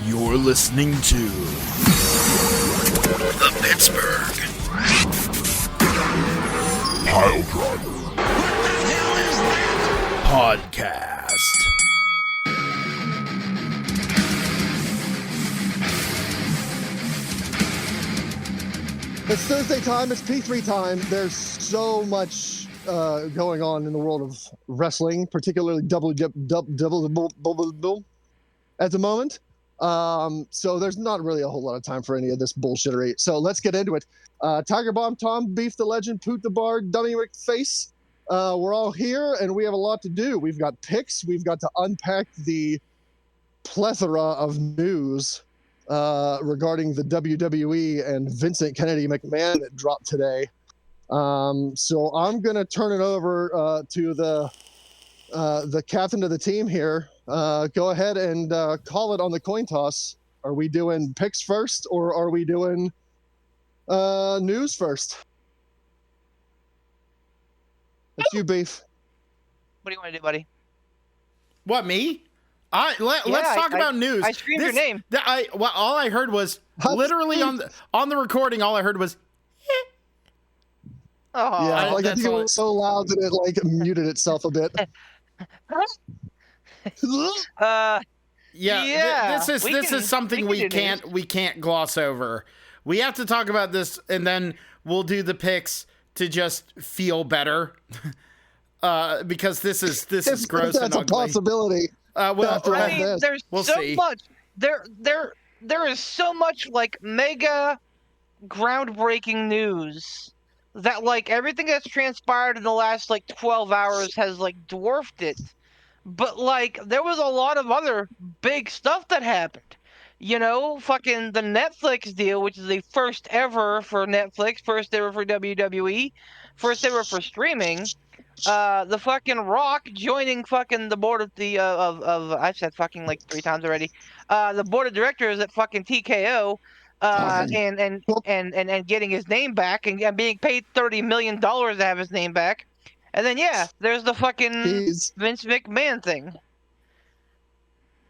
You're listening to the Pittsburgh Piledriver Podcast. It's Thursday time. It's P3 time. There's so much going on in the world of wrestling, particularly double at the moment. So there's not really a whole lot of time for any of this bullshittery. So let's get into it. Tiger Bomb, Tom, Beef the Legend, Poot the Bard, Dummy McFace. We're all here, and we have a lot to do. We've got picks. We've got to unpack the plethora of news regarding the WWE and Vincent Kennedy McMahon that dropped today. So I'm going to turn it over to the captain of the team here. Go ahead and call it on the coin toss. Are we doing picks first, or are we doing news first? It's you, Beef. What do you want to do, buddy? What, me? Let's talk about news. I screamed your name. All I heard was literally on the recording. All I heard was. Oh, yeah, I think it was so loud that it muted itself a bit. This is something we can't gloss over. We have to talk about this, and then we'll do the picks to just feel better. Because this is gross and ugly. That's a possibility. There's much. There is so much mega groundbreaking news that everything that's transpired in the last 12 hours has dwarfed it. But there was a lot of other big stuff that happened. You know, fucking the Netflix deal, which is the first ever for Netflix, first ever for WWE, first ever for streaming. The fucking Rock joining fucking the board of the I've said fucking 3 times already. The board of directors at fucking TKO, and getting his name back and being paid $30 million to have his name back. And then there's the fucking Vince McMahon thing.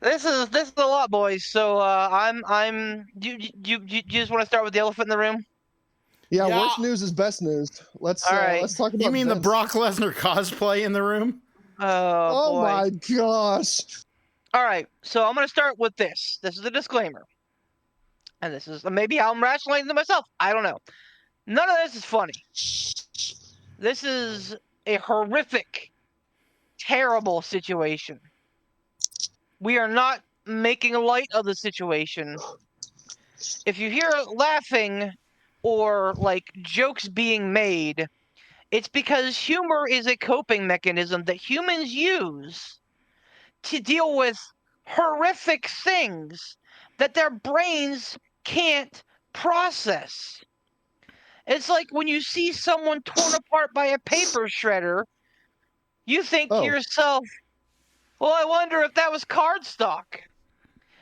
This is a lot, boys. So you just want to start with the elephant in the room? Yeah, worst news is best news. Let's talk about. You mean Vince. the Brock Lesnar cosplay in the room? Oh my gosh! All right, so I'm gonna start with this. This is a disclaimer, and this is maybe how I'm rationalizing to myself. I don't know. None of this is funny. This is a horrific, terrible situation. We are not making light of the situation. If you hear laughing or jokes being made, it's because humor is a coping mechanism that humans use to deal with horrific things that their brains can't process. It's like when you see someone torn apart by a paper shredder, you think to yourself, well, I wonder if that was cardstock.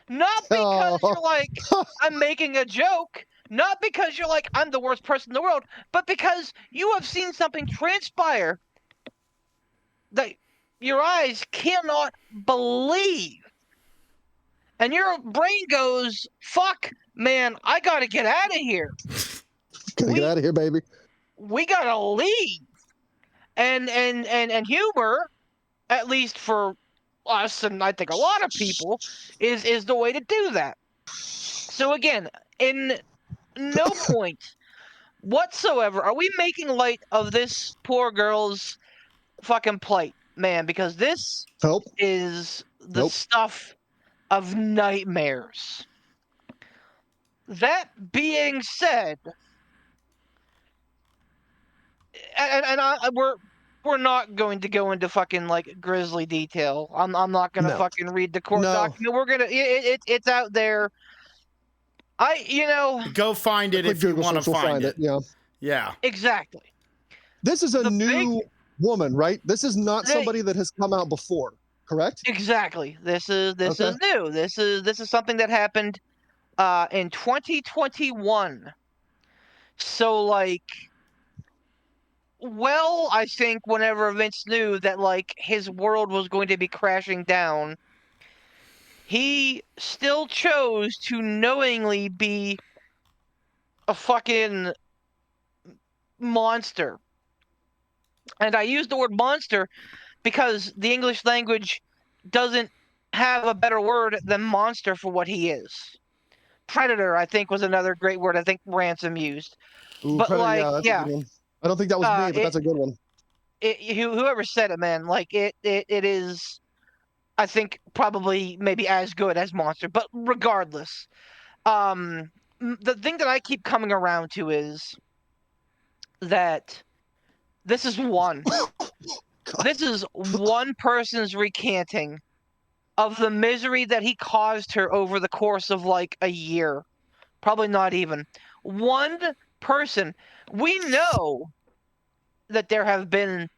Not because you're like, I'm making a joke. Not because you're like, I'm the worst person in the world. But because you have seen something transpire that your eyes cannot believe. And your brain goes, fuck, man, I gotta get out of here. Gotta get out of here, baby. We gotta leave. And humor, at least for us and I think a lot of people, is the way to do that. So again, in no point whatsoever are we making light of this poor girl's fucking plight, man, because this Help. is the Nope. stuff of nightmares. That being said, we're not going to go into fucking like grisly detail. I'm not gonna No. fucking read the court No. document. We're gonna it's out there. Go find it Quick if you Google want to search will find it. Yeah. Yeah. Exactly. This is a The new woman, right? This is not Hey. somebody that has come out before, correct? Exactly. This is Okay. new. This is something that happened in 2021. So like, well, I think whenever Vince knew that like his world was going to be crashing down, he still chose to knowingly be a fucking monster. And I use the word monster because the English language doesn't have a better word than monster for what he is. Predator, I think, was another great word I think Ransom used. Ooh, But Predator, like, that's a good one. I don't think that was me, but that's a good one. Whoever said it, man, like it is, I think, probably maybe as good as monster. But regardless, the thing that I keep coming around to is that this is one. This is one person's recanting of the misery that he caused her over the course of like a year. Probably not even. One person. We know that there have been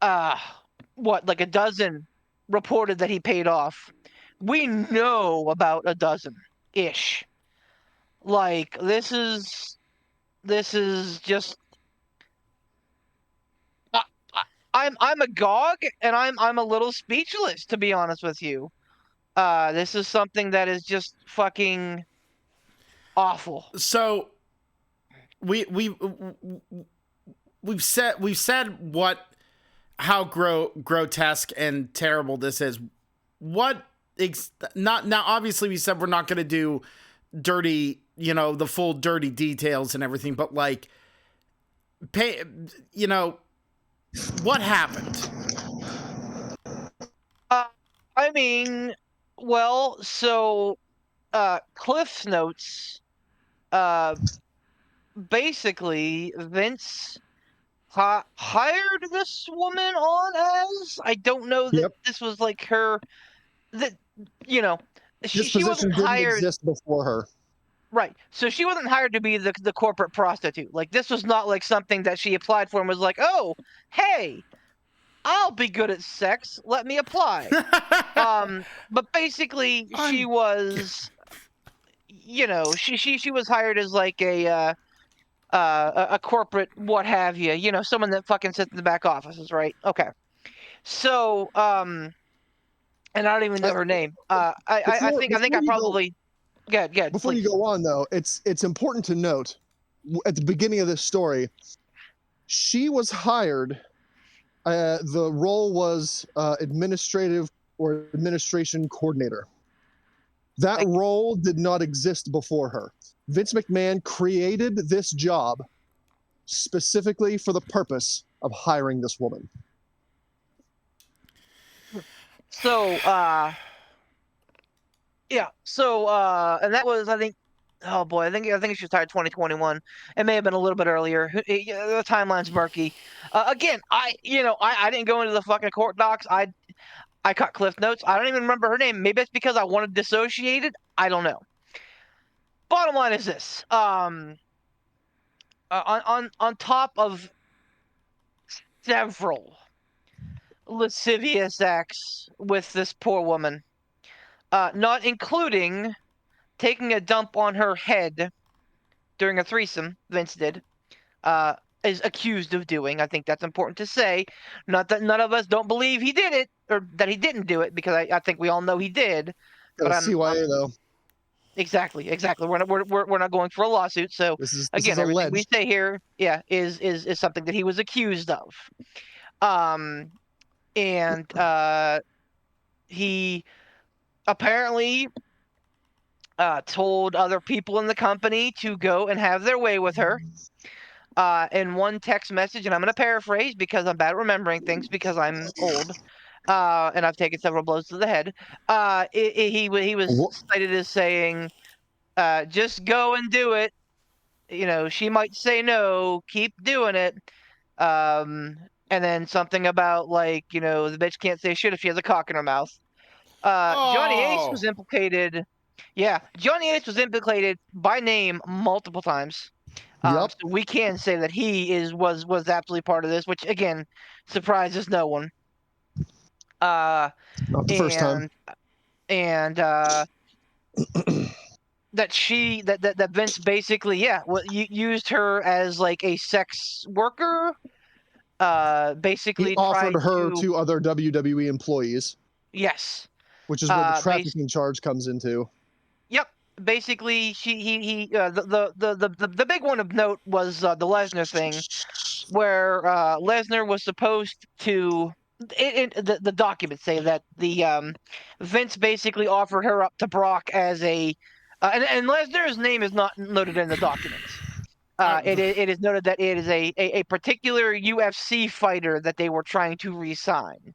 like a dozen reported that he paid off. We know about a dozen ish. Like this is just I'm agog and I'm a little speechless, to be honest with you. This is something that is just fucking awful. So we've said how grotesque and terrible this is. Now obviously we said we're not going to do dirty, the full dirty details and everything, but like what happened? I mean, well, so Cliff's notes, basically Vince hired this woman on as, I don't know that this was like her, that she wasn't hired. Didn't exist before her. Right. So she wasn't hired to be the corporate prostitute. Like this was not like something that she applied for and was like, oh, hey, I'll be good at sex. Let me apply. But basically she was, she was hired as like a corporate what have you, someone that fucking sits in the back offices, right? Okay. So, and I don't even know her name. I think I probably. Yeah. Before you go on, though, it's important to note at the beginning of this story, she was hired. The role was administrative or administration coordinator. That role did not exist before her. Vince McMahon created this job specifically for the purpose of hiring this woman. So, yeah. So, and that was, I think, oh boy, I think she was hired 2021. It may have been a little bit earlier. The timeline's murky. Again, I didn't go into the fucking court docs. I cut Cliff notes. I don't even remember her name. Maybe it's because I wanted dissociated. I don't know. Bottom line is this: on top of several lascivious acts with this poor woman, not including taking a dump on her head during a threesome. Vince did. Is accused of doing. I think that's important to say. Not that none of us don't believe he did it or that he didn't do it, because I think we all know he did. Got But a CYA though. Exactly. We're not going for a lawsuit. So This is again, everything we alleged. say here, is something that he was accused of. And he apparently told other people in the company to go and have their way with her. In one text message, and I'm going to paraphrase because I'm bad at remembering things because I'm old, and I've taken several blows to the head. He was cited as saying, "Just go and do it. You know, she might say no. Keep doing it." And then something about like, the bitch can't say shit if she has a cock in her mouth. Johnny Ace was implicated. Yeah, Johnny Ace was implicated by name multiple times. Yep. So we can say that he was absolutely part of this, which again surprises no one. Not the first time. And that Vince basically used her as like a sex worker. Basically He offered tried her to other WWE employees. Yes. Which is where the trafficking charge comes into. Yep. Basically, the big one of note was the Lesnar thing, where Lesnar was supposed to. The documents say that the Vince basically offered her up to Brock as a, and Lesnar's name is not noted in the documents. It is noted that it is a particular UFC fighter that they were trying to re-sign.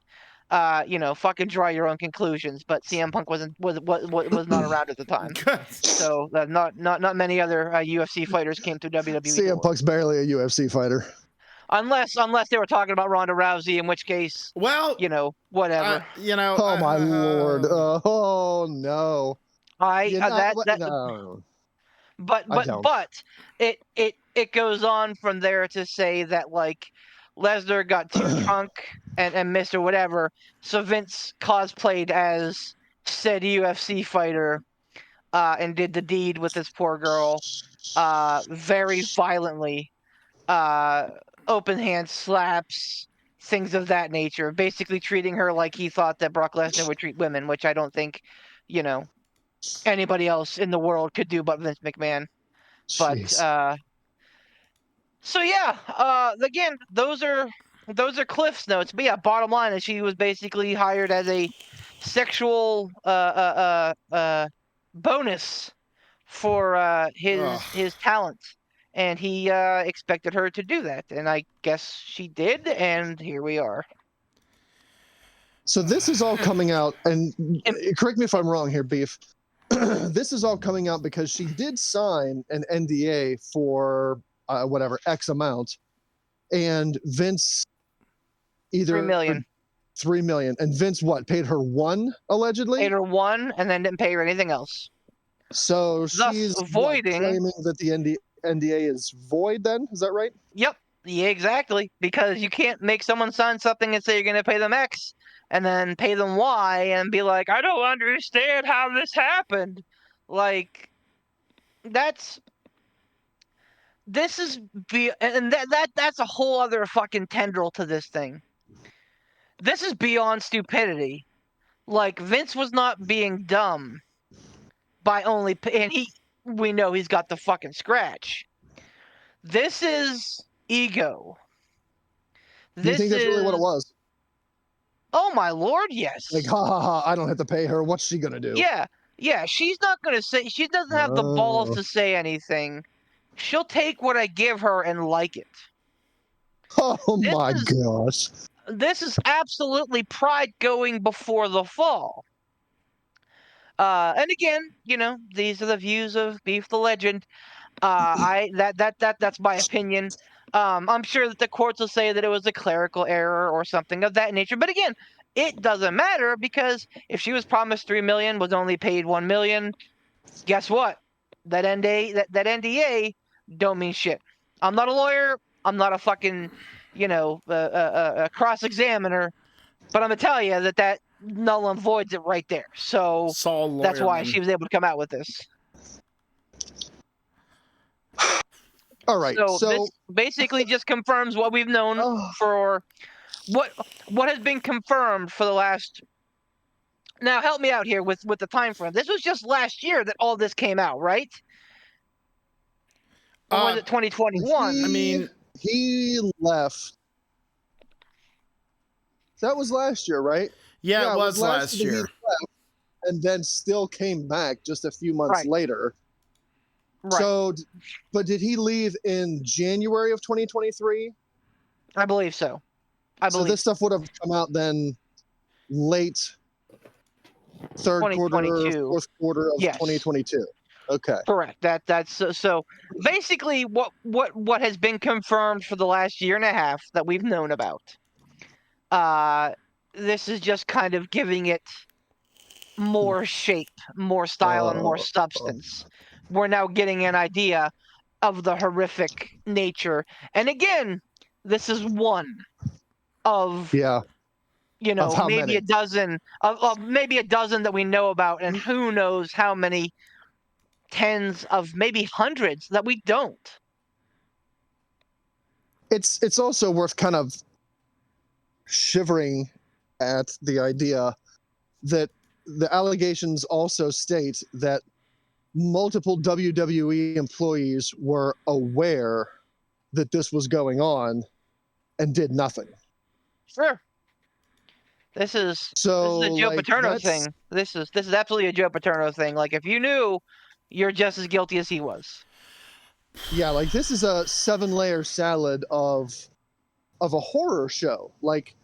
Fucking draw your own conclusions. But CM Punk was not around at the time, so not many other UFC fighters came to WWE. CM Punk's barely a UFC fighter, unless they were talking about Ronda Rousey, in which case, well, whatever. Oh my lord! Oh no! No. But it goes on from there to say that like Lesnar got too drunk and missed or whatever, so Vince cosplayed as said UFC fighter and did the deed with this poor girl very violently, open hand slaps, things of that nature, basically treating her like he thought that Brock Lesnar would treat women, which I don't think anybody else in the world could do but Vince McMahon. Jeez. But so yeah, again, those are Cliff's notes. But yeah, bottom line is she was basically hired as a sexual bonus for his talent, and he expected her to do that, and I guess she did, and here we are. So this is all coming out, and correct me if I'm wrong here, Beef. This is all coming out because she did sign an NDA for whatever X amount, and Vince either $3 million. $3 million, and Vince paid her one allegedly? Paid her one, and then didn't pay her anything else. So she's claiming that the NDA is void. Then is that right? Yep. Yeah, exactly. Because you can't make someone sign something and say you're going to pay them X, and then pay them Y, and be like, I don't understand how this happened. Like, that's a whole other fucking tendril to this thing. This is beyond stupidity. Like, Vince was not being dumb by only, and we know he's got the fucking scratch. This is ego. Do you think that's really what it was? Oh my lord, yes. Like, ha, I don't have to pay her. What's she gonna do? Yeah, she's not gonna say, she doesn't have the balls to say anything. She'll take what I give her and like it. Oh my gosh. This is absolutely pride going before the fall. And again, these are the views of Beef the Legend. That's my opinion. I'm sure that the courts will say that it was a clerical error or something of that nature. But again, it doesn't matter, because if she was promised $3 million, was only paid $1 million, guess what? That NDA don't mean shit. I'm not a lawyer. I'm not a fucking, a cross-examiner. But I'm gonna tell you null and voids it right there. So Saul that's why Lawyerman. she was able to come out with this. All right. So So this basically just confirms what we've known oh, for what has been confirmed for the last. Now help me out here with the time frame. This was just last year that all this came out, right? Or was it 2021? I mean, he left. That was last year, right? yeah, it was last that he year. left and then still came back just a few months Right. later. Right. So, but did he leave in January of 2023? I believe so. So this stuff would have come out then late third quarter, 2022. fourth quarter of Yes. 2022. Okay. Correct. That's so basically what has been confirmed for the last year and a half that we've known about. This is just kind of giving it more shape, more style, and more substance. We're now getting an idea of the horrific nature. And again, this is one of Yeah. Of how maybe many? a dozen of maybe a dozen that we know about, and who knows how many tens of maybe hundreds that we don't. It's also worth kind of shivering at the idea that the allegations also state that multiple WWE employees were aware that this was going on and did nothing. Sure. This is So a Joe like, Paterno thing. This is absolutely a Joe Paterno thing. Like, if you knew, you're just as guilty as he was. Yeah, like this is a 7-layer salad of a horror show. Like,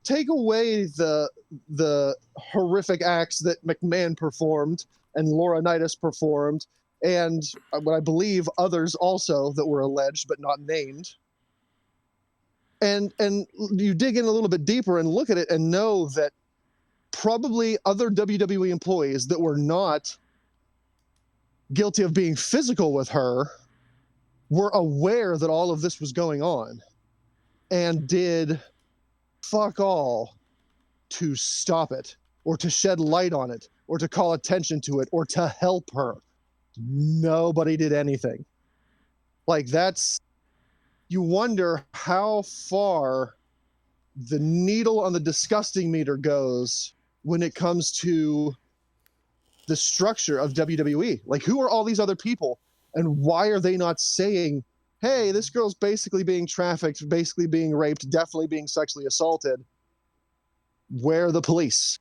take away the horrific acts that McMahon performed and Laurinaitis performed, and what I believe others also that were alleged but not named. And you dig in a little bit deeper and look at it and know that probably other WWE employees that were not guilty of being physical with her were aware that all of this was going on and did fuck all to stop it or to shed light on it or to call attention to it or to help her. Nobody did anything. Like, that's, you wonder how far the needle on the disgusting meter goes when it comes to the structure of WWE. Like, who are all these other people and why are they not saying, hey, this girl's basically being trafficked, basically being raped, definitely being sexually assaulted? Where are the police?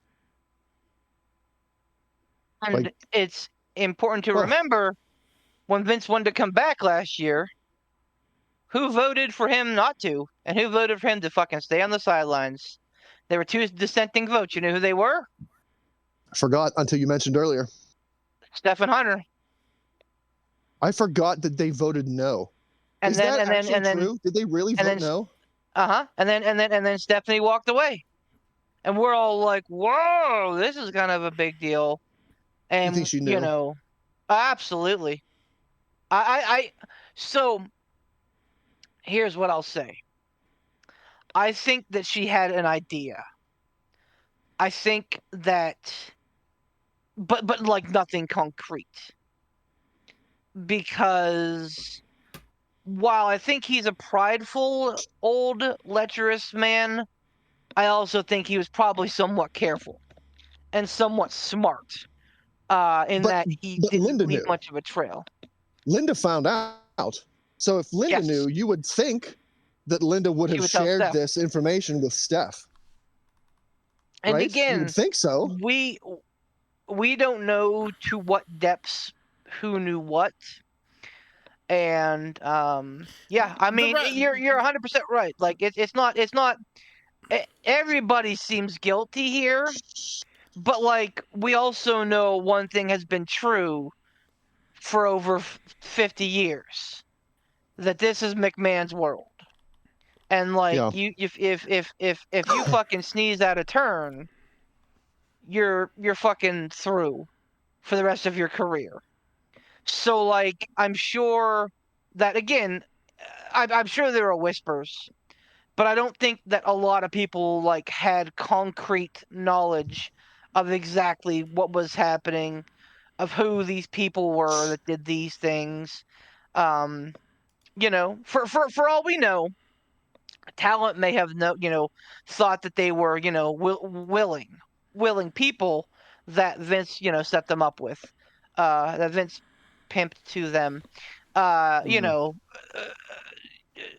And Like, it's important to Ugh. remember when Vince wanted to come back last year, who voted for him not to, and who voted for him to fucking stay on the sidelines. There were two dissenting votes. You know who they were? I forgot until you mentioned earlier. Steph and Hunter. I forgot that they voted no. And Is then that and then actually and then true? Did they really and vote then- no? and then Stephanie walked away. And we're all like, whoa, this is kind of a big deal. And think she knew? Absolutely. So here's what I'll say. I think that she had an idea. I think that but like nothing concrete. Because while I think he's a prideful, old, lecherous man, I also think he was probably somewhat careful and somewhat smart in But- that he but didn't Linda leave knew. much of a trail. Linda found out. So if Linda Yes. knew, you would think that Linda would She have would tell shared Steph. this information with Steph. And right? You again, would think so. we don't know to what depths who knew what. And yeah, I mean, you're 100% right. Like it's not everybody seems guilty here, but like we also know one thing has been true for over 50 years, that this is McMahon's world. And like Yeah. you if you fucking sneeze out of turn, you're fucking through for the rest of your career. So like I'm sure that again, I'm sure there are whispers but I don't think that a lot of people like had concrete knowledge of exactly what was happening, of who these people were that did these things. You know, for all we know, talent may have thought that they were, willing people that Vince, set them up with, that Vince pimped to them. You know,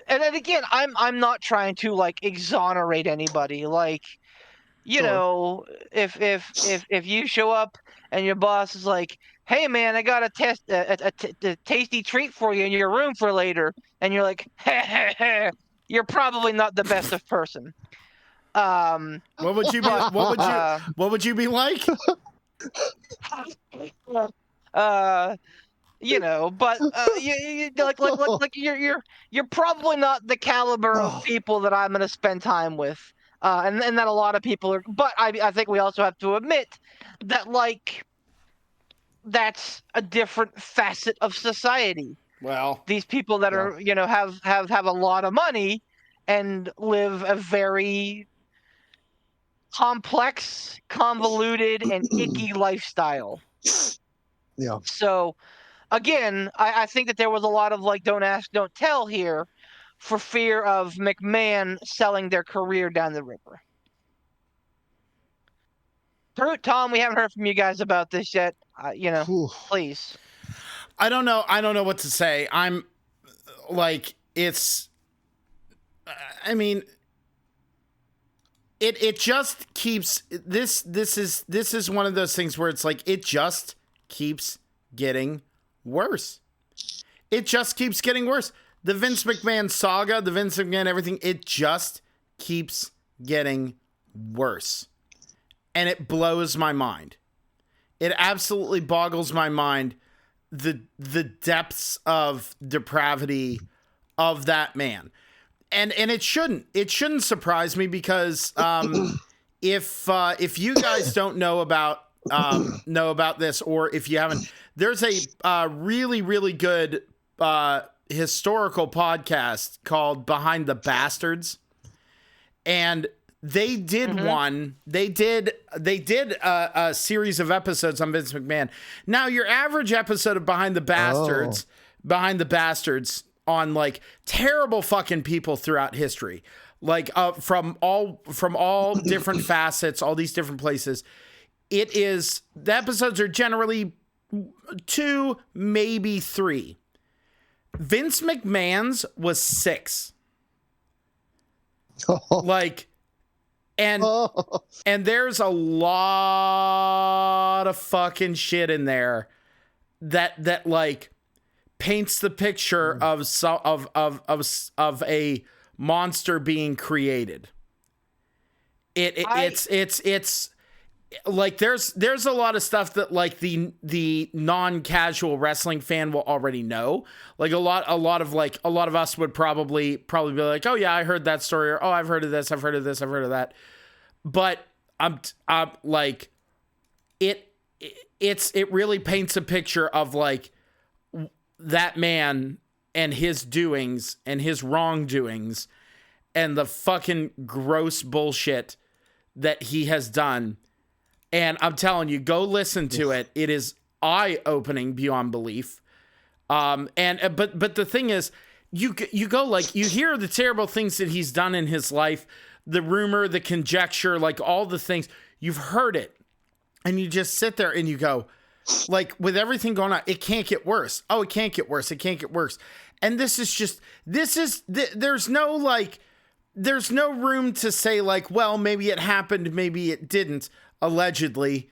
and then again, I'm not trying to like exonerate anybody. Like, you Sure. know, if you show up and your boss is like, "Hey man, I got a tasty treat for you in your room for later," and you're like, you're probably not the best of person. What would you be? What would you be like? But like you're probably not the caliber of people that I'm gonna spend time with, and that a lot of people are. But I think we also have to admit that like that's a different facet of society. Well, These people that are have a lot of money and live a very complex, convoluted, and icky lifestyle. Yeah. So again, I think that there was a lot of like don't ask, don't tell here for fear of McMahon selling their career down the river. Tom, we haven't heard from you guys about this yet. Please. I don't know what to say. I'm like, it's, I mean, it just keeps, this is one of those things where it's like, it just keeps getting worse. It just keeps getting worse. The Vince McMahon saga, the Vince McMahon everything, it just keeps getting worse. And it blows my mind. It absolutely boggles my mind, the depths of depravity of that man. And it shouldn't surprise me because if you guys don't know about this, or if you haven't, there's a really, really good historical podcast called Behind the Bastards, and they did they did a series of episodes on Vince McMahon. Now, your average episode of Behind the Bastards on like terrible fucking people throughout history, like from all different facets, all these different places. The episodes are generally 2, maybe 3. Vince McMahon's was 6. Like, and there's a lot of fucking shit in there that like paints the picture of a monster being created. It's like there's a lot of stuff that like the non-casual wrestling fan will already know. Like a lot of us would probably be like, oh yeah, I heard that story, or oh, I've heard of this, I've heard of this, I've heard of that. But I'm like it really paints a picture of like that man and his doings and his wrongdoings and the fucking gross bullshit that he has done. And I'm telling you, go listen to it. It is eye-opening beyond belief. But the thing is, you go like, you hear the terrible things that he's done in his life, the rumor, the conjecture, like all the things. You've heard it, and you just sit there and you go, like, with everything going on, it can't get worse. Oh, it can't get worse. It can't get worse. And there's no room to say like, well, maybe it happened, maybe it didn't. Allegedly,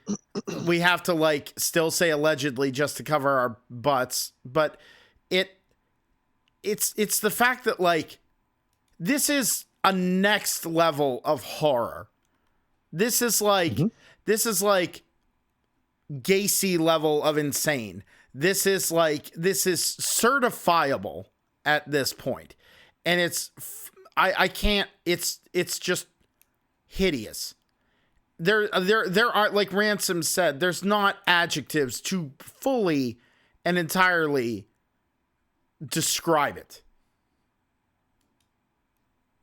we have to like still say allegedly just to cover our butts, but it's the fact that like this is a next level of horror. This is like Gacy level of insane. This is certifiable at this point, and I can't. It's just hideous. There are, like Ransom said, there's not adjectives to fully and entirely describe it.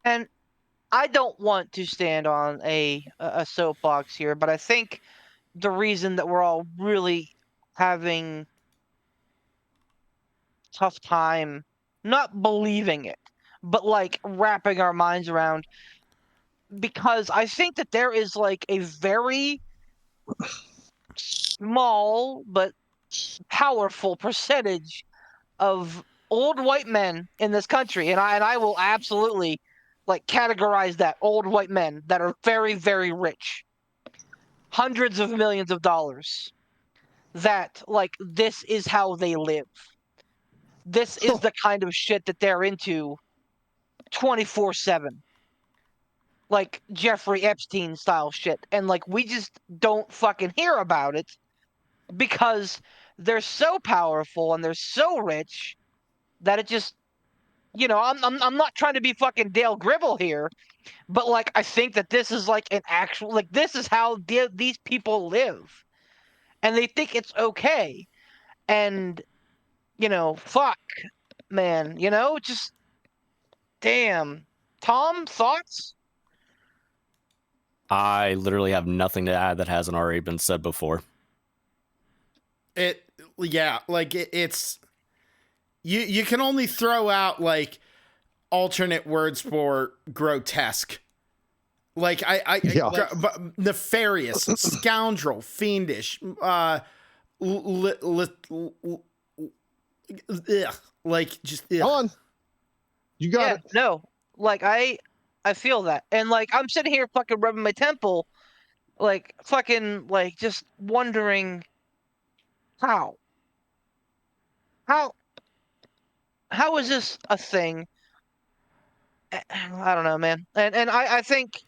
And I don't want to stand on a soapbox here, but I think the reason that we're all really having tough time not believing it, but like wrapping our minds around, because I think that there is like a very small but powerful percentage of old white men in this country, and I will absolutely like categorize that old white men that are very, very rich, hundreds of millions of dollars, that like this is how they live. This is the kind of shit that they're into 24/7. Like Jeffrey Epstein style shit. And like we just don't fucking hear about it because they're so powerful and they're so rich that it just, I'm not trying to be fucking Dale Gribble here, but like I think that this is like an actual, like this is how these people live, and they think it's okay. And fuck, man, just damn. Tom, thoughts? I literally have nothing to add that hasn't already been said before. It's you can only throw out like alternate words for grotesque. Like nefarious, scoundrel, fiendish, like just ugh. Come on. You got it. No. Like I feel that. And like I'm sitting here fucking rubbing my temple, like fucking like just wondering how is this a thing? I don't know, man. And I think,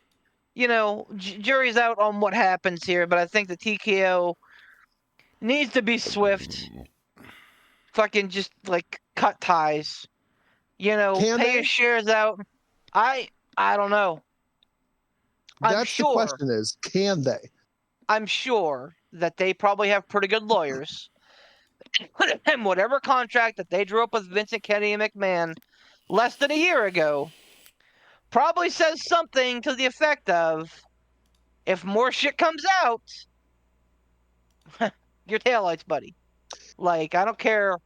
jury's out on what happens here, but I think the TKO needs to be swift. Fucking just like cut ties. Pay your shares out. I don't know. That's the question is, can they? I'm sure that they probably have pretty good lawyers. And whatever contract that they drew up with Vincent Kennedy and McMahon less than a year ago probably says something to the effect of, if more shit comes out, your taillights, buddy. Like, I don't care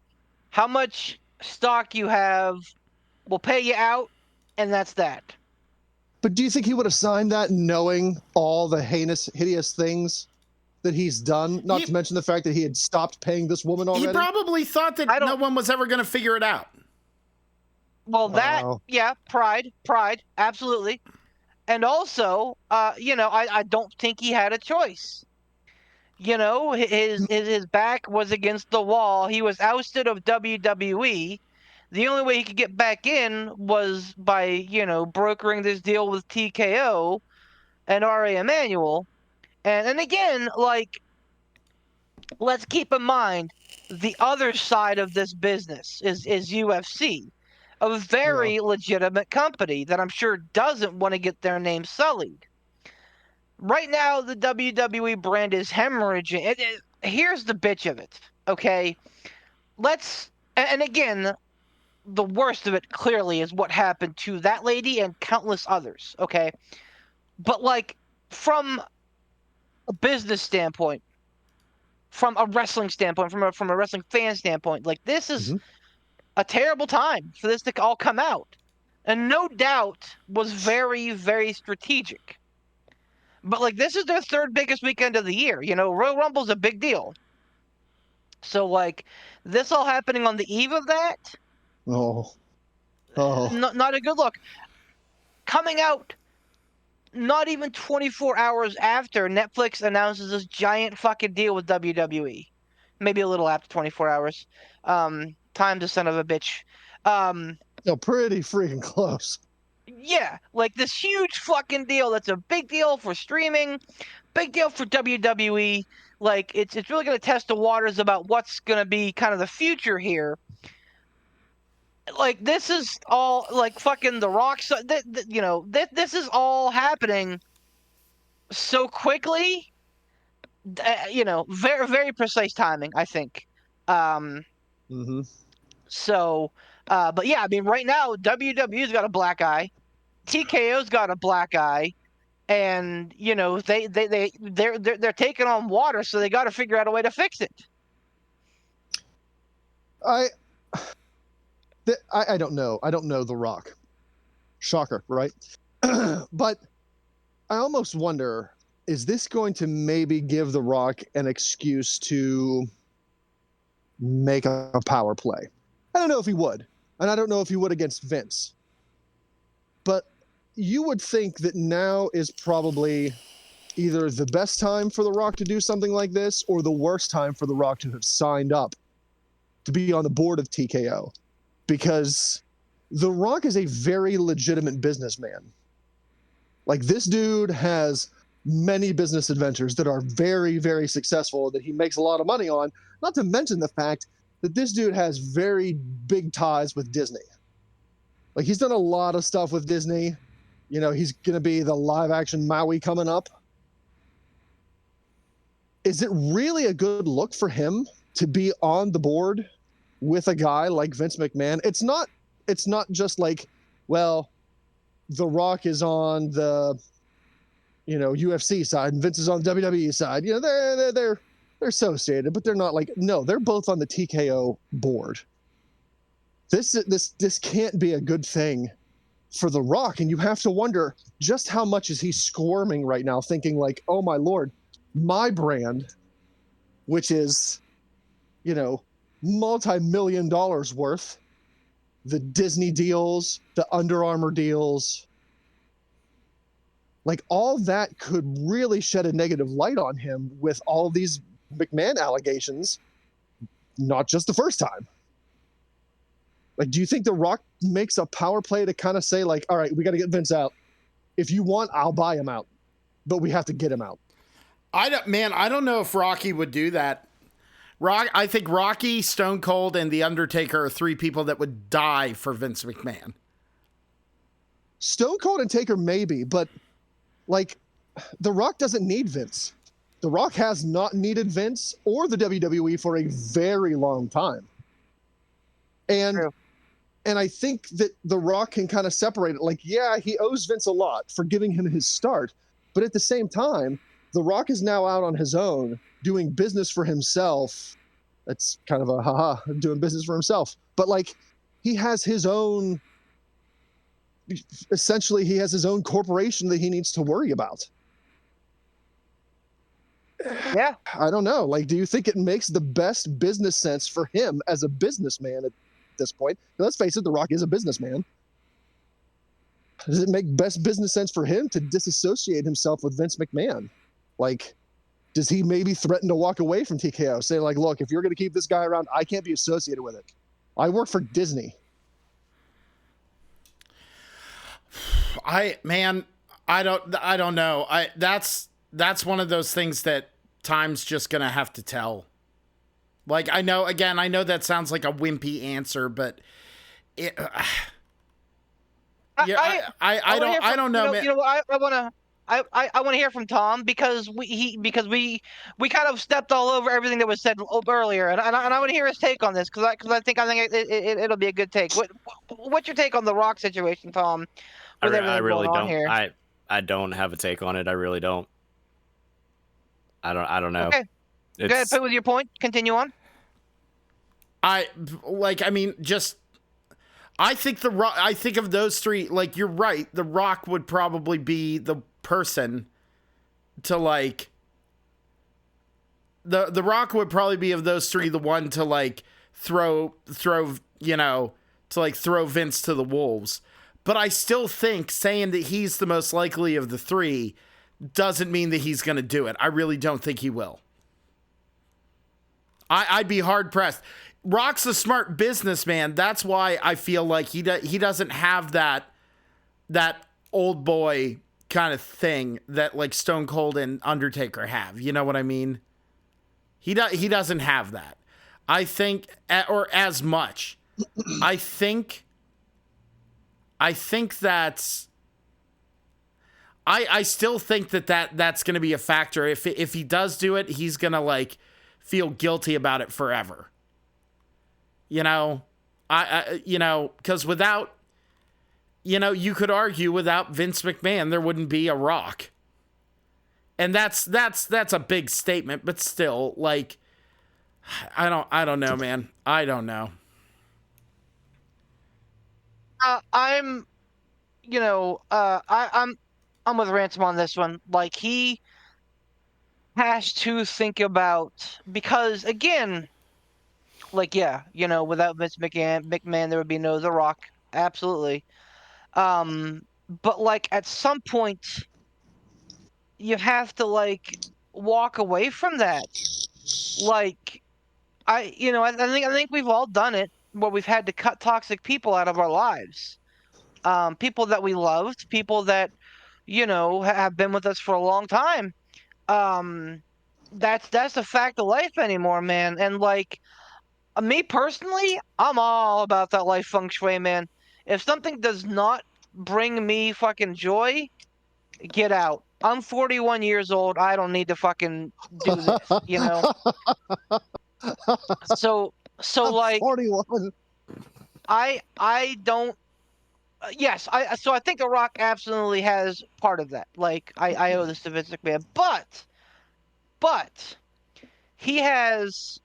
how much stock you have, we'll pay you out, and that's that. But do you think he would have signed that knowing all the heinous, hideous things that he's done? Not to mention the fact that he had stopped paying this woman already. He probably thought that no one was ever going to figure it out. Well, yeah, pride, absolutely. And also, I don't think he had a choice. His back was against the wall. He was ousted of WWE. The only way he could get back in was by, brokering this deal with TKO and R.A. Emanuel. And again, like, let's keep in mind, the other side of this business is UFC, a very legitimate company that I'm sure doesn't want to get their name sullied. Right now, the WWE brand is hemorrhaging. Here's the bitch of it, okay? And again, the worst of it clearly is what happened to that lady and countless others, okay? But like, from a business standpoint, from a wrestling standpoint, from a wrestling fan standpoint, like this is a terrible time for this to all come out. And no doubt was very, very strategic. But like this is their third biggest weekend of the year. Royal Rumble's a big deal. So like this all happening on the eve of that, not a good look. Coming out not even 24 hours after Netflix announces this giant fucking deal with WWE. Maybe a little after 24 hours. Time's a son of a bitch. Pretty freaking close. Yeah, like this huge fucking deal that's a big deal for streaming, big deal for WWE. Like, it's really going to test the waters about what's going to be kind of the future here. Like, this is all, like, fucking The Rock, this is all happening so quickly. Very, very precise timing, I think. So, but yeah, I mean, right now, WWE's got a black eye. TKO's got a black eye, and they're taking on water, so they got to figure out a way to fix it. I don't know. I don't know The Rock. Shocker, right? But I almost wonder, is this going to maybe give The Rock an excuse to make a power play? I don't know if he would, and I don't know if he would against Vince. But you would think that now is probably either the best time for The Rock to do something like this or the worst time for The Rock to have signed up to be on the board of TKO, because The Rock is a very legitimate businessman. Like, this dude has many business adventures that are very, very successful that he makes a lot of money on, not to mention the fact that this dude has very big ties with Disney. Like, he's done a lot of stuff with Disney. He's going to be the live action Maui coming up. Is it really a good look for him to be on the board with a guy like Vince McMahon? It's not just like, well, The Rock is on the, UFC side and Vince is on the WWE side. They're associated, but they're not like, no, they're both on the TKO board. This can't be a good thing for The Rock, and you have to wonder just how much is he squirming right now, thinking like, oh my Lord, my brand, which is, multi-million dollars worth, the Disney deals, the Under Armour deals, like all that could really shed a negative light on him with all these McMahon allegations, not just the first time. Like, do you think The Rock makes a power play to kind of say like, all right, we got to get Vince out. If you want, I'll buy him out, but we have to get him out. I don't know if Rocky would do that. I think Rocky, Stone Cold, and The Undertaker are three people that would die for Vince McMahon. Stone Cold and Taker maybe, but like, The Rock doesn't need Vince. The Rock has not needed Vince or the WWE for a very long time. And I think that The Rock can kind of separate it. Like, yeah, he owes Vince a lot for giving him his start, but at the same time, The Rock is now out on his own doing business for himself. That's kind of a doing business for himself. But like, he has his own, essentially he has his own corporation that he needs to worry about. Yeah. I don't know. Like, do you think it makes the best business sense for him as a businessman at this point? Let's face it, The Rock is a businessman. Does it make best business sense for him to disassociate himself with Vince McMahon? Like, does he maybe threaten to walk away from TKO? Say like, look, if you're going to keep this guy around, I can't be associated with it. I work for Disney. I don't know. That's one of those things that time's just going to have to tell. Like, I know that sounds like a wimpy answer, but I don't know, man. I want to hear from Tom because we kind of stepped all over everything that was said earlier, and I want to hear his take on this because I think it'll be a good take. What's your take on the Rock situation, Tom? I really don't. I don't have a take on it. I really don't. I don't know. Okay. Go ahead, put with your point. Continue on. I think of those three, like, you're right. The Rock would probably be the person to like, the Rock would probably be of those three, the one to like throw Vince to the wolves. But I still think saying that he's the most likely of the three doesn't mean that he's going to do it. I really don't think he will. I'd be hard pressed. Rock's a smart businessman. That's why I feel like he doesn't have that old boy kind of thing that like Stone Cold and Undertaker have. You know what I mean? He doesn't have that. I think, or as much. I think that's. I still think that's going to be a factor. If he does do it, he's going to like feel guilty about it forever. You know, because without you could argue without Vince McMahon, there wouldn't be a Rock. And that's a big statement, but still, like, I don't know, man. I don't know. I'm with Ransom on this one. Like, he has to think about, because again, like, yeah, without Vince McMahon, there would be no The Rock. Absolutely. But like at some point, you have to like walk away from that. Like, I think we've all done it where we've had to cut toxic people out of our lives. People that we loved, people that, have been with us for a long time. That's a fact of life anymore, man. And like, me personally, I'm all about that life feng shui, man. If something does not bring me fucking joy, get out. I'm 41 years old. I don't need to fucking do this, So I'm like 41. I don't. Yes, so I think The Rock absolutely has part of that. Like, I owe this to Vince McMahon, but he has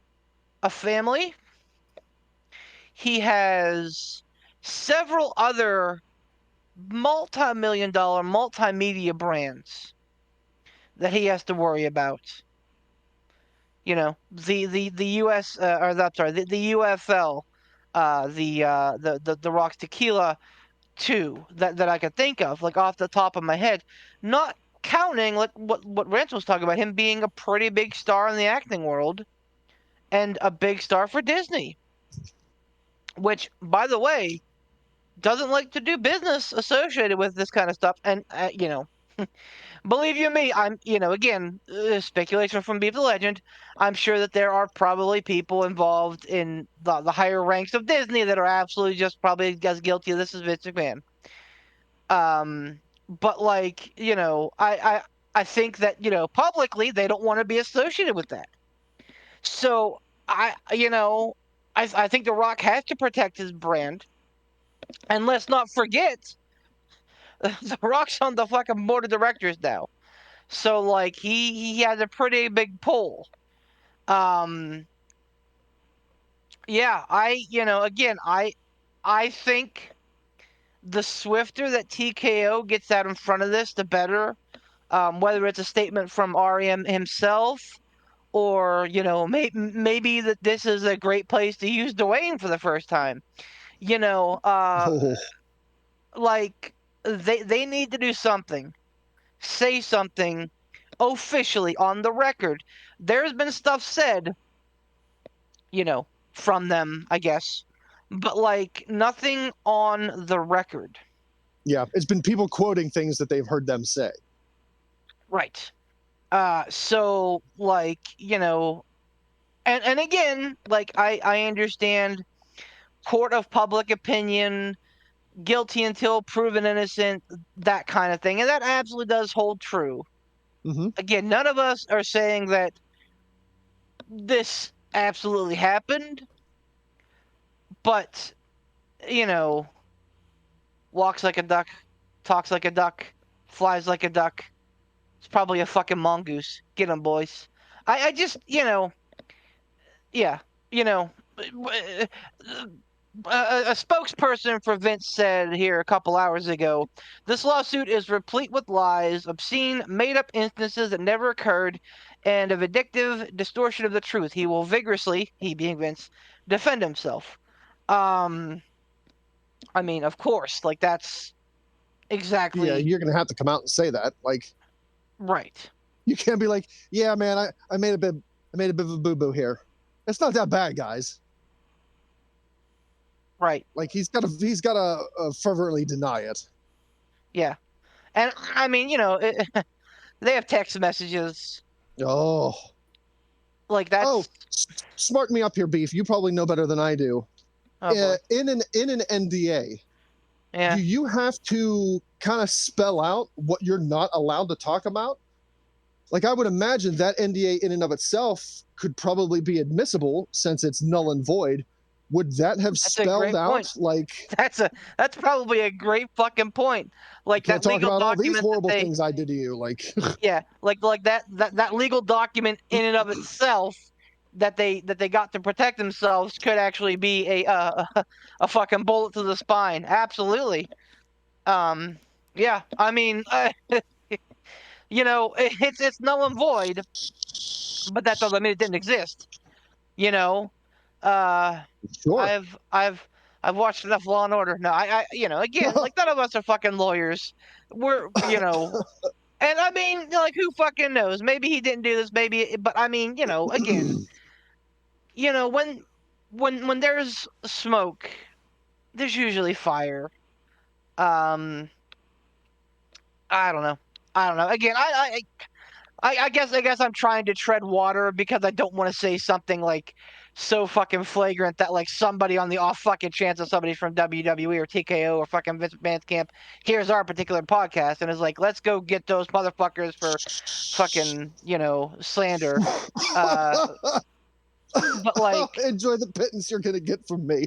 a family. He has several other multi-million-dollar multimedia brands that he has to worry about. The US the UFL, the Rock's Tequila 2 that I could think of, like off the top of my head, not counting like what Rance was talking about, him being a pretty big star in the acting world and a big star for Disney, which, by the way, doesn't like to do business associated with this kind of stuff. And believe you me, I'm again, speculation from Beef the Legend. I'm sure that there are probably people involved in the higher ranks of Disney that are absolutely just probably as guilty of this as Vince McMahon. But like, I think that, publicly they don't want to be associated with that. So I think The Rock has to protect his brand. And let's not forget, The Rock's on the fucking board of directors now. So like he has a pretty big pull. Yeah, I think the swifter that TKO gets out in front of this, the better. Whether it's a statement from RM himself, or maybe that this is a great place to use Dwayne for the first time. Like they need to do something, say something officially on the record. There's been stuff said, from them, I guess, but like nothing on the record. Yeah, it's been people quoting things that they've heard them say. Right. So like, and again, like I understand court of public opinion, guilty until proven innocent, that kind of thing. And that absolutely does hold true. Mm-hmm. Again, none of us are saying that this absolutely happened, but, walks like a duck, talks like a duck, flies like a duck. It's probably a fucking mongoose. Get him, boys. I just, yeah, a spokesperson for Vince said here a couple hours ago, this lawsuit is replete with lies, obscene, made-up instances that never occurred, and a vindictive distortion of the truth. He will vigorously, he being Vince, defend himself. I mean, of course, like that's exactly. Yeah, you're gonna have to come out and say that, like. Right. You can't be like, yeah, man, I made a bit of a boo-boo here. It's not that bad, guys. Right. Like he's got to fervently deny it. Yeah, and I mean, they have text messages. Oh. Like that's. Oh, smart me up here, Beef. You probably know better than I do. Oh, in an NDA, yeah. do you have to kind of spell out what you're not allowed to talk about? Like I would imagine that NDA in and of itself could probably be admissible since it's null and void. would that have spelled out point. like that's probably a great fucking point. Like can't that talk legal about all these document horrible things I did to you, like yeah, like that legal document in and of itself that they got to protect themselves could actually be a fucking bullet to the spine. Absolutely. Yeah, I mean, you know, it's null and void, but that doesn't mean it didn't exist. You know, sure. I've watched enough Law and Order. No, I you know, again, like none of us are fucking lawyers. We're, you know, and I mean, like who fucking knows? Maybe he didn't do this, maybe, but I mean, you know, again, you know, when there's smoke, there's usually fire. I don't know. I don't know. Again, I guess I'm trying to tread water because I don't want to say something like so fucking flagrant that like somebody on the off fucking chance of somebody from WWE or TKO or fucking Vince McMahon's camp hears our particular podcast and is like, let's go get those motherfuckers for fucking, you know, slander. But like, enjoy the pittance you're gonna get from me.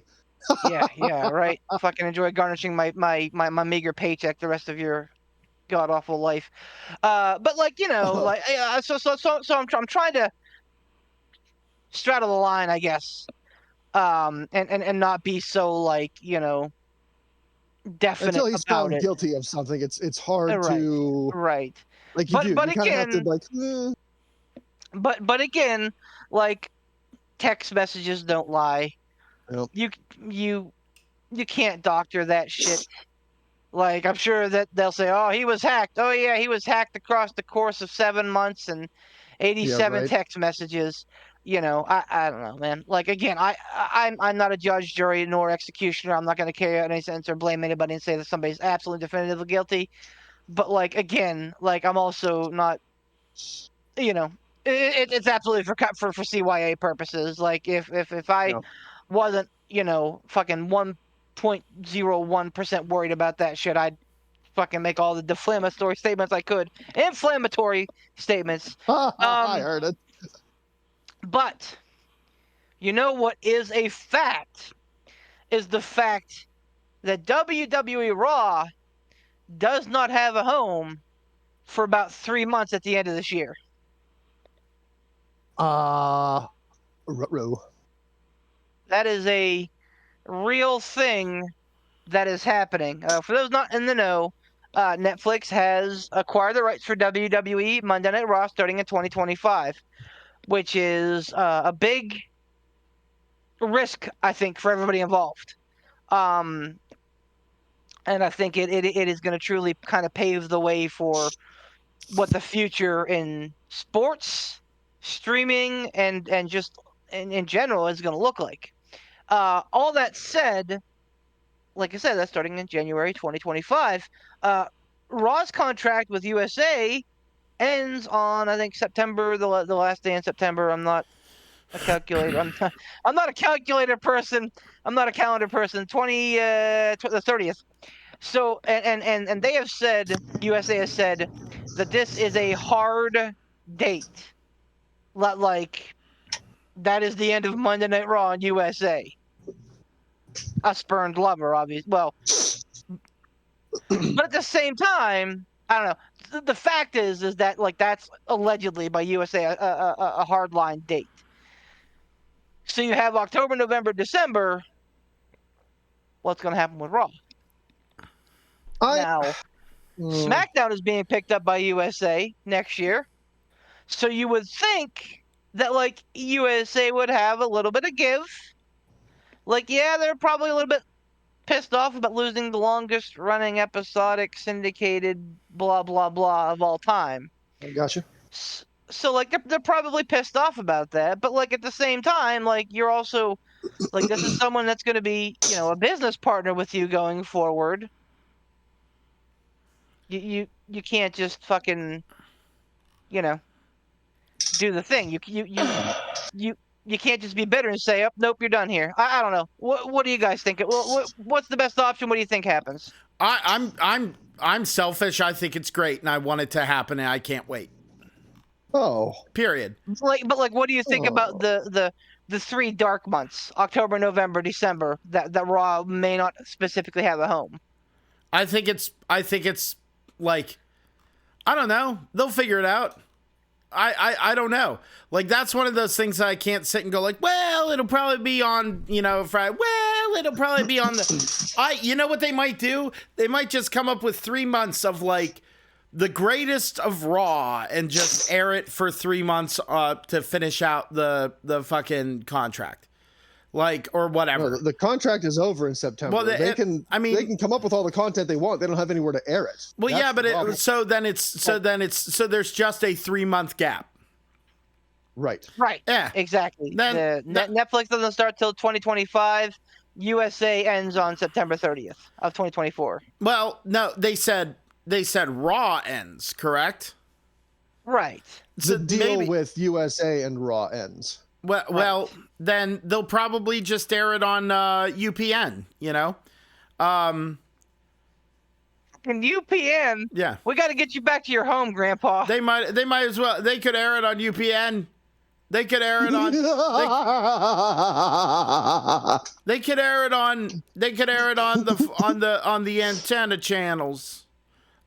yeah, right. Fucking enjoy garnishing my meager paycheck the rest of your god awful life. But like, you know, like so I'm trying to straddle the line, I guess. And not be so like, you know, definite until he's about found it. guilty of something. It's hard to right. like you But kind of have to again, like. But again, like text messages don't lie. Yep. You can't doctor that shit. Like, I'm sure that they'll say, oh, he was hacked. Oh, yeah, he was hacked across the course of 7 months and 87 text messages. You know, I don't know, man. Like, again, I'm not a judge, jury, nor executioner. I'm not going to carry out any sentence or blame anybody and say that somebody's absolutely definitively guilty. But, like, again, like, I'm also not, you know, it's absolutely for CYA purposes. Like, if I wasn't, you know, fucking 1.01% worried about that shit, I'd fucking make all the deflammatory statements I could. Inflammatory statements. I heard it. But you know what is a fact is the fact that WWE Raw does not have a home for about 3 months at the end of this year. That is a real thing that is happening. For those not in the know, Netflix has acquired the rights for WWE Monday Night Raw starting in 2025, which is a big risk, I think, for everybody involved. And I think it is going to truly kind of pave the way for what the future in sports, streaming, and just in general is going to look like. All that said, like I said, that's starting in January 2025. Raw's contract with USA ends on, I think, September, the last day in September. I'm not a calculator. I'm not a calculator person. I'm not a calendar person. The 30th. So, and they have said, USA has said that this is a hard date. Like, that is the end of Monday Night Raw in USA. A spurned lover, obviously. Well, but at the same time, I don't know. The fact is that like that's allegedly by USA a hardline date. So you have October, November, December. What's going to happen with Raw? Now, SmackDown is being picked up by USA next year. So you would think that like USA would have a little bit of give. Like, yeah, they're probably a little bit pissed off about losing the longest running episodic syndicated blah blah blah of all time. I gotcha. So like they're probably pissed off about that, but like at the same time, like you're also like this is someone that's going to be, you know, a business partner with you going forward. You can't just fucking, you know, do the thing. You can't just be bitter and say, "Oh, nope, you're done here." I don't know. What do you guys think? What's the best option? What do you think happens? I'm selfish. I think it's great, and I want it to happen, and I can't wait. Oh. Period. But what do you think about the 3 dark months, October, November, December, that Raw may not specifically have a home? I think it's like, I don't know. They'll figure it out. I don't know. Like, that's one of those things that I can't sit and go like, well, it'll probably be on, Friday. Well, it'll probably be on you know what they might do? They might just come up with 3 months of like the greatest of Raw and just air it for 3 months to finish out the fucking contract. Like, or whatever. No, the contract is over in September. Well, they can come up with all the content they want. They don't have anywhere to air it. Well, That's yeah, but so there's just a 3-month gap. Right. Yeah. Exactly. Netflix doesn't start till 2025. USA ends on September 30th of 2024. Well, no, they said Raw ends, correct? Right. The deal with USA and Raw ends. Well, then they'll probably just air it on UPN, And UPN? Yeah. We got to get you back to your home, Grandpa. They might as well. They could air it on UPN. They could air it on. They could air it on. They could air it on the antenna channels.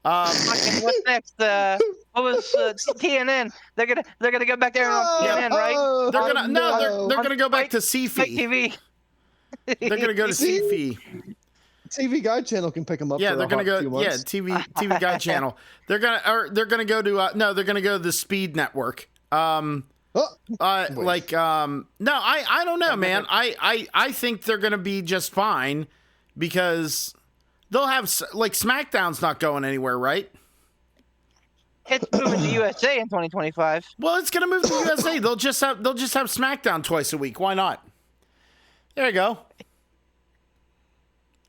What's next? What was TNN? They're gonna go back there on TNN, right? They're gonna go back to CFI TV. They're gonna go to CFI. TV Guide channel can pick them up. Yeah, they're gonna go. Yeah, TV Guide channel. They're gonna go to they're gonna go to the Speed Network. No, I don't know, man. I think they're gonna be just fine because they'll have SmackDown's not going anywhere, right? It's moving to USA in 2025. Well, it's gonna move to USA. They'll just have SmackDown twice a week. Why not? There you go.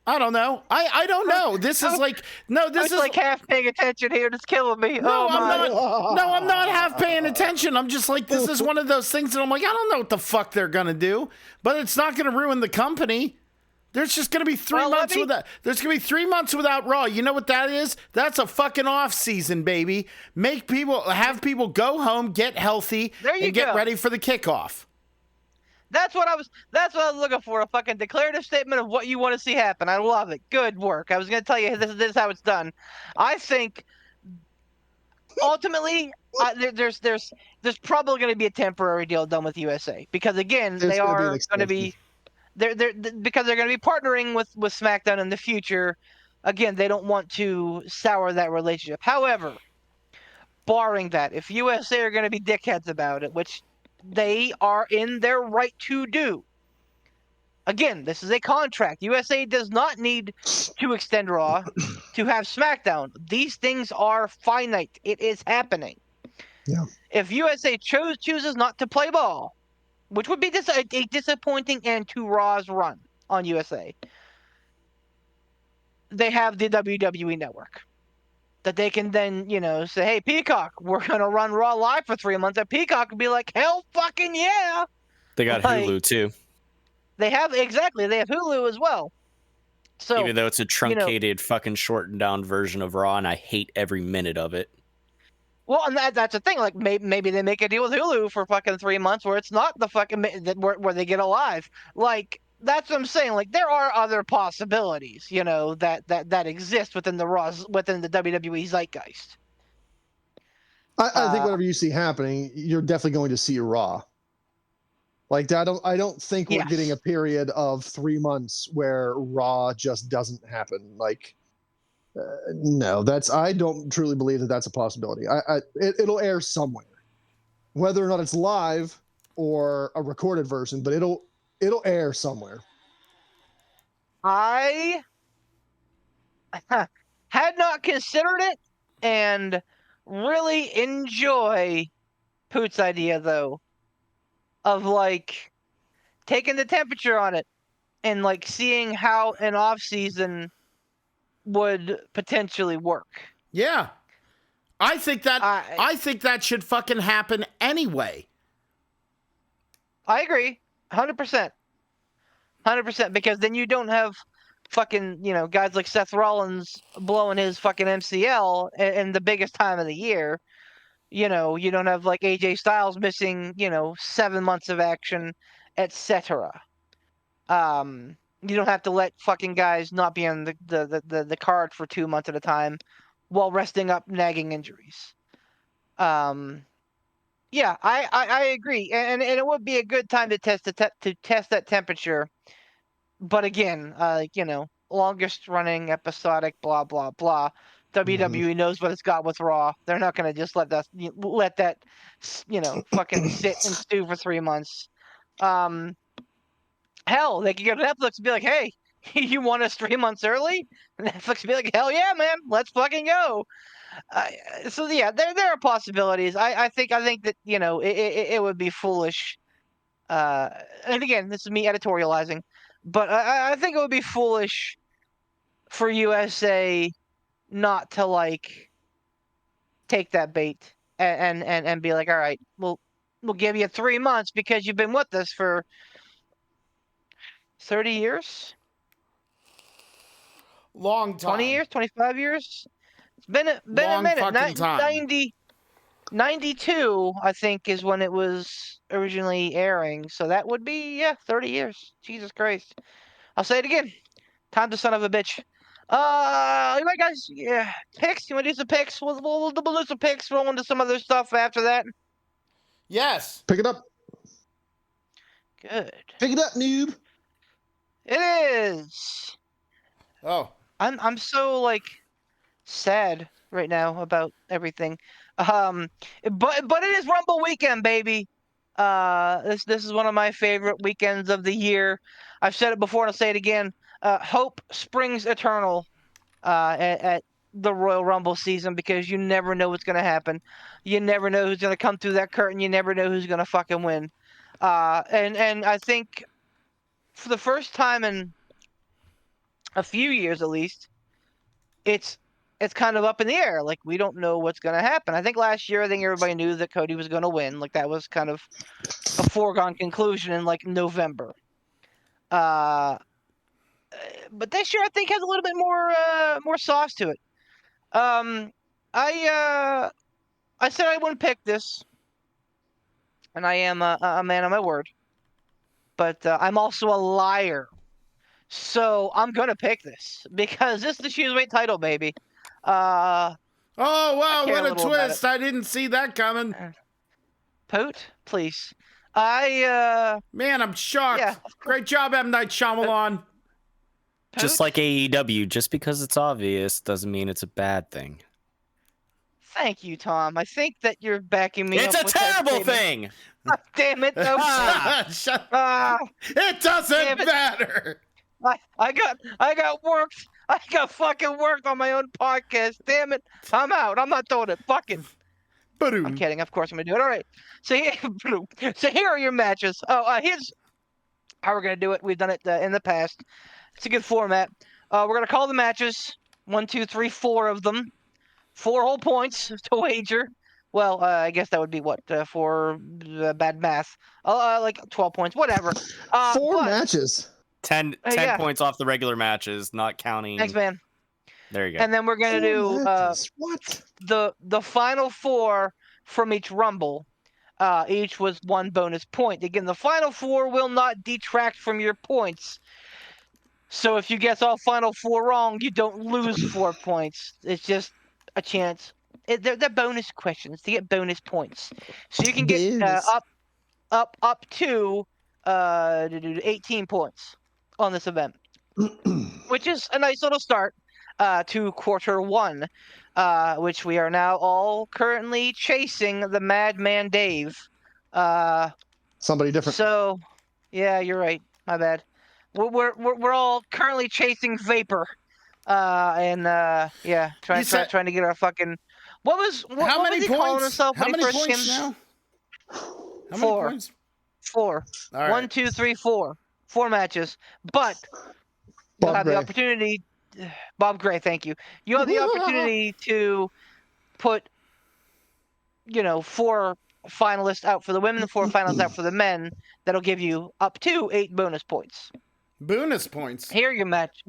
I don't know. I don't know. This is like this is like half paying attention here. It's killing me. I'm not half paying attention. I'm just like, this is one of those things that I'm like, I don't know what the fuck they're gonna do, but it's not gonna ruin the company. There's just gonna be 3 months without. There's gonna be 3 months without Raw. You know what that is? That's a fucking off season, baby. Have people go home, get healthy, and get ready for the kickoff. That's what I was looking for. A fucking declarative statement of what you want to see happen. I love it. Good work. I was going to tell you this is how it's done. I think ultimately there's probably going to be a temporary deal done with USA because again they are going to be because they're going to be partnering with SmackDown in the future. Again, they don't want to sour that relationship. However, barring that, if USA are going to be dickheads about it, which they are in their right to do. Again, this is a contract. USA does not need to extend Raw to have SmackDown. These things are finite. It is happening. Yeah. If USA chooses not to play ball, which would be a disappointing end to Raw's run on USA, they have the WWE Network. That they can then, say, hey, Peacock, we're going to run Raw live for 3 months. And Peacock would be like, hell fucking yeah. They got Hulu, too. They have Hulu as well. So even though it's a truncated, fucking shortened down version of Raw, and I hate every minute of it. Well, and that's the thing. Like, maybe they make a deal with Hulu for fucking 3 months where it's not the fucking, where they get it live. Like, that's what I'm saying. Like, there are other possibilities, that exist within the WWE zeitgeist. I think whatever you see happening, you're definitely going to see Raw. Like, I don't think we're getting a period of 3 months where Raw just doesn't happen. Like, no, I don't truly believe that that's a possibility. It'll air somewhere, whether or not it's live or a recorded version, but it'll air somewhere. I had not considered it and really enjoy Poot's idea, though, of, like, taking the temperature on it and, like, seeing how an off-season would potentially work. Yeah. I think that should fucking happen anyway. I agree. 100%. 100%, because then you don't have fucking, guys like Seth Rollins blowing his fucking MCL in the biggest time of the year. You know, you don't have like AJ Styles missing, 7 months of action, etc. You don't have to let fucking guys not be on the card for 2 months at a time while resting up nagging injuries. Yeah, I agree, and it would be a good time to test that temperature. But again, longest running episodic, blah blah blah. WWE knows what it's got with Raw. They're not gonna just let that fucking sit and stew for 3 months. Hell, they could go to Netflix and be like, "Hey, you want us 3 months early?" And Netflix would be like, "Hell yeah, man, let's fucking go." So yeah, there are possibilities. I think that it would be foolish. And again, this is me editorializing, but I think it would be foolish for USA not to like take that bait and be like, all right, we'll give you 3 months because you've been with us for 30 years, long time, 20 years, 25 years. It's been a long minute. Fucking time. 92, I think, is when it was originally airing. So that would be 30 years. Jesus Christ. I'll say it again. Time to son of a bitch. You right, guys? Yeah, picks. You want to do some picks? We'll do some picks. Roll into some other stuff after that. Yes. Pick it up. Good. Pick it up, noob. It is. Oh. I'm so like sad right now about everything. But it is Rumble weekend, baby. This is one of my favorite weekends of the year. I've said it before and I'll say it again. Hope springs eternal at the Royal Rumble season because you never know what's going to happen. You never know who's going to come through that curtain. You never know who's going to fucking win. And I think for the first time in a few years at least, it's kind of up in the air. Like, we don't know what's going to happen. I think last year, everybody knew that Cody was going to win. Like, that was kind of a foregone conclusion in, like, November. But this year, I think, has a little bit more sauce to it. I said I wouldn't pick this, and I am a man of my word. But I'm also a liar. So I'm going to pick this because this is the Chooseweight title, baby. Oh, wow, what a twist. I didn't see that coming. Poot, please. Man, I'm shocked. Yeah. Great job, M. Night Shyamalan. Just like AEW, just because it's obvious doesn't mean it's a bad thing. Thank you, Tom. I think that you're backing me up. It's a terrible thing. Oh, damn it. No. It doesn't matter. I got worked. I got fucking worked on my own podcast. Damn it. I'm out. I'm not doing it. Fucking. I'm kidding. Of course I'm going to do it. All right. So here are your matches. Here's how we're going to do it. We've done it in the past. It's a good format. We're going to call the matches. 1, 2, 3, 4 of them. 4 whole points to wager. Well, I guess that would be what? For bad math. Like 12 points. Whatever. 4 matches. 10 points off the regular matches, not counting. Thanks, man. There you go. And then we're going to do what? The final 4 from each Rumble. Each was 1 bonus point. Again, the final 4 will not detract from your points. So if you guess all final 4 wrong, you don't lose 4 points. It's just a chance. They're bonus questions to get bonus points. So you can get up to 18 points on this event, which is a nice little start to quarter 1, which we are now all currently chasing the Madman Dave. Somebody different. So, yeah, you're right. My bad. We're all currently chasing Vapor, trying to get our fucking. How many points? How many points now? How 4. many points? 4. All right. 1, 2, 3, 4. 4 matches, but you'll have the opportunity. Bob Gray, thank you. You have the opportunity to put, 4 finalists out for the women, 4 finalists out for the men. That'll give you up to 8 bonus points. Bonus points. Here are your match.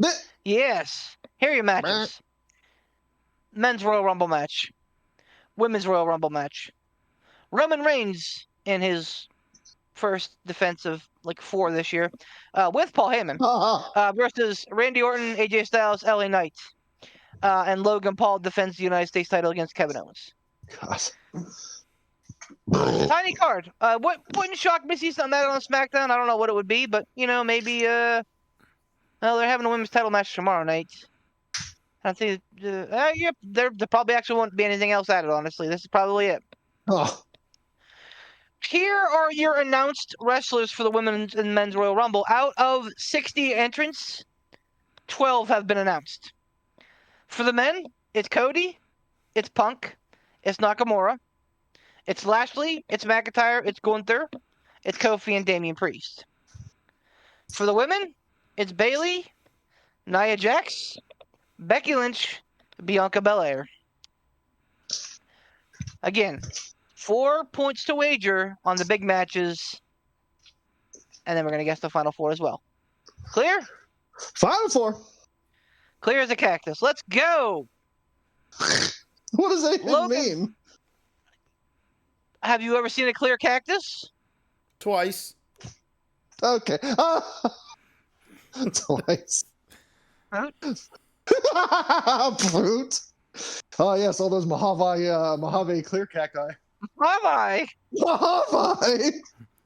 Yes. Here are your matches. Men's Royal Rumble match. Women's Royal Rumble match. Roman Reigns in his first defense of like 4 this year, with Paul Heyman, versus Randy Orton, AJ Styles, LA Knight, and Logan Paul defends the United States title against Kevin Owens. God. Tiny card. Wouldn't shock me to see something like that on SmackDown. I don't know what it would be, but maybe well, they're having a women's title match tomorrow night. I think there probably actually won't be anything else added. Honestly, this is probably it. Oh. Here are your announced wrestlers for the Women's and Men's Royal Rumble. Out of 60 entrants, 12 have been announced. For the men, it's Cody, it's Punk, it's Nakamura, it's Lashley, it's McIntyre, it's Gunther, it's Kofi, and Damian Priest. For the women, it's Bayley, Nia Jax, Becky Lynch, Bianca Belair. Again, 4 points to wager on the big matches, and then we're going to guess the final 4 as well. Clear? Final 4. Clear as a cactus. Let's go! What does that even mean? Have you ever seen a clear cactus? Twice. Okay. Twice. Fruit. Oh, yes, all those Mojave clear cacti. Bye-bye. Mojave.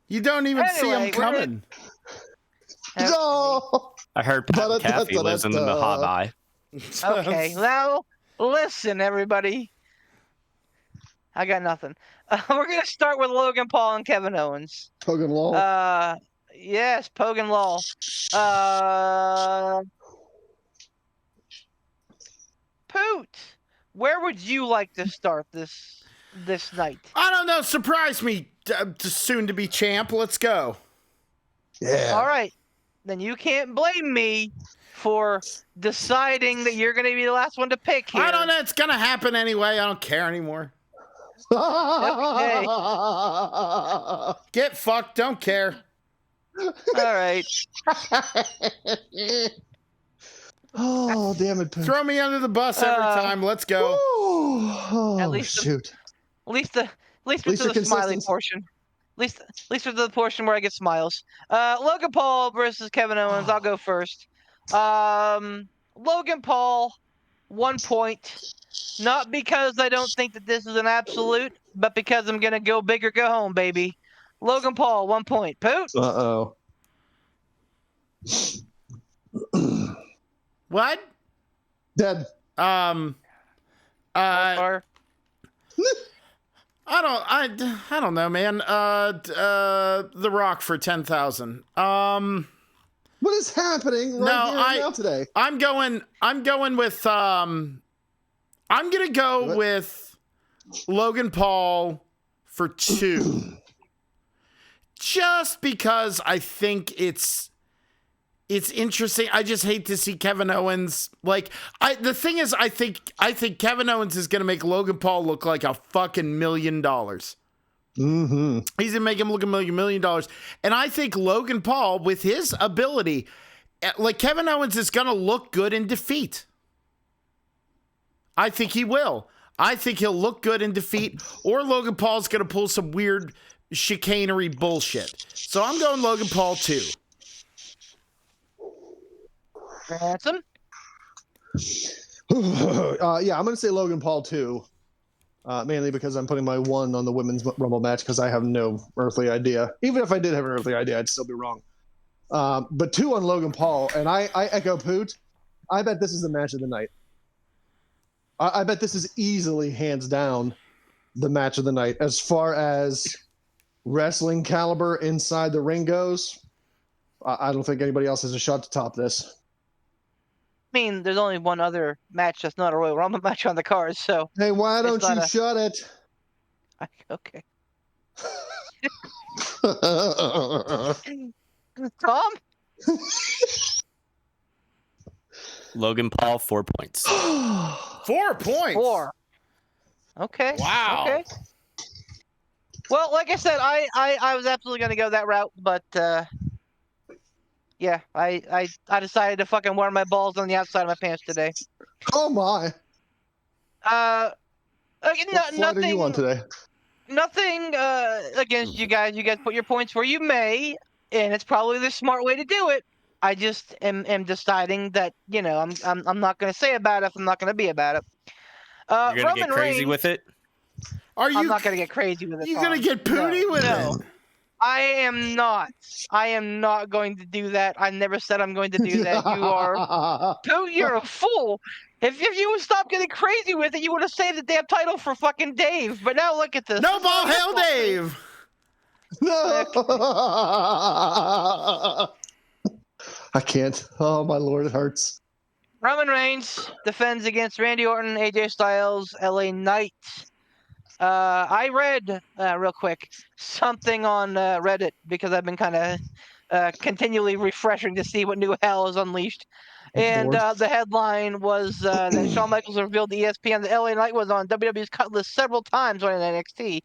You don't even see them coming. No. I heard Pat McAfee lives in the Mojave. Okay, now listen, everybody. I got nothing. We're gonna start with Logan Paul and Kevin Owens. Pogan Law. Yes, Pogan Law. Poot, where would you like to start this night? I don't know. Surprise me, soon to be champ. Let's go. Yeah. All right, then you can't blame me for deciding that you're going to be the last one to pick here. I don't know. It's going to happen anyway. I don't care anymore. Okay. Get fucked. Don't care. All right. Oh, damn it. Throw me under the bus every time. Let's go. Oh, At least shoot. At least we're to the smiley portion. At least we're to the portion where I get smiles. Logan Paul versus Kevin Owens. I'll go first. Logan Paul, 1 point. Not because I don't think that this is an absolute, but because I'm gonna go big or go home, baby. Logan Paul, 1 point. Poot. Uh-oh. What? Dead. Or I don't know, man. The Rock for 10,000. What is happening now today? I'm going with I'm gonna go with Logan Paul for 2. Just because I think it's interesting. I just hate to see Kevin Owens. The thing is, I think Kevin Owens is going to make Logan Paul look like a fucking $1 million. Mm-hmm. He's going to make him look $1 million. And I think Logan Paul, with his ability, Kevin Owens is going to look good in defeat. I think he will. I think he'll look good in defeat, or Logan Paul's going to pull some weird chicanery bullshit. So I'm going Logan Paul 2. Ransom? Yeah, I'm going to say Logan Paul 2. Mainly because I'm putting my 1 on the Women's Rumble match because I have no earthly idea. Even if I did have an earthly idea, I'd still be wrong. But 2 on Logan Paul, and I echo Poot. I bet this is the match of the night. I bet this is easily, hands down, the match of the night. As far as wrestling caliber inside the ring goes, I don't think anybody else has a shot to top this. I mean, there's only one other match that's not a Royal Rumble match on the card, so... Hey, why don't you shut it? Okay. Tom? Logan Paul, 4 points. 4 points? 4. Okay. Wow. Okay. Well, like I said, I was absolutely going to go that route, but... yeah, I decided to fucking wear my balls on the outside of my pants today. Oh my. What flight are you on today? Nothing against you guys. You guys put your points where you may, and it's probably the smart way to do it. I just am deciding that I'm not going to say about it if I'm not going to be about it. You're gonna get crazy with it. I'm not going to get crazy with it. You're gonna get pooty with it. I am not. I am not going to do that. I never said I'm going to do that. You are. Poot, you're a fool. If you would stop getting crazy with it, you would have saved the damn title for fucking Dave. But now look at this. No ball, hail Dave. No. I can't. Oh my lord, it hurts. Roman Reigns defends against Randy Orton, AJ Styles, LA Knight. I read real quick something on Reddit because I've been kind of continually refreshing to see what new hell is unleashed. And the headline was that Shawn Michaels revealed to ESPN that LA Knight was on WWE's cut list several times on NXT.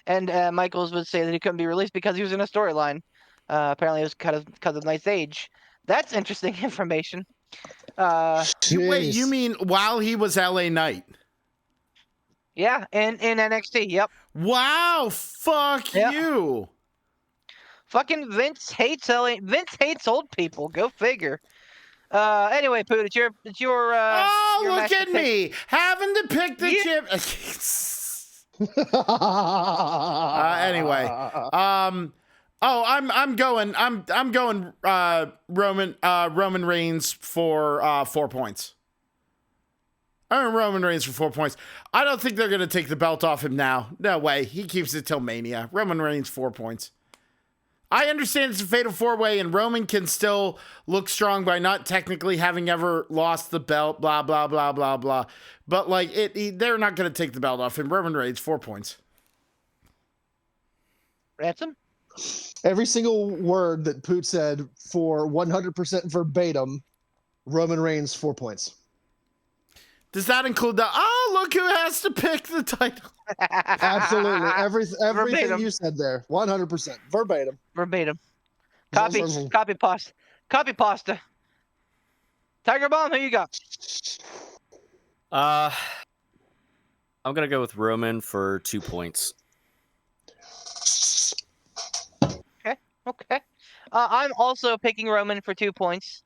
And Michaels would say that he couldn't be released because he was in a storyline. Apparently it was because of Knight's age. That's interesting information. Wait, you mean while he was LA Knight? Yeah, in NXT, yep. Wow, fuck you. Fucking Vince hates old people. Go figure. Anyway, Poot, it's your look at me having to pick the chip. Anyway, I'm going Roman Reigns for 4 points. I'm Roman Reigns for 4 points. I don't think they're going to take the belt off him now. No way. He keeps it till Mania. Roman Reigns 4 points. I understand it's a fatal 4-way, and Roman can still look strong by not technically having ever lost the belt, blah, blah, blah, blah, blah. But, like, they're not going to take the belt off him. Roman Reigns, 4 points. Ransom? Every single word that Poot said for 100% verbatim, Roman Reigns, 4 points. Does that include the, look who has to pick the title? Absolutely. Everything you said there. 100%. Verbatim. Copy pasta. Tiger Bomb, who you got? I'm going to go with Roman for 2 points. Okay. I'm also picking Roman for 2 points.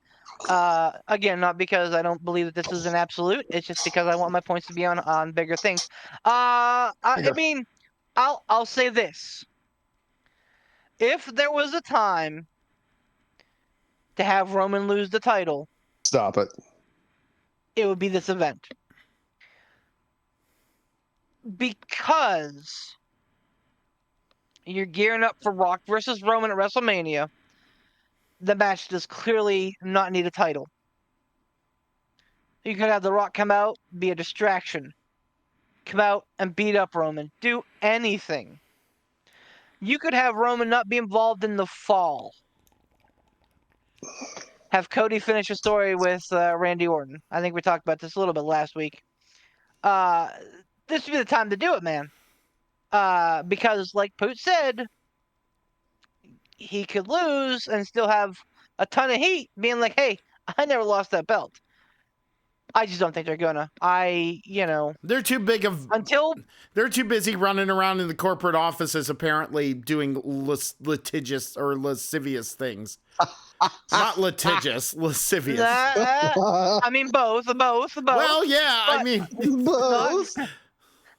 Again, not because I don't believe that this is an absolute. It's just because I want my points to be on bigger things. I mean, I'll say this: if there was a time to have Roman lose the title, stop it. It would be this event, because you're gearing up for Rock versus Roman at WrestleMania. The match does clearly not need a title. You could have The Rock come out, be a distraction. Come out and beat up Roman. Do anything. You could have Roman not be involved in the fall. Have Cody finish a story with Randy Orton. I think we talked about this a little bit last week. This would be the time to do it, man. Because, like Poot said, he could lose and still have a ton of heat, being like, hey, I never lost that belt. I just don't think they're gonna. They're too big of... They're too busy running around in the corporate offices, apparently doing litigious or lascivious things. Not litigious, lascivious. I mean, both. Well, yeah, I mean... Both.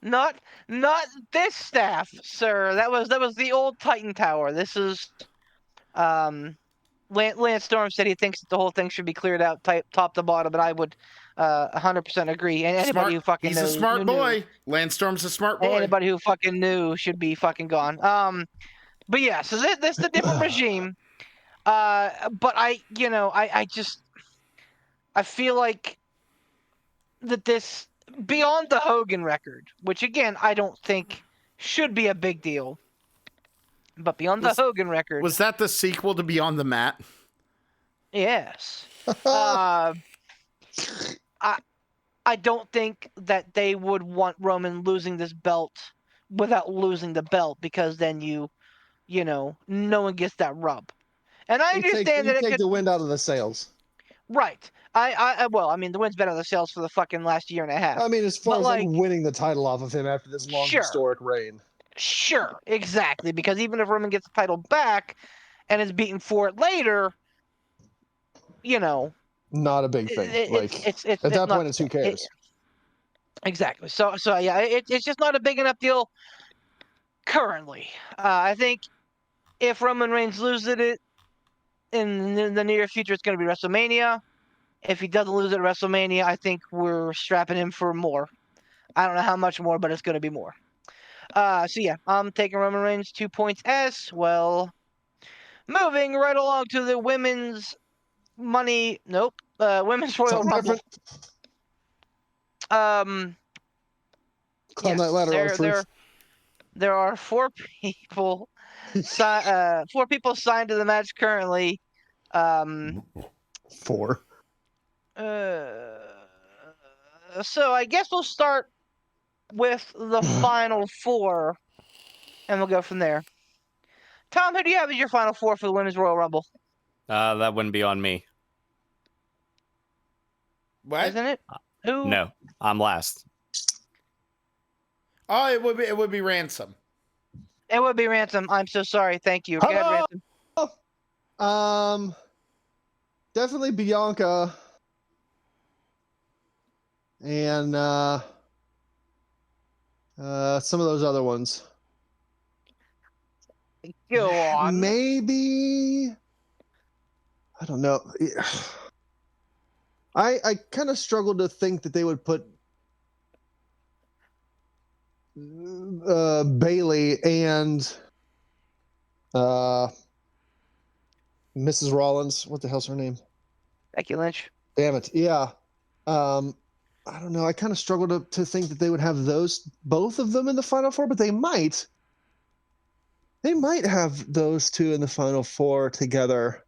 Not this staff, sir. That was the old Titan Tower. This is Lance Storm said he thinks that the whole thing should be cleared out top to bottom, but I would 100% agree. And anybody who fucking He's a smart boy. Lance Storm's a smart boy. Anybody who fucking knew should be fucking gone. But yeah, so this is a different regime. But I feel like that this, beyond the Hogan record, which again I don't think should be a big deal, but beyond the Hogan record, was that the sequel to Beyond the Mat? Yes. I don't think that they would want Roman losing this belt without losing the belt, because then no one gets that rub. And I understand that it take could the wind out of the sails. Right. Well, I mean, the win's been on the sails for the fucking last year and a half. I mean, as far But, as like winning the title off of him after this long Sure. historic reign. Sure, exactly. Because even if Roman gets the title back and is beaten for it later, you know, Not a big thing. it's at that point, it's who cares. Exactly. So yeah, it's just not a big enough deal currently. I think if Roman Reigns loses it in the near future, it's going to be WrestleMania. If he doesn't lose it at WrestleMania, I think we're strapping him for more. I don't know how much more, but it's going to be more. So yeah, I'm taking Roman Reigns 2 points as well. Moving right along to the women's women's Royal Something Rumble. different. Climb that ladder, there are 4 people signed to the match currently. 4. So I guess we'll start with the final 4, and we'll go from there. Tom, who do you have as your final 4 for the Women's Royal Rumble? That wouldn't be on me. What? Isn't it? Who? No, I'm last. Oh, it would be Ransom. It would be Ransom. I'm so sorry. Thank you. Go ahead, Ransom. Definitely Bianca. And some of those other ones. Go on. Maybe. I don't know. I kind of struggled to think that they would put Bailey and Mrs. Rollins. What the hell's her name? Becky Lynch. Damn it. Yeah. I don't know. I kind of struggled to think that they would have both of them in the Final Four, but they might. They might have those two in the Final Four together.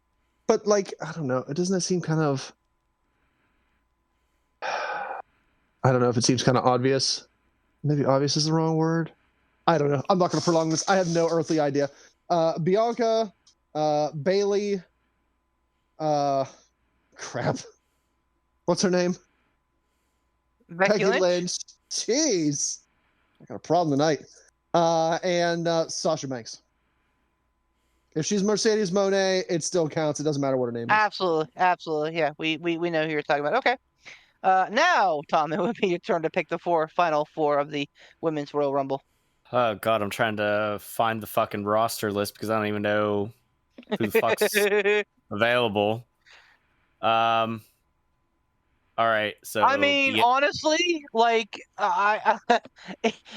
But, I don't know. Doesn't that seem kind of... I don't know if it seems kind of obvious. Maybe obvious is the wrong word. I don't know. I'm not going to prolong this. I have no earthly idea. Bianca, Bailey, crap. What's her name? Becky Lynch. Jeez. I got a problem tonight. And Sasha Banks. If she's Mercedes Moné, it still counts. It doesn't matter what her name is. Absolutely. Yeah, we know who you're talking about. Okay. Now, Tom, it would be your turn to pick the final four of the Women's Royal Rumble. Oh, God, I'm trying to find the fucking roster list because I don't even know who the fuck's available. All right, so... I mean, honestly, I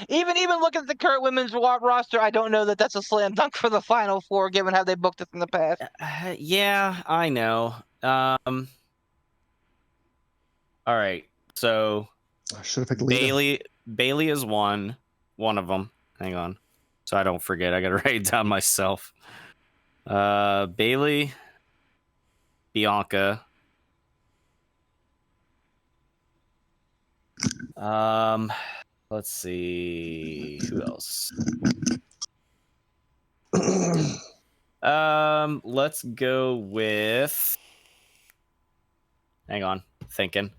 even looking at the current women's roster, I don't know that that's a slam dunk for the Final Four, given how they booked it in the past. Yeah, I know. All right, so I should have picked Lita. Bailey is one of them. Hang on, so I don't forget. I gotta write it down myself. Bailey, Bianca. Let's see who else. Let's go with. Hang on, thinking.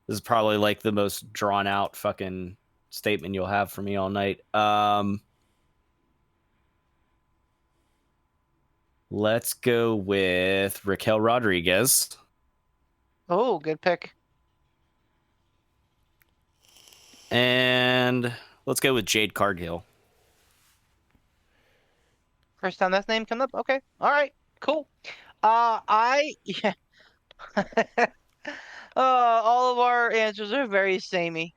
This is probably like the most drawn out fucking statement you'll have for me all night. Let's go with Raquel Rodriguez. Oh, good pick. And let's go with Jade Cargill. First time that name come up? Okay. All right. Cool. All of our answers are very samey.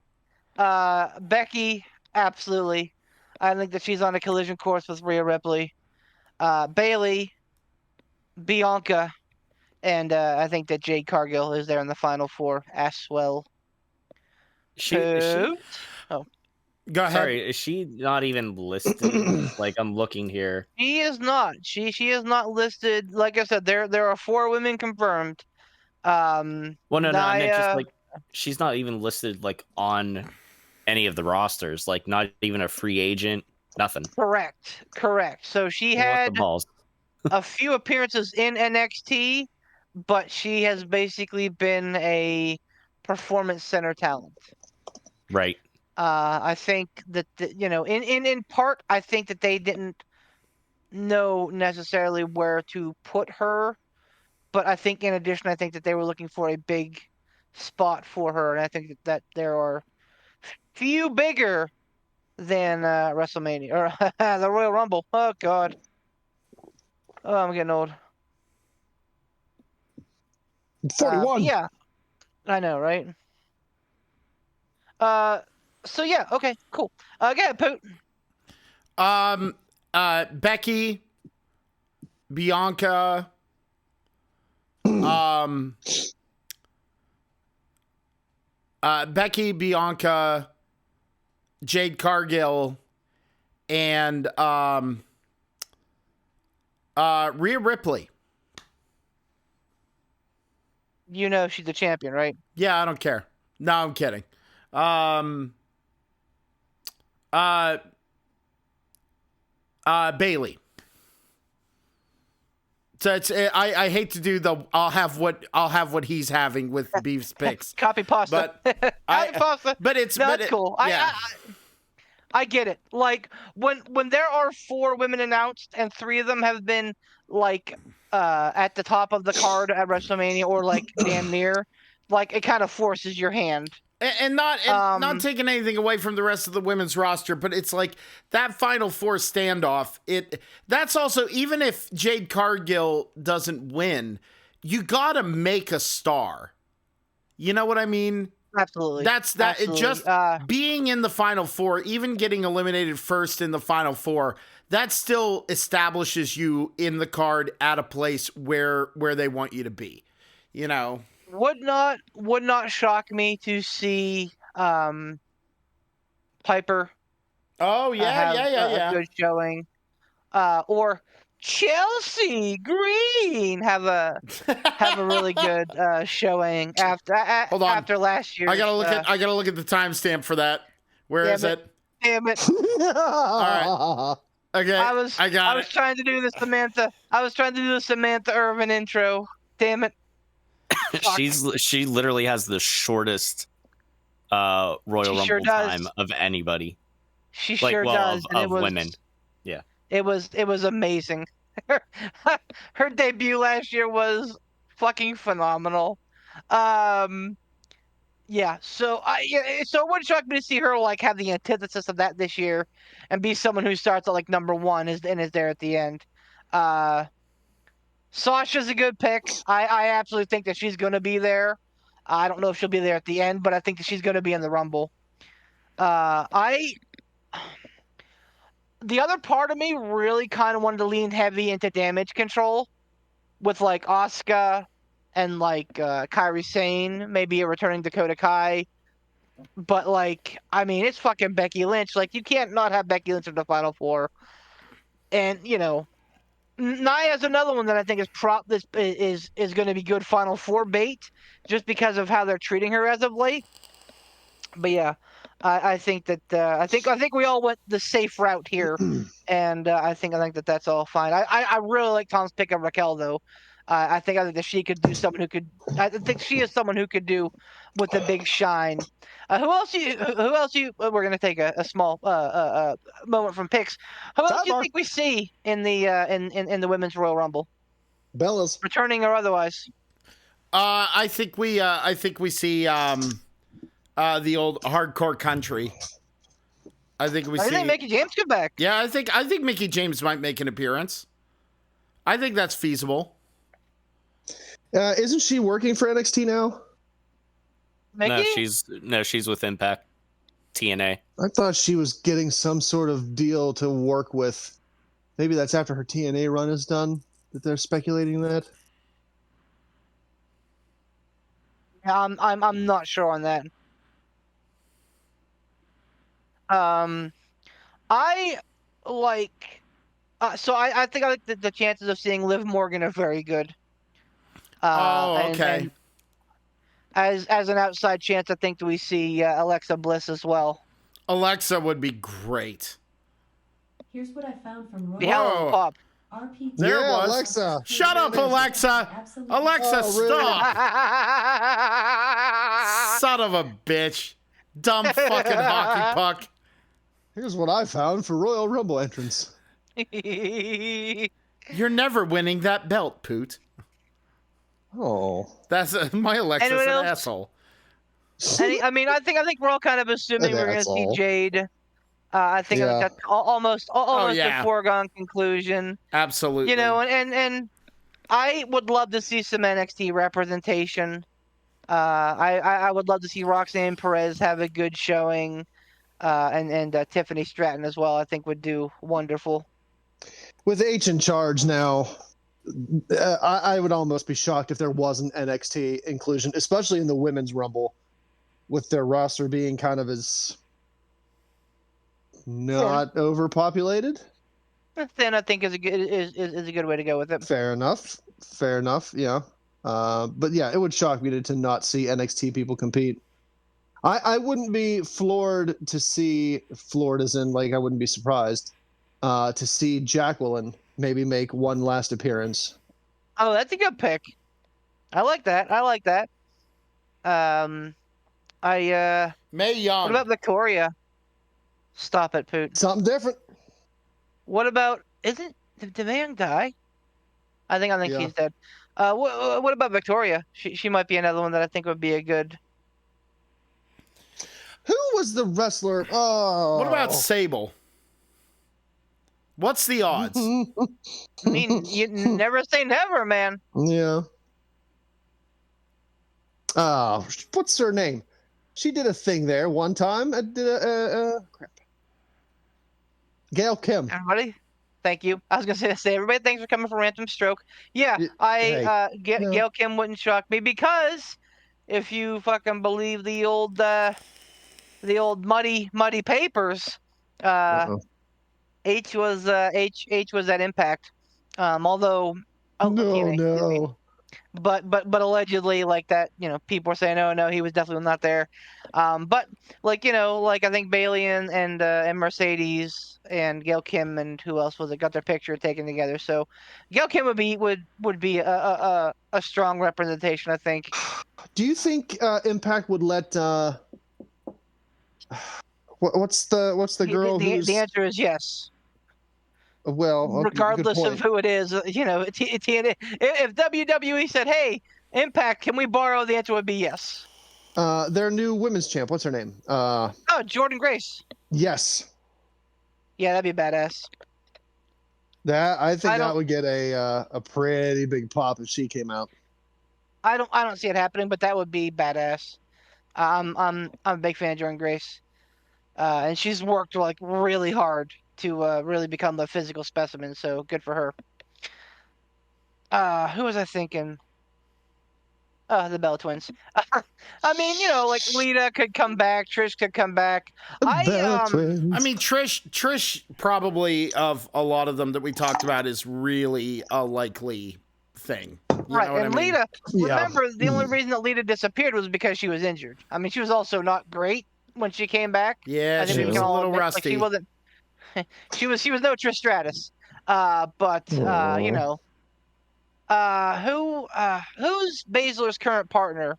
Becky, absolutely. I think that she's on a collision course with Rhea Ripley. Bailey, Bianca, and I think that Jade Cargill is there in the Final Four as well. Is she? Oh. Go ahead. Sorry, is she not even listed? Like, I'm looking here. She is not. She is not listed. Like I said, there are 4 women confirmed. Well, no, I meant just like she's not even listed like on any of the rosters. Like, not even a free agent. Nothing. Correct. So she What had the balls? a few appearances in NXT, but she has basically been a performance center talent. Right. I think that in part, I think that they didn't know necessarily where to put her, but I think in addition, I think that they were looking for a big spot for her, and I think that there are few bigger than WrestleMania or the Royal Rumble. Oh God, oh I'm getting old. 41. Yeah, I know, right? So yeah, okay, cool. Go ahead, Poot. Becky, Bianca, Becky, Bianca, Jade Cargill, and Rhea Ripley. You know she's the champion, right? Yeah, I don't care. No, I'm kidding. Bailey. So it's I hate to do the I'll have what he's having with Beef's picks. Copy pasta. But pasta. But it's no, but that's it, cool. Yeah. I get it. Like when there are 4 women announced and 3 of them have been like at the top of the card at WrestleMania or like damn near, like it kind of forces your hand. And not taking anything away from the rest of the women's roster, but it's like that Final Four standoff. That's also, even if Jade Cargill doesn't win, you gotta make a star. You know what I mean? Absolutely. That's that. Absolutely. It just being in the Final Four, even getting eliminated first in the Final Four, that still establishes you in the card at a place where they want you to be. You know. Would not shock me to see Piper. Oh yeah, have a good showing, or Chelsea Green have a really good showing after Hold on. after last year. I gotta look at the timestamp for that. Where is it? Damn it! All right. Okay. I was it. trying to do the Samantha. I was trying to do the Samantha Irvin intro. Damn it! She literally has the shortest Royal Rumble time of anybody. She sure does. Of women. Yeah. It was amazing. Her debut last year was fucking phenomenal. Yeah. So it wouldn't shock me to see her like have the antithesis of that this year, and be someone who starts at like number 1 and is there at the end. Sasha's a good pick. I absolutely think that she's going to be there. I don't know if she'll be there at the end, but I think that she's going to be in the Rumble. The other part of me really kind of wanted to lean heavy into damage control with like Asuka and like Kairi Sane, maybe a returning Dakota Kai. But like, I mean, it's fucking Becky Lynch. Like, you can't not have Becky Lynch in the Final Four. And, you know, Nia's another one that I think is going to be good Final Four bait, just because of how they're treating her as of late. But yeah, I think that I think we all went the safe route here, and I think that that's all fine. I really like Tom's pick of Raquel though. I think that she could do someone who could. I think she is someone who could do with a big shine. Who else? We're gonna take a small moment from picks. Who else do you think we see in the in the women's Royal Rumble? Bellas, returning or otherwise. I think we see the old hardcore country. I think we see. I think Mickie James come back. Yeah, I think Mickie James might make an appearance. I think that's feasible. Isn't she working for NXT now? Mickie? No, she's with Impact, TNA. I thought she was getting some sort of deal to work with. Maybe that's after her TNA run is done that they're speculating that. Yeah, I'm not sure on that. I like. So I think the chances of seeing Liv Morgan are very good. Okay. And as an outside chance, I think that we see Alexa Bliss as well. Alexa would be great. Here's what I found from Roy. The Hell of a Pop. There it Yeah, was. Alexa. Shut up, Alexa. Alexa, Oh, really? stop. Son of a bitch. Dumb fucking hockey puck. Here's what I found for Royal Rumble entrance. You're never winning that belt, Poot. Oh. That's my Alexa's Anyone an else? asshole. I mean, I think we're all kind of assuming we're going to see Asshole. Jade. I think Yeah. that's almost yeah. a foregone conclusion. Absolutely. You know, and I would love to see some NXT representation. I would love to see Roxanne Perez have a good showing, and Tiffany Stratton as well. I think would do wonderful. With H in charge now, I would almost be shocked if there wasn't NXT inclusion, especially in the Women's Rumble, with their roster being kind of as not overpopulated. Then I think is a good way to go with it. Fair enough. Yeah. But yeah, it would shock me to not see NXT people compete. I wouldn't be floored to see, floored as in like I wouldn't be surprised to see Jacqueline maybe make one last appearance. Oh, that's a good pick. I like that. Mae Young. What about Victoria? Stop it, Poot. Something different. What about did Mae Young die? I think Yeah. she's dead. What about Victoria? She might be another one that I think would be a good. Who was the wrestler? Oh. What about Sable? What's the odds? I mean, you never say never, man. Yeah. What's her name? She did a thing there one time. Crap. Gail Kim. Everybody, thank you. I was gonna say everybody, thanks for coming for Random Stroke. Yeah, Gail Kim wouldn't shock me because if you fucking believe the old muddy papers, H was at Impact. Although No. but allegedly like that, people are saying no, he was definitely not there. But like I think Bailey and Mercedes and Gail Kim and who else was it got their picture taken together. So Gail Kim would be a strong representation, I think. Do you think Impact would let what's the girl who's the answer is yes. Well, okay, regardless of who it is, if WWE said, "Hey, Impact, can we borrow?" the answer would be yes. Their new women's champ. What's her name? Jordan Grace. Yes. Yeah, that'd be badass. I think that would get a pretty big pop if she came out. I don't see it happening, but that would be badass. I'm a big fan of Jordan Grace, and she's worked like really hard to really become a physical specimen. So good for her. Who was I thinking? The Bella Twins. I mean, like Lita could come back, Trish could come back. I mean, Trish probably of a lot of them that we talked about is really a likely thing. Right, and Lita, remember, Yeah. the only reason that Lita disappeared was because she was injured. I mean, she was also not great when she came back. Yeah, she was a little rusty. Like, she wasn't. she was no Trish Stratus. Who's Baszler's current partner?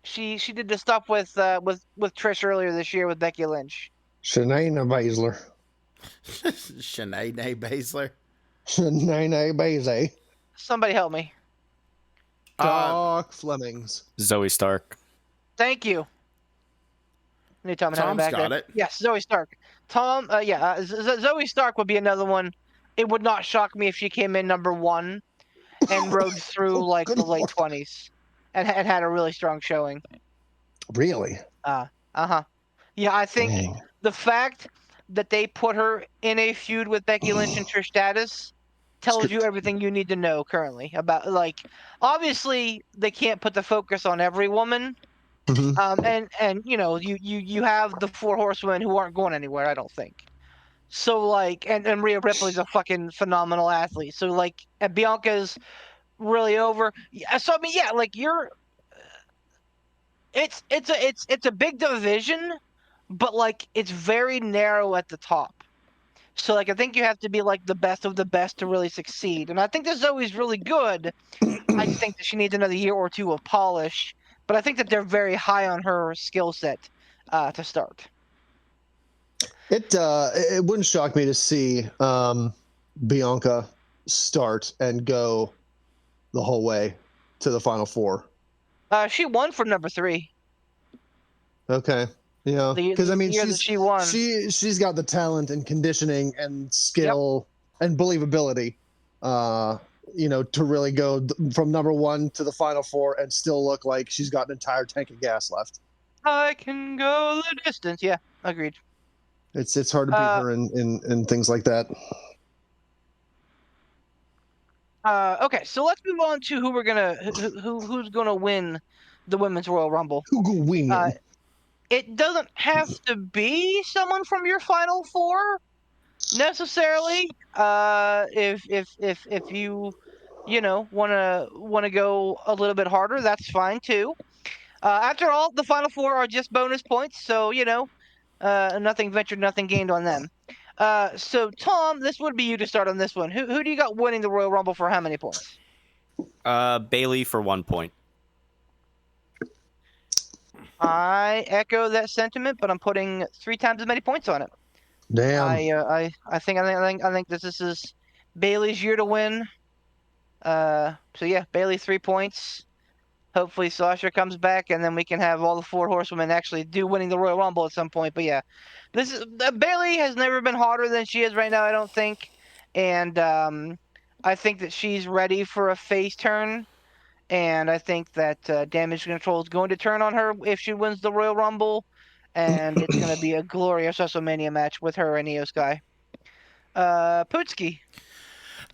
She did the stuff with Trish earlier this year with Becky Lynch. Shayna Baszler. Shayna Baszler. Shayna Baszler. Somebody help me. Doc Flemings. Zoe Stark. Thank you. Tom's got it. Yes, Zoe Stark. Zoe Stark would be another one. It would not shock me if she came in number 1 and rode through like the late 20s and had a really strong showing. Really? Yeah, I think the fact that they put her in a feud with Becky Lynch and Trish Stratus tells you everything you need to know currently about, like, obviously they can't put the focus on every woman. Mm-hmm. And you have the 4 horsewomen who aren't going anywhere, I don't think. So like, and Rhea Ripley's a fucking phenomenal athlete. So like, and Bianca's really over. So I mean, yeah, like it's a big division, but like it's very narrow at the top. So like I think you have to be like the best of the best to really succeed. And I think this Zoe's really good. I just think that she needs another year or two of polish. But I think that they're very high on her skill set to start. It wouldn't shock me to see Bianca start and go the whole way to the final four. She won for number 3. Okay. Yeah, because I mean, she won. She's got the talent and conditioning and skill and believability, to really go from number 1 to the final 4 and still look like she's got an entire tank of gas left. I can go the distance. Yeah, agreed. It's hard to beat her in things like that. Okay, so let's move on to who's gonna win the Women's Royal Rumble. Who go win? It doesn't have to be someone from your final 4 necessarily. If you wanna go a little bit harder, that's fine too. After all, the final 4 are just bonus points, so nothing ventured, nothing gained on them. So Tom, this would be you to start on this one. Who do you got winning the Royal Rumble for how many points? Bailey for 1 point. I echo that sentiment, but I'm putting 3 times as many points on it. Damn. I think this is Bailey's year to win. So yeah, Bailey 3 points. Hopefully Sasha comes back, and then we can have all the 4 horsewomen actually do winning the Royal Rumble at some point. But yeah, Bailey has never been hotter than she is right now, I don't think, and I think that she's ready for a face turn. And I think that Damage Control is going to turn on her if she wins the Royal Rumble. And it's going to be a glorious WrestleMania match with her and Io Sky. Putski.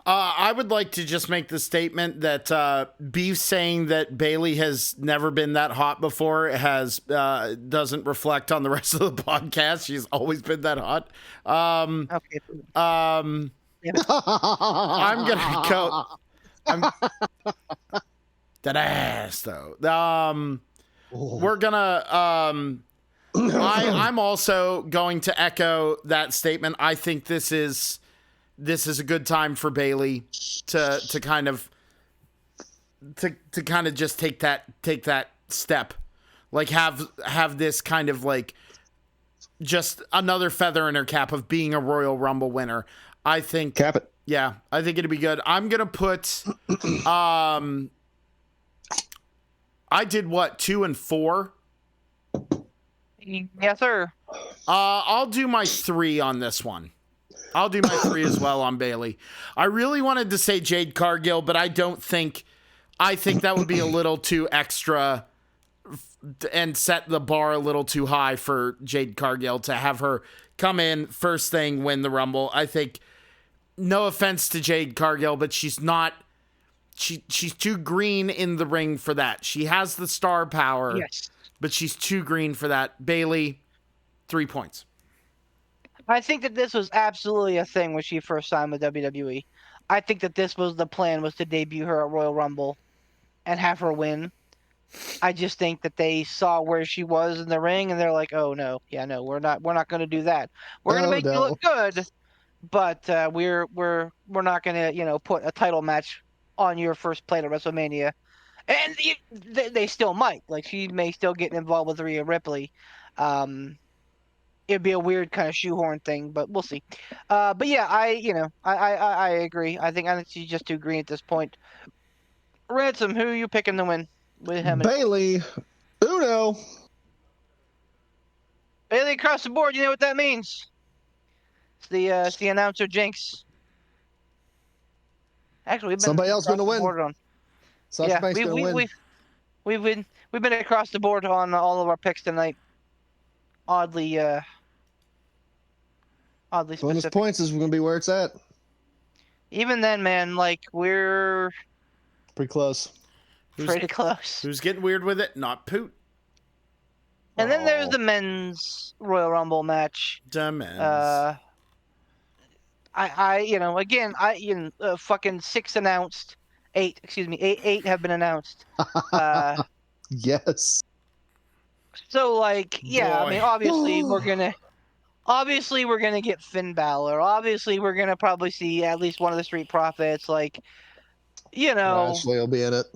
I would like to just make the statement that Beef saying that Bailey has never been that hot before doesn't reflect on the rest of the podcast. She's always been that hot. Okay. I'm going to go... that ass though. We're gonna I'm also going to echo that statement. I think this is a good time for Bailey to kind of just take that step, like have this kind of like just another feather in her cap of being a Royal Rumble winner. I think cap it. Yeah, I think it'd be good. I'm gonna put I did what, 2 and 4? Yes, sir. I'll do my 3 on this one. I'll do my 3 as well on Bailey. I really wanted to say Jade Cargill, but I think that would be a little too extra and set the bar a little too high for Jade Cargill to have her come in first thing, win the Rumble. I think, no offense to Jade Cargill, but she's not. She's too green in the ring for that. She has the star power, yes, but she's too green for that. Bailey, 3 points. I think that this was absolutely a thing when she first signed with WWE. I think that this was the plan, was to debut her at Royal Rumble and have her win. I just think that they saw where she was in the ring and they're like, "Oh no, we're not going to do that. We're going to make you look good, but we're not going to put a title match on your first plate at WrestleMania." And they still might. Like, she may still get involved with Rhea Ripley. It'd be a weird kind of shoehorn thing, but we'll see. But yeah, I agree. I think she's just too green at this point. Ransom, who are you picking to win? With him? Bailey. Uno. Bailey across the board. You know what that means? It's the announcer jinx. Actually, somebody else going to win. Yeah, we've been across the board on all of our picks tonight. Oddly specific. Bonus points is going to be where it's at. Even then, man, like, we're pretty close. Pretty close. Who's getting weird with it? Not Poot. And then there's the men's Royal Rumble match. The men's. Fucking 6 announced. 8 have been announced. Yes. So, like, yeah, boy. I mean, obviously we're gonna obviously we're gonna get Finn Balor. Obviously we're gonna probably see at least one of the Street Profits. Like, Lashley will be in it.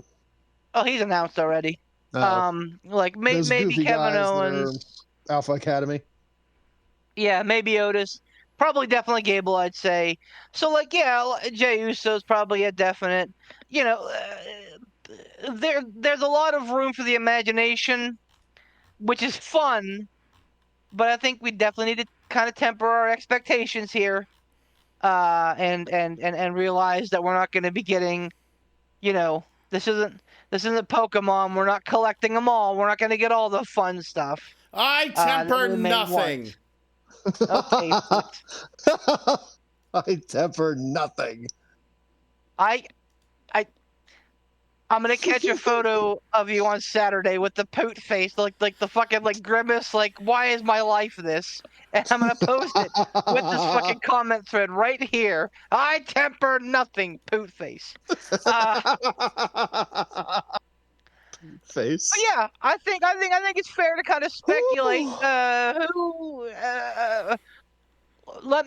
Oh, he's announced already. Like Those maybe goofy Kevin guys Owens. that are Alpha Academy. Yeah, maybe Otis. Probably definitely Gable, I'd say. So, like, yeah, Jey Uso's probably a definite. There's a lot of room for the imagination, which is fun, but I think we definitely need to kind of temper our expectations here, and realize that we're not going to be getting, this isn't Pokemon. We're not collecting them all. We're not going to get all the fun stuff. I temper nothing. Okay. I temper nothing. I'm gonna catch a photo of you on Saturday with the poot face, like the fucking grimace, like why is my life this? And I'm gonna post it with this fucking comment thread right here. I temper nothing, poot face. Face. But yeah, I think it's fair to kind of speculate. Let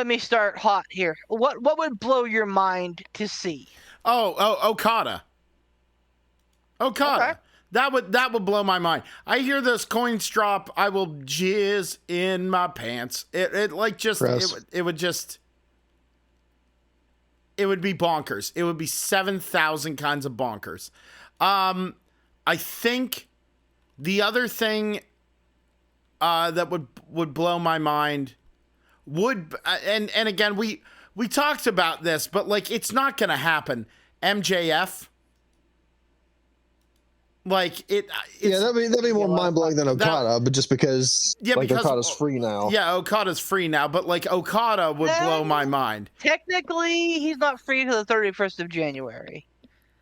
me start hot here. What would blow your mind to see? Okada. Okay. That would blow my mind. I hear those coins drop, I will jizz in my pants. It would be bonkers. It would be 7,000 kinds of bonkers. I think the other thing that would blow my mind and again we talked about this, but it's not gonna happen. MJF. That'd be more mind blowing than Okada, but just because Okada's free now. Yeah, Okada's free now, but Okada would blow my mind. Technically, he's not free until the 31st of January.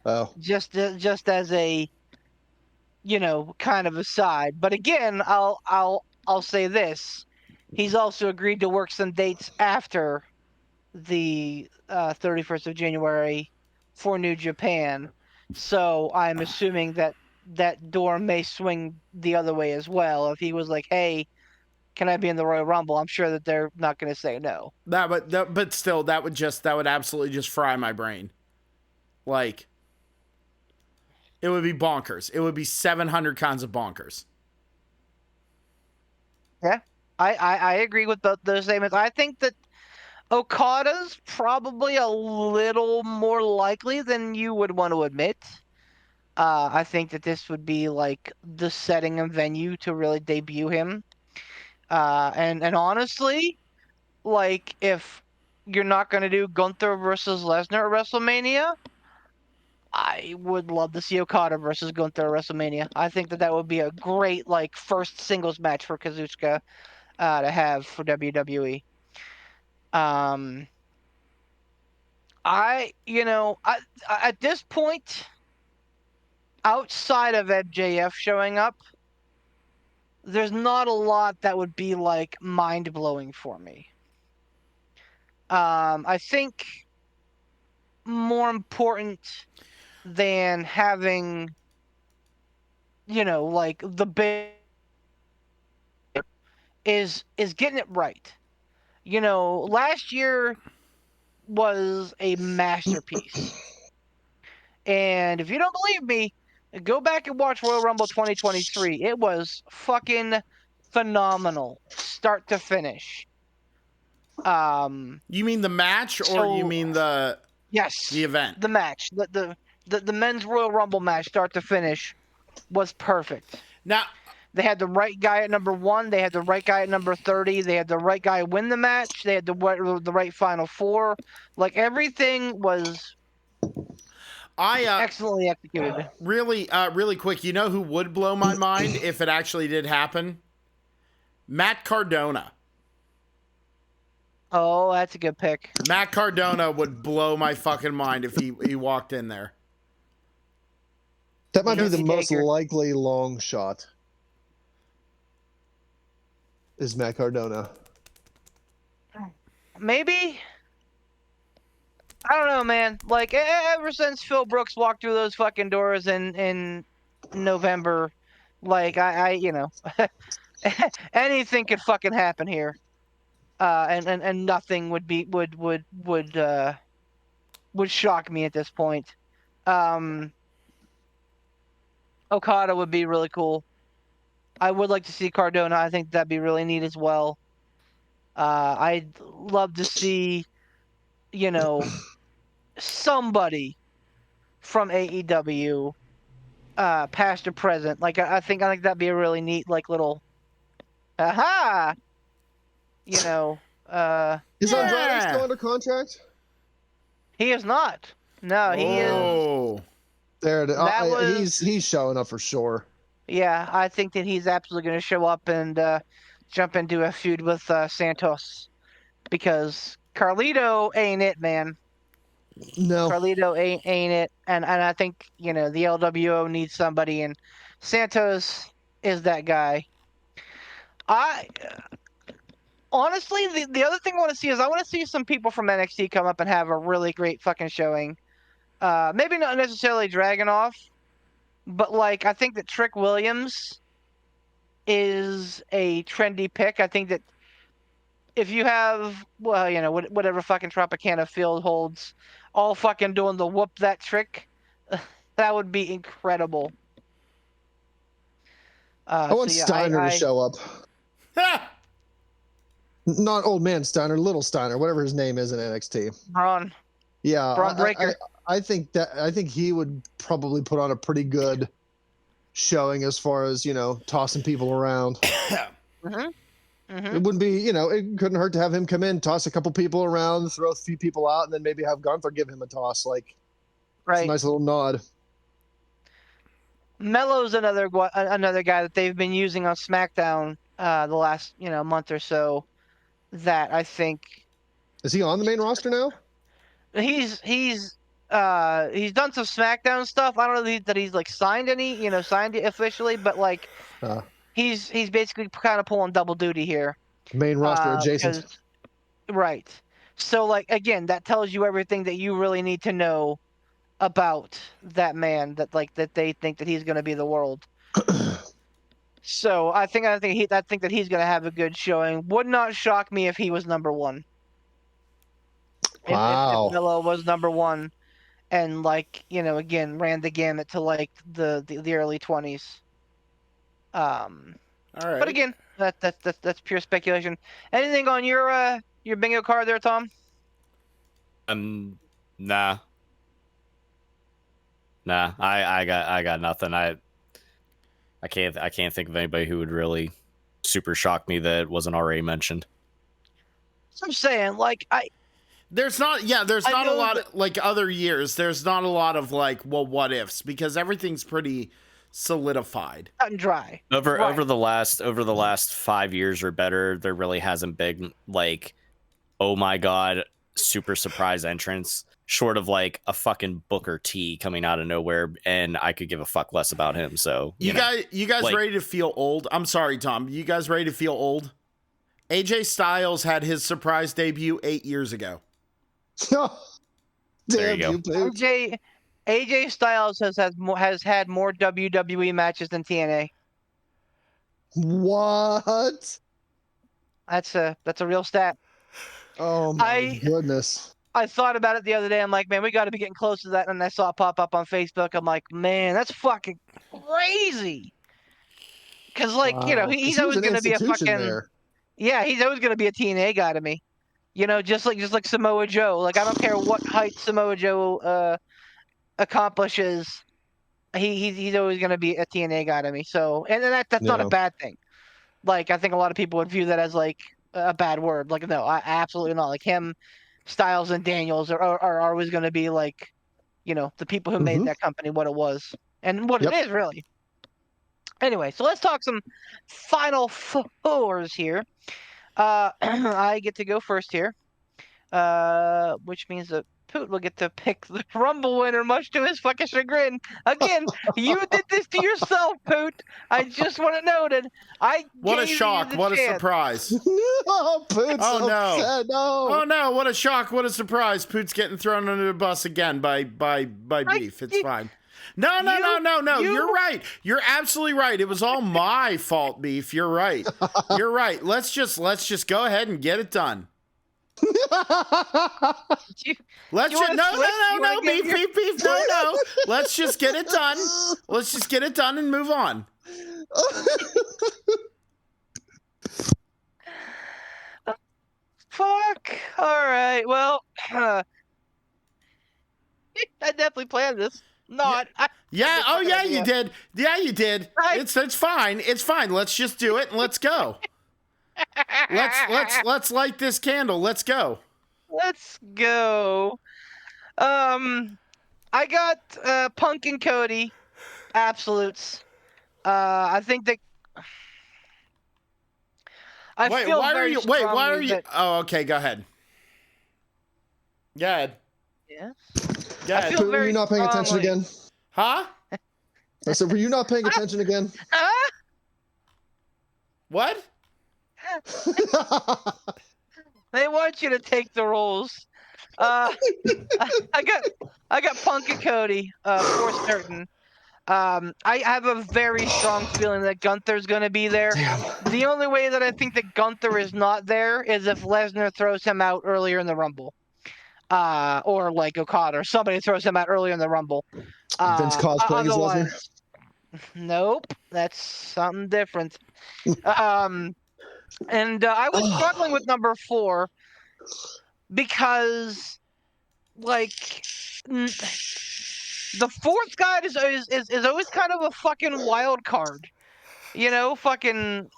Oh, just as a kind of aside. But again, I'll say this: he's also agreed to work some dates after the 31st of January for New Japan. So I'm assuming that door may swing the other way as well. If he was like, "Hey, can I be in the Royal Rumble?" I'm sure that they're not going to say no. But still, that would absolutely just fry my brain. It would be bonkers. It would be 700 kinds of bonkers. Yeah, I agree with both those statements. I think that Okada's probably a little more likely than you would want to admit. I think that this would be the setting and venue to really debut him. And honestly, if you're not going to do Gunther versus Lesnar at WrestleMania, I would love to see Okada versus Gunther at WrestleMania. I think that would be a great first singles match for Kazuchika to have for WWE. At this point, outside of MJF showing up, there's not a lot that would be mind blowing for me. I think more important than having the big is getting it right. Last year was a masterpiece. And if you don't believe me, go back and watch Royal Rumble 2023. It was fucking phenomenal, start to finish. You mean the match, or you mean the event? The match, the men's Royal Rumble match, start to finish, was perfect. Now they had the right guy at number 1. They had the right guy at number 30. They had the right guy win the match. They had the right final 4. Everything was excellently executed. Really quick, you know who would blow my mind if it actually did happen? Matt Cardona. Oh, that's a good pick. Matt Cardona would blow my fucking mind if he walked in there. That might be the most likely long shot. Is Matt Cardona. Maybe. I don't know, man. Ever since Phil Brooks walked through those fucking doors in November, anything could fucking happen here, and nothing would shock me at this point. Okada would be really cool. I would like to see Cardona. I think that'd be really neat as well. I'd love to see, somebody from AEW, past or present. Like I think that'd be a really neat little, aha. Is Andrade still under contract? He is not. No, he is. Oh. There it is. He's showing up for sure. Yeah, I think that he's absolutely going to show up and jump into a feud with Santos, because Carlito ain't it, man. No. Carlito ain't it, and I think the LWO needs somebody, and Santos is that guy. Honestly, the other thing I want to see is I want to see some people from NXT come up and have a really great fucking showing. Maybe not necessarily Dragunov, but I think that Trick Williams is a trendy pick. I think that if you have, whatever fucking Tropicana field holds, all fucking doing the whoop that trick, that would be incredible. I want Steiner to show up. Not old man Steiner, little Steiner, whatever his name is in NXT. Braun. Yeah, Braun Breaker. I think he would probably put on a pretty good showing as far as tossing people around. It wouldn't be it couldn't hurt to have him come in, toss a couple people around, throw a few people out, and then maybe have Gunther give him a toss. Right. It's a nice little nod. Mello's another guy that they've been using on SmackDown the last month or so. That I think. Is he on the main roster now? He's done some SmackDown stuff. I don't know that he's signed officially, but he's basically kind of pulling double duty here. Main roster adjacent. Right. So again, that tells you everything that you really need to know about that man. That they think that he's going to be the world. So I think that he's going to have a good showing. Would not shock me if he was number one. Wow. If Melo was number one, and again ran the gamut to the early 20s. All right. But again, that's pure speculation. Anything on your bingo card there, Tom? Nah. I got nothing. I can't think of anybody who would really super shock me that wasn't already mentioned. So I'm saying, there's not a lot of, other years. There's not a lot of what ifs, because everything's pretty solidified, cut and dry. Over the last 5 years or better, there really hasn't been oh my god, super surprise entrance, short of a fucking Booker T coming out of nowhere, and I could give a fuck less about him. So you guys ready to feel old? I'm sorry, Tom. You guys ready to feel old? AJ Styles had his surprise debut 8 years ago. There you go. AJ Styles has had more WWE matches than TNA. What? That's a real stat. Oh my goodness. I thought about it the other day. I'm like, man, we got to be getting close to that. And I saw it pop up on Facebook. I'm like, man, that's fucking crazy. Because he's always going to be a fucking there. Yeah, he's always going to be a TNA guy to me. Just like Samoa Joe. I don't care what height Samoa Joe accomplishes. He's always going to be a TNA guy to me. So, and that's not a bad thing. I think a lot of people would view that as a bad word. No, I absolutely not. Him, Styles, and Daniels are always going to be the people who made that company what it was and what it is really. Anyway, so let's talk some final fours here. I get to go first here, which means that Poot will get to pick the Rumble winner, much to his fucking chagrin. Again, you did this to yourself, Poot. I just want it noted. What a shock! What a surprise! No, Poot's upset. No! Oh no! What a shock! What a surprise! Poot's getting thrown under the bus again by Beef. It's fine. No. You're right. You're absolutely right. It was all my fault, Beef. You're right. You're right. Let's just go ahead and get it done. Let's just no, Beef. No. Let's just get it done. Let's just get it done and move on. Fuck. All right. Well, I definitely planned this. Not. Yeah. Oh, yeah, you did. Yeah, you did. It's fine. It's fine. Let's just do it and let's go. Let's light this candle. Let's go. Let's go. I got Punk and Cody, absolutes. I think that. Why are you? Oh, okay. Go ahead. Go ahead. Yeah. Go ahead. Were you not paying attention again? Huh? I said, were you not paying attention again? What? They want you to take the roles. I got Punk and Cody for certain. I have a very strong feeling that Gunther's going to be there. Damn. The only way that I think that Gunther is not there is if Lesnar throws him out earlier in the Rumble. Or like Okada or somebody throws him out earlier in the Rumble. Vince cosplaying as Lesnar? Nope, that's something different. And I was struggling with number 4 because, like, the fourth guy is always kind of a fucking wild card. You know, fucking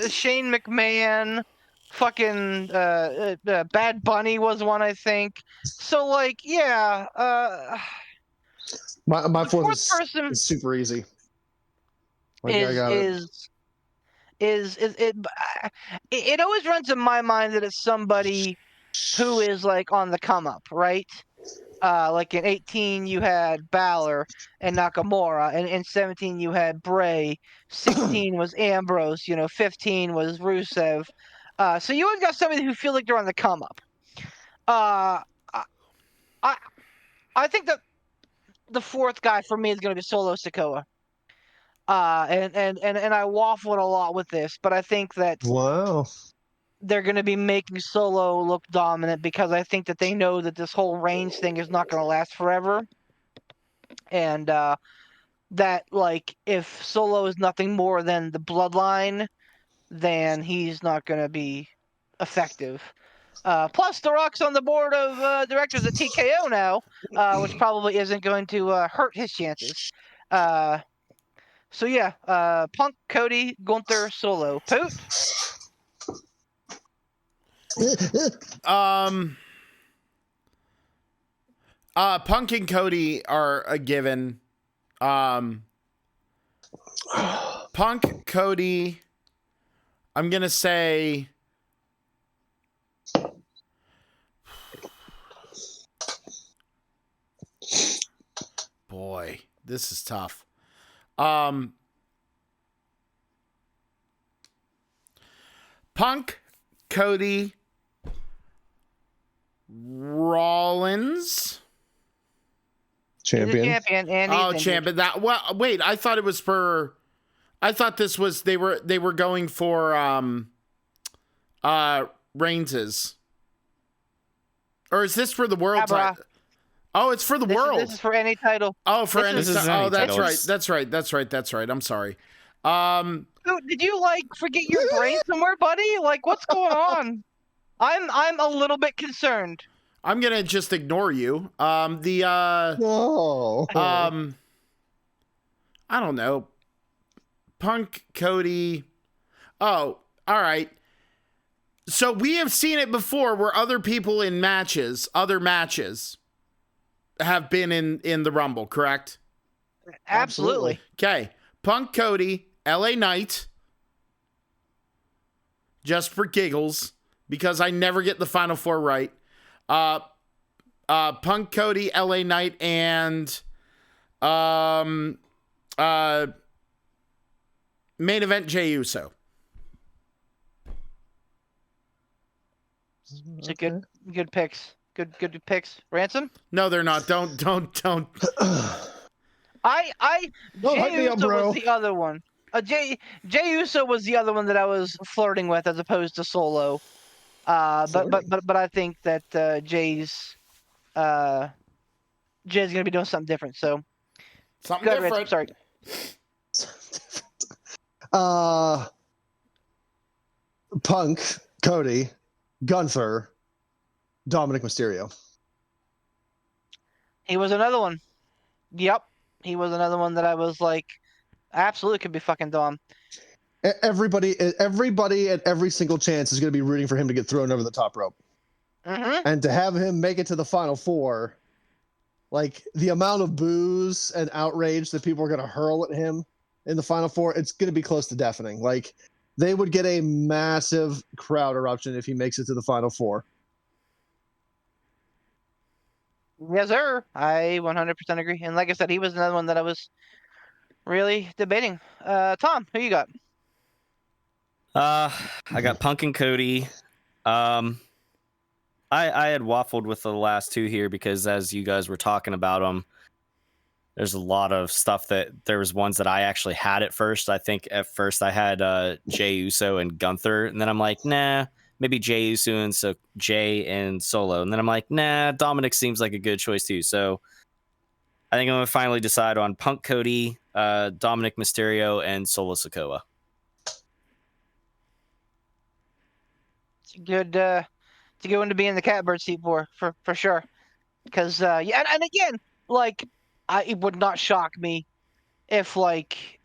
Shane McMahon, fucking Bad Bunny was one, I think. So, like, yeah. My fourth person is super easy. Like, it always runs in my mind that it's somebody who is like on the come up, right? Like in 18 you had Balor and Nakamura, and in 17 you had Bray, 16 was Ambrose, 15 was Rusev. So you always got somebody who feel like they're on the come up. I think that the fourth guy for me is going to be Solo Sikoa. And I waffled a lot with this, but I think that they're going to be making Solo look dominant because I think that they know that this whole Reigns thing is not going to last forever. And that, like, if Solo is nothing more than the bloodline, then he's not going to be effective. Plus, The Rock's on the board of directors at TKO now, which probably isn't going to hurt his chances. So yeah, Punk, Cody, Gunther, Solo. Poot? Punk and Cody are a given. Punk, Cody, I'm gonna say boy, this is tough. Punk, Cody, Rollins, champion. And champion. That wait, I thought it was for. I thought this was they were going for Reigns's. Or is this for the world title? Oh, it's for the world. This is for any title. Oh, for any title. Oh, that's titles. right. That's right. I'm sorry. Did you forget your brain somewhere, buddy? Like, what's going on? I'm a little bit concerned. I'm gonna just ignore you. I don't know. Punk, Cody. Oh, all right. So we have seen it before where other people in other matches have been in the Rumble, correct? Absolutely. Okay. Punk, Cody, LA Knight. Just for giggles, because I never get the Final Four right. Punk, Cody, LA Knight, and main event Jey Uso. It's a good picks. Good picks. Ransom? No, they're not. Don't. Don't hype Jey me up, Uso bro. was the other one. Jey Uso was the other one that I was flirting with as opposed to Solo. But I think that Jay's gonna be doing something different. So Something go ahead, different. Rich, Sorry. Punk, Cody, Gunther, Dominic Mysterio. He was another one. Yep, he was another one that I was like, absolutely could be fucking Dom. Everybody at every single chance is going to be rooting for him to get thrown over the top rope. Mm-hmm. And to have him make it to the final four, like the amount of boos and outrage that people are going to hurl at him in the final four, it's going to be close to deafening. Like they would get a massive crowd eruption if he makes it to the final four. Yes, sir. I 100% agree. And like I said, he was another one that I was really debating. Tom, who you got? I got Punk and Cody. I had waffled with the last two here because as you guys were talking about them, there's a lot of stuff that there was ones that I actually had at first. I think at first I had Jey Uso and Gunther, and then I'm like, nah, maybe Jey Uso and so Jay and Solo, and then I'm like, nah, Dominic seems like a good choice too. So I think I'm gonna finally decide on Punk, Cody, Dominic Mysterio, and Solo Sikoa. It's a good one to be in the catbird seat for sure. Because yeah, and again, like it would not shock me if like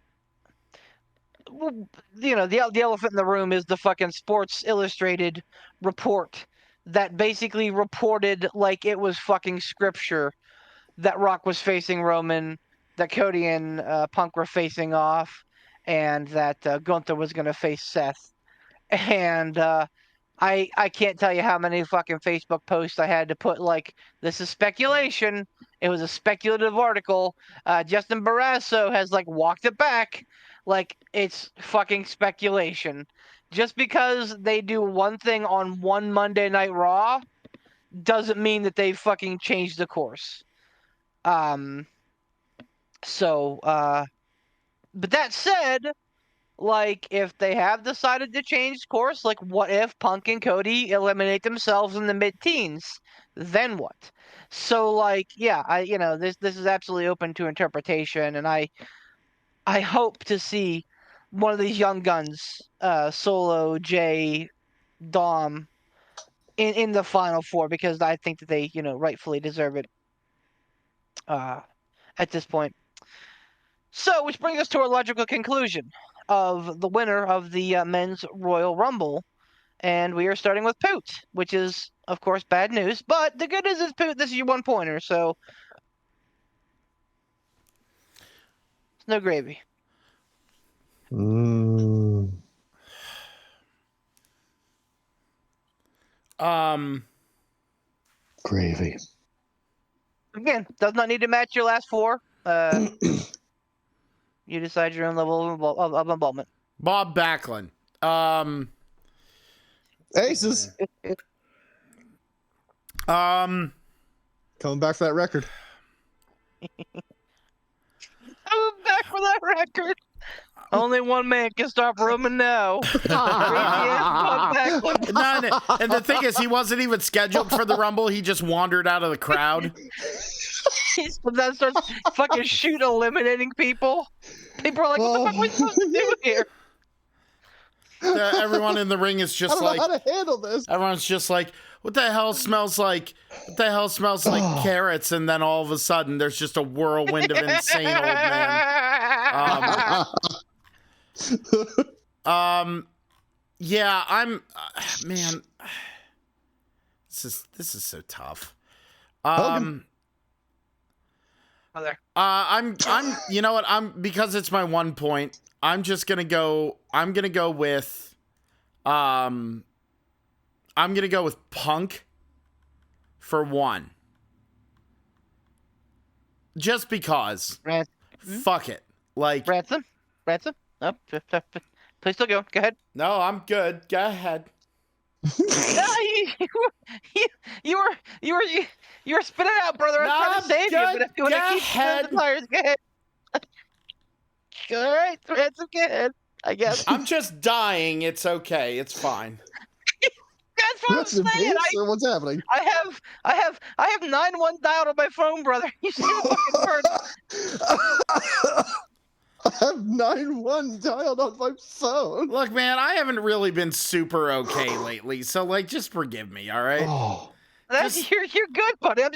the elephant in the room is the fucking Sports Illustrated report that basically reported like it was fucking scripture that Rock was facing Roman, that Cody and Punk were facing off, and that Gunther was gonna face Seth. And I can't tell you how many fucking Facebook posts I had to put like, this is speculation. It was a speculative article. Justin Barrasso has like walked it back. Like it's fucking speculation. Just because they do one thing on one Monday Night Raw doesn't mean that they fucking changed the course. So but that said, like if they have decided to change course, like what if Punk and Cody eliminate themselves in the mid-teens? Then what? So like yeah, this is absolutely open to interpretation, and I hope to see one of these young guns, Solo, Jay, Dom, in the final four because I think that they rightfully deserve it at this point. So, which brings us to our logical conclusion of the winner of the men's Royal Rumble. And we are starting with Poot, which is, of course, bad news. But the good news is, Poot, this is your one-pointer, so it's no gravy. Gravy. Again, does not need to match your last four. You decide your own level of involvement. Bob Backlund. Aces. Coming back for that record. Coming back for that record. Only one man can stop Roman now. And the thing is, he wasn't even scheduled for the Rumble. He just wandered out of the crowd. He then starts fucking eliminating people. People are like, what the fuck are we supposed to do here? Everyone in the ring is just I don't know how to handle this. Everyone's just like, what the hell smells like carrots? And then all of a sudden, there's just a whirlwind of insane old man. Yeah, I'm man. This is so tough. I'm you know what? Because it's my 1 point, I'm gonna go with Punk for 1. Just because. Fuck it. Like Ransom? No, please still go. Go ahead. No, I'm good. Go ahead. No, you were spitting out, brother. I was trying to save you, but if you want to keep spinning the tires, go ahead. All right, that's okay. I guess. I'm just dying. It's okay. It's fine. That's what Rest I'm in saying. peace, or what's happening? I have 9-1 dialed on my phone, brother. You see the fucking word? I have 9-1 dialed on my phone. Look, man, I haven't really been super okay lately, so like, just forgive me, all right? Oh, You're good, buddy. I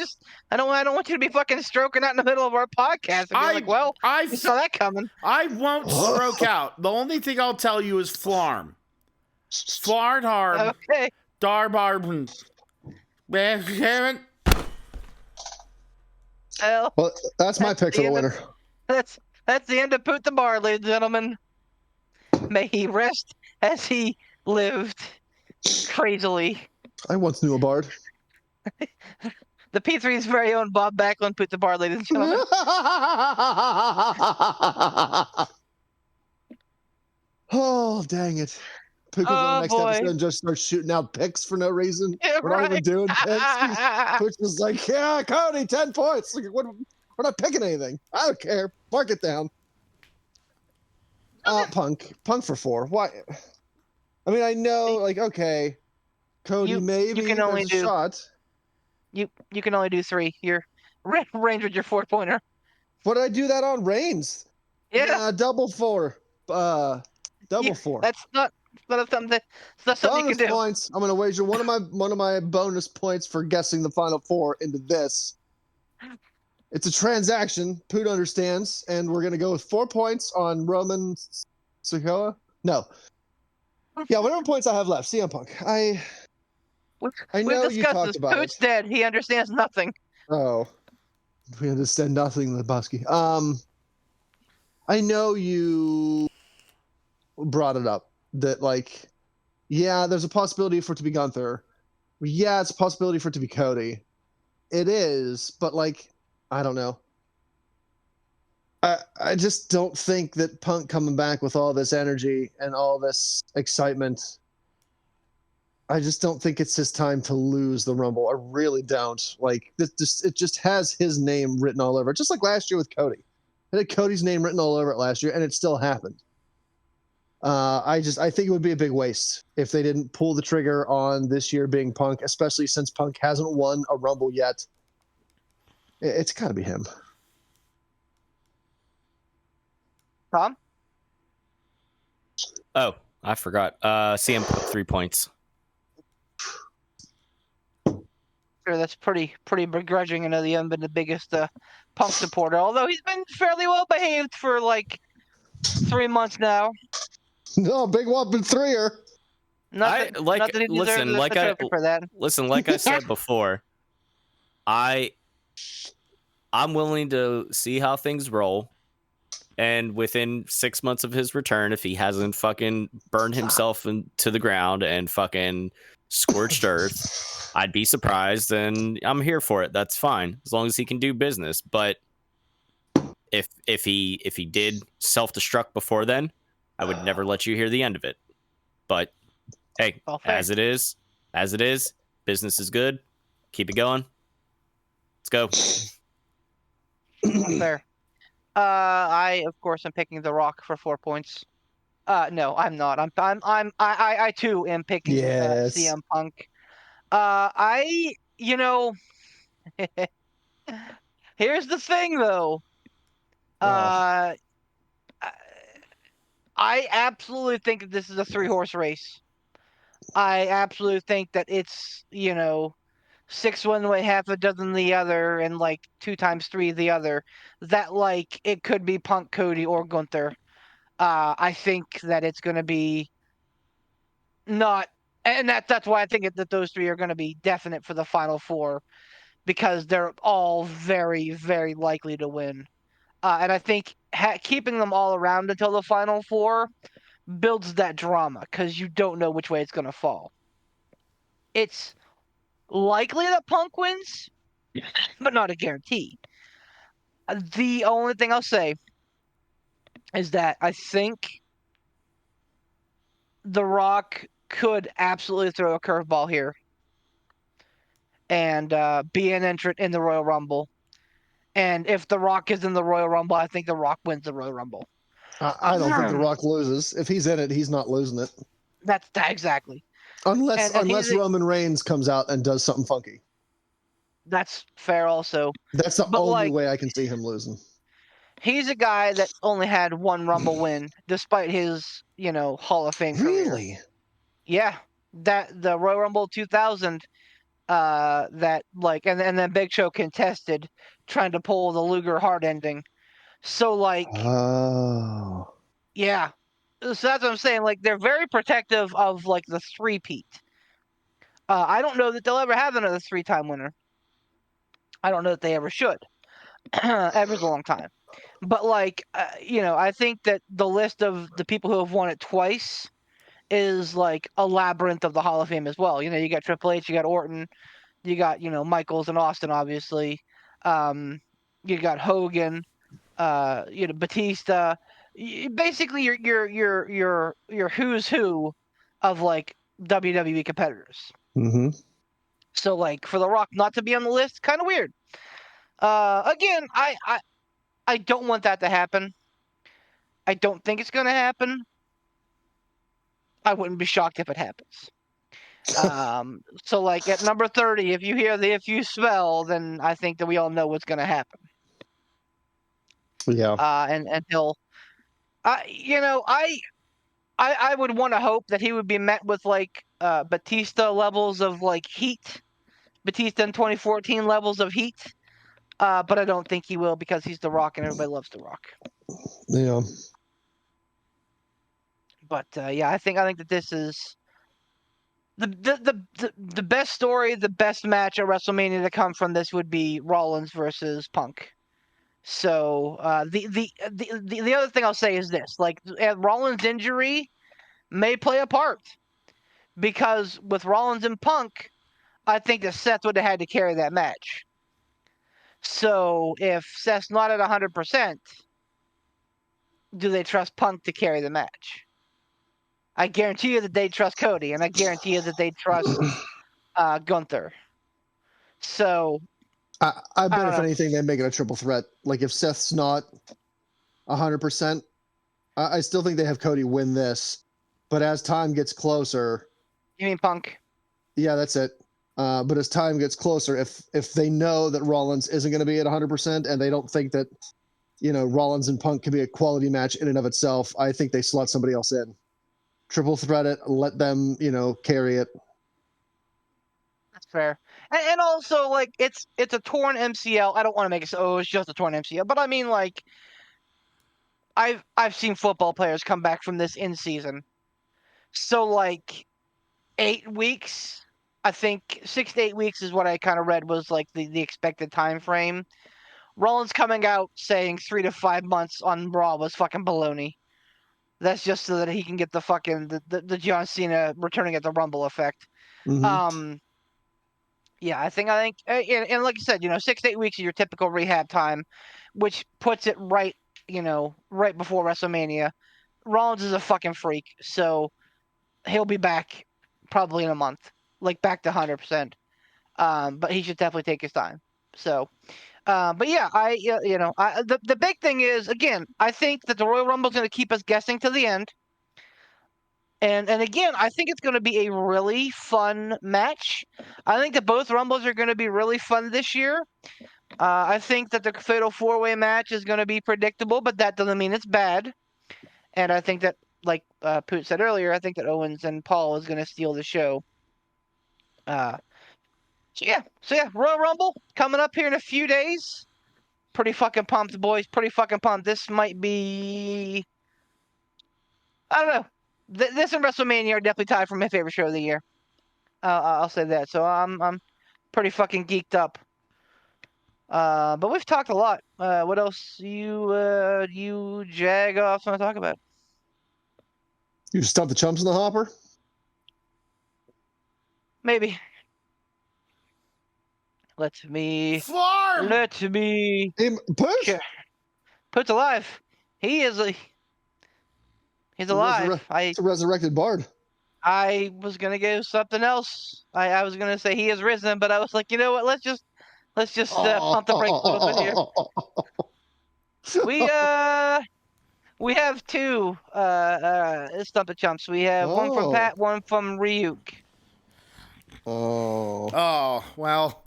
don't want you to be fucking stroking out in the middle of our podcast and be like, well, you saw that coming. I won't stroke out. The only thing I'll tell you is flarm. Flard hard. Okay. Darbarb. Well, well, that's my pick for the the end winner. That's the end of Poot the Bar, ladies and gentlemen. May he rest as he lived crazily. I once knew a bard. The P3's very own Bob Backlund Poot the Bar, ladies and gentlemen. Oh, dang it. Pook goes on the next boy. episode and just starts shooting out picks for no reason. Yeah, We're not even right. doing picks. Pook's just like, yeah, Cody, 10 points. Like, we're not picking anything. I don't care. Mark it down. Punk for 4. Why? I mean, I know, like, okay, Cody, maybe you can only there's a shot. You can only do 3. You're range with your 4-pointer. But I do that on Reigns. Yeah. Double 4. Double 4. That's not something you Bonus can do. points. I'm gonna wager one of my bonus points for guessing the final 4 into this. It's a transaction. Poot understands, and we're gonna go with 4 points on Roman Sikoa. No. Yeah, whatever points I have left. CM Punk. I know We've you discussed talked this. about Poot's it. dead. He understands nothing. Oh, we understand nothing, Lebowski. I know you brought it up that, like, yeah, there's a possibility for it to be Gunther. Yeah, it's a possibility for it to be Cody. It is, but, like, I don't know. I just don't think that Punk coming back with all this energy and all this excitement, I just don't think it's his time to lose the Rumble. I really don't. Like, it just has his name written all over it. Just like last year with Cody. It had Cody's name written all over it last year, and it still happened. I think it would be a big waste if they didn't pull the trigger on this year being Punk, especially since Punk hasn't won a Rumble yet. It's got to be him. Tom? Oh, I forgot. CM Punk 3 points. Sure, that's pretty begrudging. I know you haven't been the biggest Punk supporter, although he's been fairly well behaved for like 3 months now. No, big whopping 3-er. Not that he deserves the trophy for that. Listen, like I said before, I'm willing to see how things roll. And within 6 months of his return, if he hasn't fucking burned himself into the ground and fucking scorched earth, I'd be surprised, and I'm here for it. That's fine, as long as he can do business. But if he did self-destruct before then, I would never let you hear the end of it. But hey, as it is, business is good. Keep it going. Let's go. Fair. I of course am picking The Rock for 4 points. No, I'm not. I too am picking CM Punk. Here's the thing though. I absolutely think that this is a 3-horse race. I absolutely think that it's 6 one way, half a dozen the other, and like 2 times 3 the other. That like it could be Punk, Cody, or Gunther. I think that it's going to be not, and that's why I think that those 3 are going to be definite for the final 4, because they're all very, very likely to win. And I think keeping them all around until the final 4 builds that drama, because you don't know which way it's going to fall. It's likely that Punk wins, but not a guarantee. The only thing I'll say is that I think The Rock could absolutely throw a curveball here and be an entrant in the Royal Rumble. And if The Rock is in the Royal Rumble, I think The Rock wins the Royal Rumble. I don't think The Rock loses. If he's in it, he's not losing it. That's that exactly. Unless And Roman Reigns comes out and does something funky. That's fair also. That's the only way I can see him losing. He's a guy that only had one Rumble win, despite his, Hall of Fame career. Really? Yeah. That the Royal Rumble 2000, and then Big Show contested, trying to pull the Luger Hart ending. So Oh. Yeah. So that's what I'm saying. Like, they're very protective of the three-peat. I don't know that they'll ever have another 3-time winner. I don't know that they ever should. Ever's a long time. But I think that the list of the people who have won it twice is like a labyrinth of the Hall of Fame as well. You got Triple H, you got Orton, you got Michaels and Austin, obviously. You got Hogan, Batista. Basically, your who's who of WWE competitors. Mm-hmm. So for The Rock not to be on the list, kind of weird. Again, I don't want that to happen. I don't think it's gonna happen. I wouldn't be shocked if it happens. So at number 30, if you hear the if you smell, then I think that we all know what's gonna happen. Yeah. And he'll, I would want to hope that he would be met with Batista levels of heat, Batista in 2014 levels of heat. But I don't think he will because he's The Rock and everybody loves The Rock. Yeah. But I think that this is the best story, the best match at WrestleMania to come from this would be Rollins versus Punk. So the other thing I'll say is this: Rollins' injury may play a part because with Rollins and Punk, I think that Seth would have had to carry that match. So if Seth's not at 100%, do they trust Punk to carry the match? I guarantee you that they trust Cody, and I guarantee you that they trust Gunther. So I bet if anything, they make it a triple threat. Like if Seth's not 100%, I still think they have Cody win this. But as time gets closer, you mean Punk? Yeah, that's it. But as time gets closer, if they know that Rollins isn't going to be at 100% and they don't think that, Rollins and Punk can be a quality match in and of itself, I think they slot somebody else in. Triple threat it, let them, carry it. That's fair. And also, it's a torn MCL. I don't want to make it so, it's just a torn MCL. But I mean, I've seen football players come back from this in season. So, 8 weeks, I think 6 to 8 weeks is what I kind of read was the expected time frame. Rollins coming out saying 3 to 5 months on Raw was fucking baloney. That's just so that he can get the fucking the John Cena returning at the Rumble effect. Mm-hmm. Yeah, I think, and like you said, 6 to 8 weeks is your typical rehab time, which puts it right before WrestleMania. Rollins is a fucking freak, so he'll be back probably in a month, back to 100%. But he should definitely take his time. So, but yeah, the big thing is, again, I think that the Royal Rumble is going to keep us guessing to the end. And again, I think it's going to be a really fun match. I think that both Rumbles are going to be really fun this year. I think that the Fatal 4-Way match is going to be predictable, but that doesn't mean it's bad. And I think that, like Poot said earlier, I think that Owens and Paul is going to steal the show. So yeah, Royal Rumble coming up here in a few days. Pretty fucking pumped, boys. Pretty fucking pumped. This might be, I don't know. This and WrestleMania are definitely tied for my favorite show of the year. I'll say that. So I'm pretty fucking geeked up. But we've talked a lot. What else you jag-offs want to talk about? You stuff the chumps in the hopper? Maybe. Let me. Hey, Push? Putt's alive. He's alive. It's a resurrected bard. I was gonna go something else. I was gonna say he has risen, but I was like, you know what? Let's just pump the brakes a little bit here. We have two Stump the Chumps. We have one from Oh. Pat, one from Ryuk. Oh. Oh, well.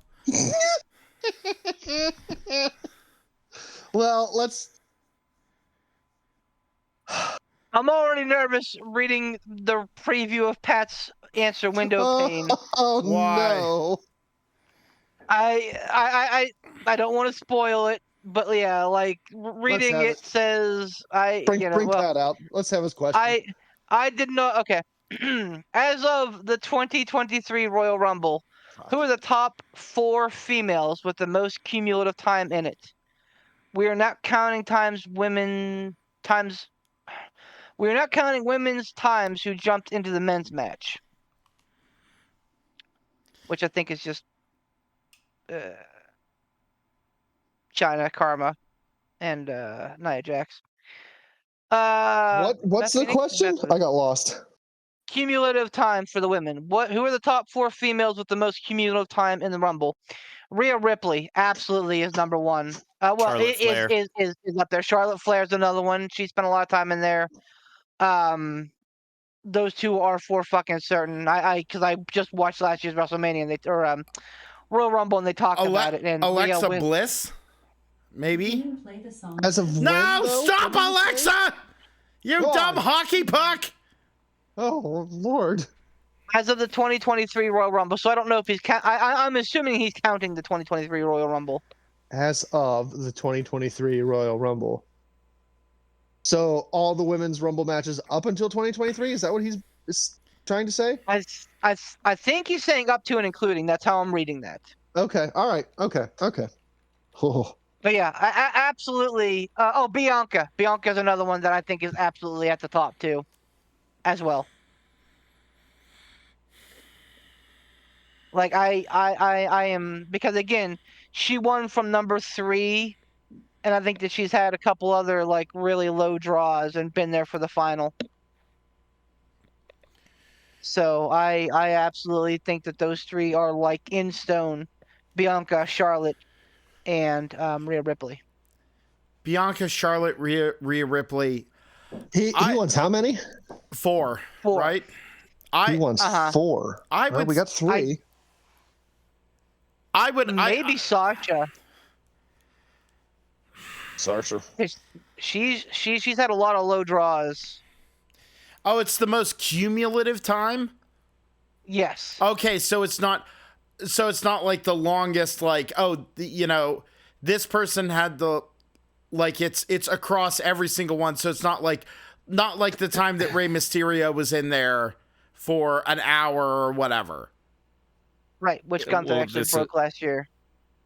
Well, let's. I'm already nervous reading the preview of Pat's answer window pane. Oh Why? no! I don't want to spoil it, but yeah, like reading have it it. says Bring Pat out. Let's have his question. I did not. Okay, as of the 2023 Royal Rumble, who are the top 4 females with the most cumulative time in it? We are not counting We are not counting women's times who jumped into the men's match, which I think is just China, Karma, and Nia Jax. What's the question? I got lost. Cumulative time for the women. Who are the top 4 females with the most cumulative time in the Rumble? Rhea Ripley absolutely is number 1. Charlotte Flair. Is up there. Charlotte Flair is another one. She spent a lot of time in there. Those two are for fucking certain. Because I just watched last year's WrestleMania and Royal Rumble and they talked about it. And Alexa Bliss, maybe. Play the song. As of No, when, though? stop, What did you say? Alexa! You God. dumb hockey puck! Oh Lord! as of the 2023 Royal Rumble. So I don't know if he's I'm assuming he's counting the 2023 Royal Rumble. As of the 2023 Royal Rumble. So all the women's Rumble matches up until 2023. Is that what he's trying to say? I think he's saying up to and including. That's how I'm reading that. Okay. All right. Okay. Oh. But yeah, I absolutely. Bianca. Bianca's another one that I think is absolutely at the top too, as well. Like I am, because again, she won from number 3, and I think that she's had a couple other like really low draws and been there for the final. So I absolutely think that those 3 are like in stone: Bianca, Charlotte, and Rhea Ripley. Bianca, Charlotte, Rhea Ripley. He wants how many? 4, right? He wants 4. We got 3. I would maybe Sasha. Sasha. She's had a lot of low draws. Oh, it's the most cumulative time? Yes. Okay, so it's not like the longest, like, this person had the, like, it's across every single one, so it's not like the time that Rey Mysterio was in there for an hour or whatever. Right, which Gunther actually broke last year.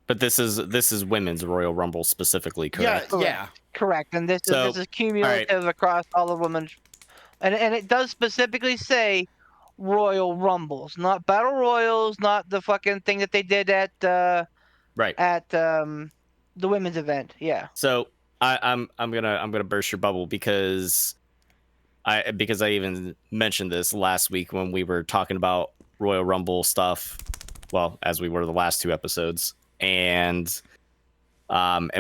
But this is women's Royal Rumble specifically, correct? Yeah. Correct, and this is cumulative across all the women's, and it does specifically say Royal Rumbles, not Battle Royals, not the fucking thing that they did at the women's event. Yeah. So I'm gonna burst your bubble because I even mentioned this last week when we were talking about Royal Rumble stuff. Well, as we were the last 2 episodes, and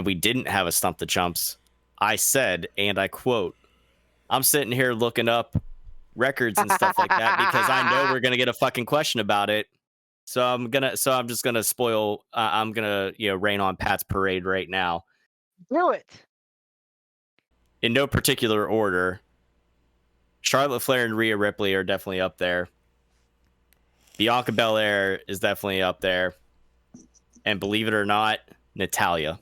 we didn't have a Stump the Chumps. I said, and I quote, "I'm sitting here looking up records and stuff like that because I know we're gonna get a fucking question about it. So I'm just gonna spoil. I'm gonna rain on Pat's parade right now. Do it. In no particular order. Charlotte Flair and Rhea Ripley are definitely up there. Bianca Belair is definitely up there. And believe it or not, Natalya.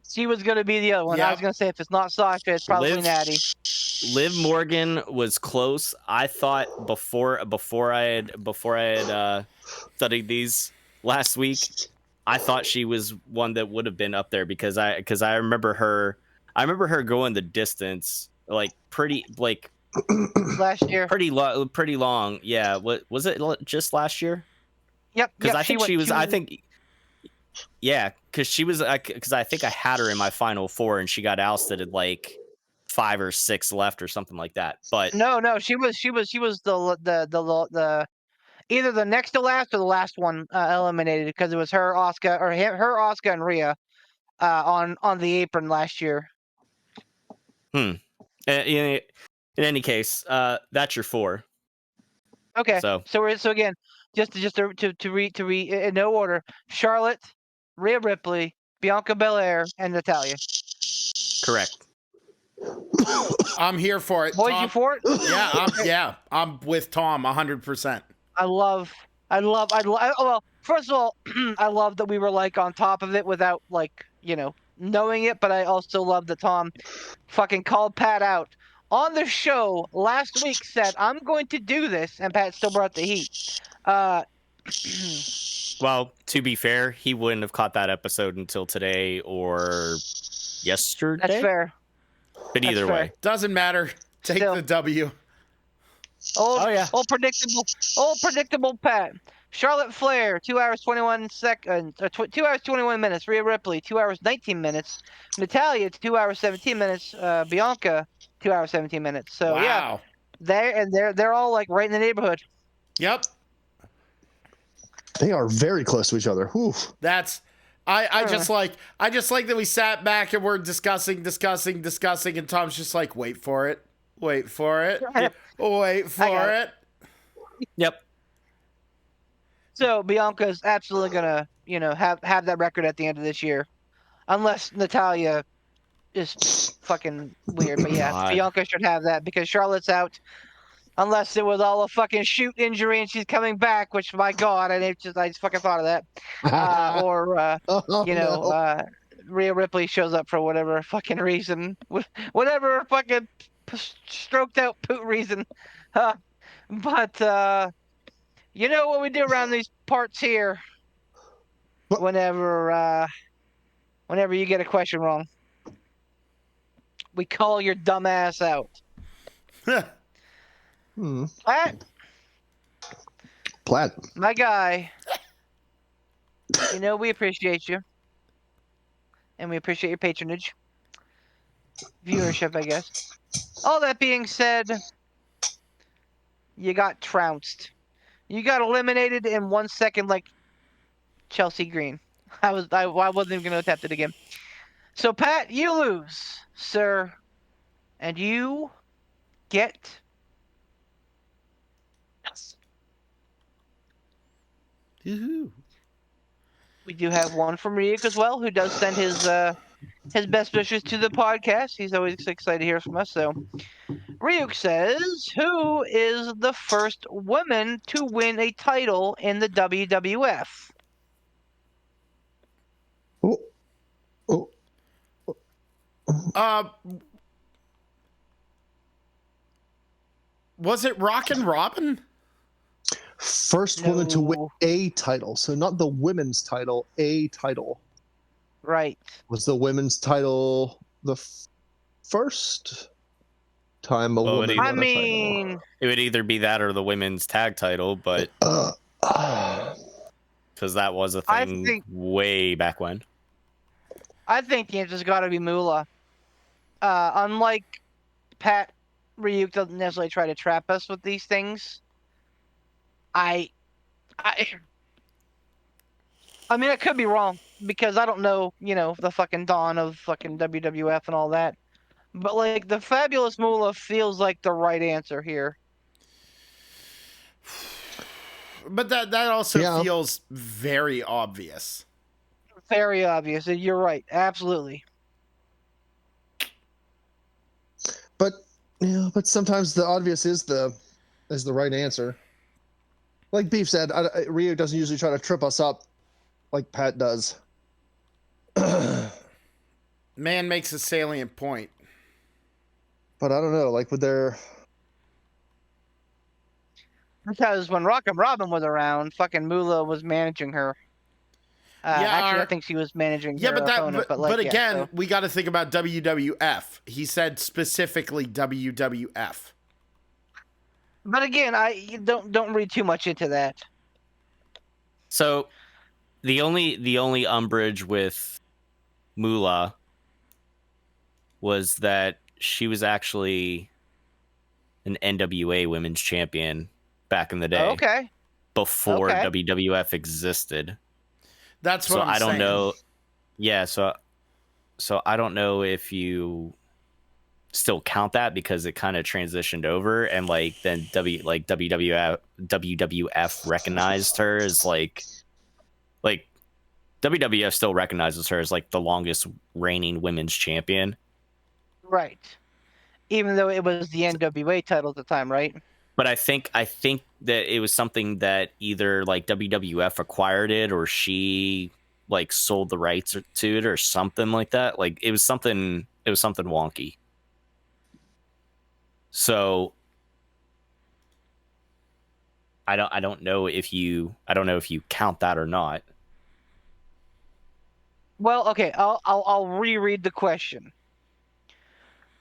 She was going to be the other one. Yep. I was going to say, if it's not Sasha, it's probably Natty. Liv Morgan was close. I thought before I had studied these last week, I thought she was one that would have been up there because I remember her going the distance like pretty like last year. Pretty long. Yeah. What was it? Just last year? Yep. Because I think she was. I think. Yeah, because she was. Because I think I had her in my final 4, and she got ousted at like 5 or 6 left or something like that. But no, she was the either the next to last or the last one eliminated because it was her, Asuka, and Rhea on the apron last year. In any case, that's your 4. Okay. So So again, just to read in no order: Charlotte, Rhea Ripley, Bianca Belair, and Natalya. correct. I'm here for it. Boys, Tom. you for it? I'm with Tom 100%. Well, first of all, I love that we were like on top of it without like, knowing it, but I also love that Tom fucking called Pat out on the show last week, said, I'm going to do this, and Pat still brought the heat. Well, to be fair, he wouldn't have caught that episode until today or yesterday. That's fair. But either way, doesn't matter. Take Still. the W. Old predictable Pat. Charlotte Flair, 2 hours 21 seconds, 2 hours 21 minutes. Rhea Ripley, 2 hours 19 minutes. Natalya, 2 hours 17 minutes. Bianca, 2 hours 17 minutes. So wow. they're all like right in the neighborhood. Yep. They are very close to each other. Whew. That's I just like that we sat back and we're discussing, and Tom's just like, wait for it. Wait for it. Yep. So Bianca's absolutely gonna, have that record at the end of this year, unless Natalya is fucking weird. But yeah, God. Bianca should have that because Charlotte's out, unless it was all a fucking shoot injury and she's coming back. Which, my God, I just fucking thought of that. No. Rhea Ripley shows up for whatever fucking reason, whatever fucking stroked out poot reason. But you know what we do around these parts here? Whenever you get a question wrong, we call your dumb ass out. Platt. My guy, we appreciate you. And we appreciate your patronage. Viewership, I guess. All that being said, you got trounced. You got eliminated in 1 second like Chelsea Green. I wasn't even going to attempt it again. So, Pat, you lose, sir. And you get... Woohoo. We do have one from Ryuk as well, who does send his best wishes to the podcast. He's always excited to hear from us. So, Ryuk says, who is the first woman to win a title in the WWF? Was it Rockin' Robin? First woman to win a title. So not the women's title, a title. Right. Was the women's title the first time a woman won a title? It would either be that or the women's tag title, but because that was a thing way back when. I think the answer's got to be Moolah. Unlike Pat, Ryuk doesn't necessarily try to trap us with these things. I mean, I could be wrong because I don't know, the fucking dawn of fucking WWF and all that. But like the Fabulous Moolah feels like the right answer here. But that also feels very obvious. Very obvious. You're right. Absolutely. But sometimes the obvious is the right answer. Like Beef said, Ryu doesn't usually try to trip us up like Pat does. Man makes a salient point. But I don't know, like with their... Because when Rockin' Robin was around, fucking Moolah was managing her. Actually, I think she was managing her opponent. But again, we got to think about WWF. He said specifically WWF. But again, I don't read too much into that. So, the only umbrage with Moolah was that she was actually an NWA Women's Champion back in the day. Okay. Before WWF existed. That's what I'm saying. I don't know. Yeah, so I don't know if you still count that because it kind of transitioned over, and like then WWF recognized her as like WWF still recognizes her as like the longest reigning women's champion. Right. Even though it was the NWA title at the time, right? But I think that it was something that either like WWF acquired it or she like sold the rights to it or something like that. Like it was something wonky. So I don't know if you count that or not. Well, okay, I'll reread the question.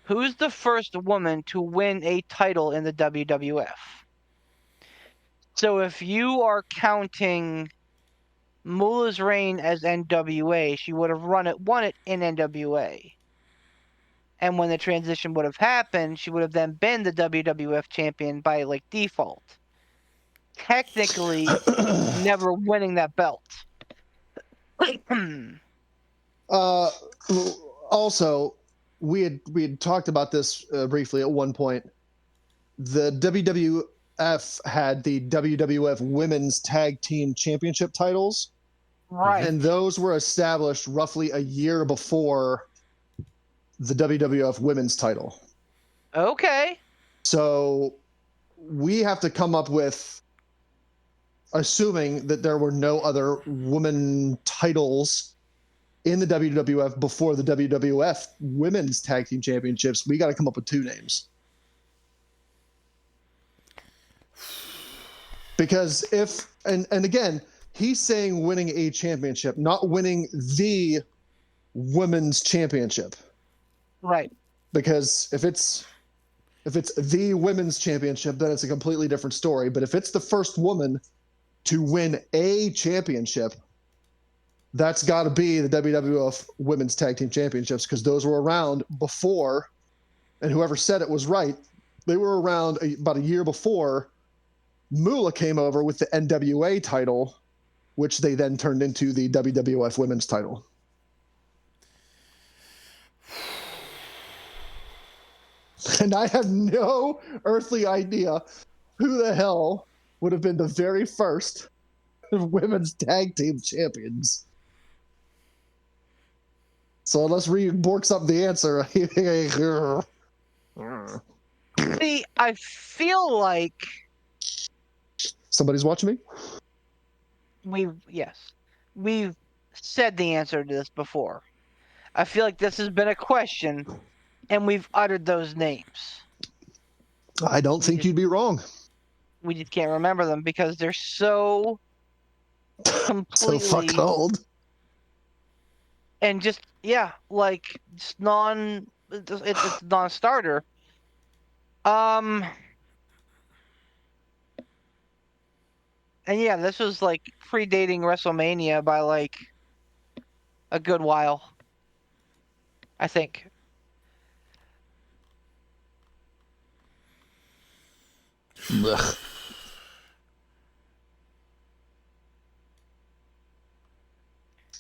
Who's the first woman to win a title in the WWF? So if you are counting Moolah's reign as NWA, she would have won it in NWA. And when the transition would have happened, she would have then been the WWF champion by like default. Technically, never winning that belt. Also, we had talked about this briefly at one point. The WWF had the WWF Women's Tag Team Championship titles. Right. And those were established roughly a year before the WWF Women's title. Okay. So we have to come up with, assuming that there were no other women titles in the WWF before the WWF Women's Tag Team Championships, we got to come up with two names. Because if, and again, he's saying winning a championship, not winning the women's championship. Right. Because if it's the women's championship, then it's a completely different story. But if it's the first woman to win a championship, that's got to be the WWF Women's Tag Team Championships, because those were around before, and whoever said it was right. They were around about a year before Moolah came over with the NWA title, which they then turned into the WWF Women's title. And I have no earthly idea who the hell would have been the very first women's tag team champions. So unless Reed borks up the answer. See, I feel like Somebody's watching me? we've said the answer to this before. I feel like this has been a question, and we've uttered those names. I don't think you'd be wrong. We just can't remember them because they're so completely So fucking old. and just it's non-starter. And yeah, this was like predating WrestleMania by like a good while, I think. Ugh.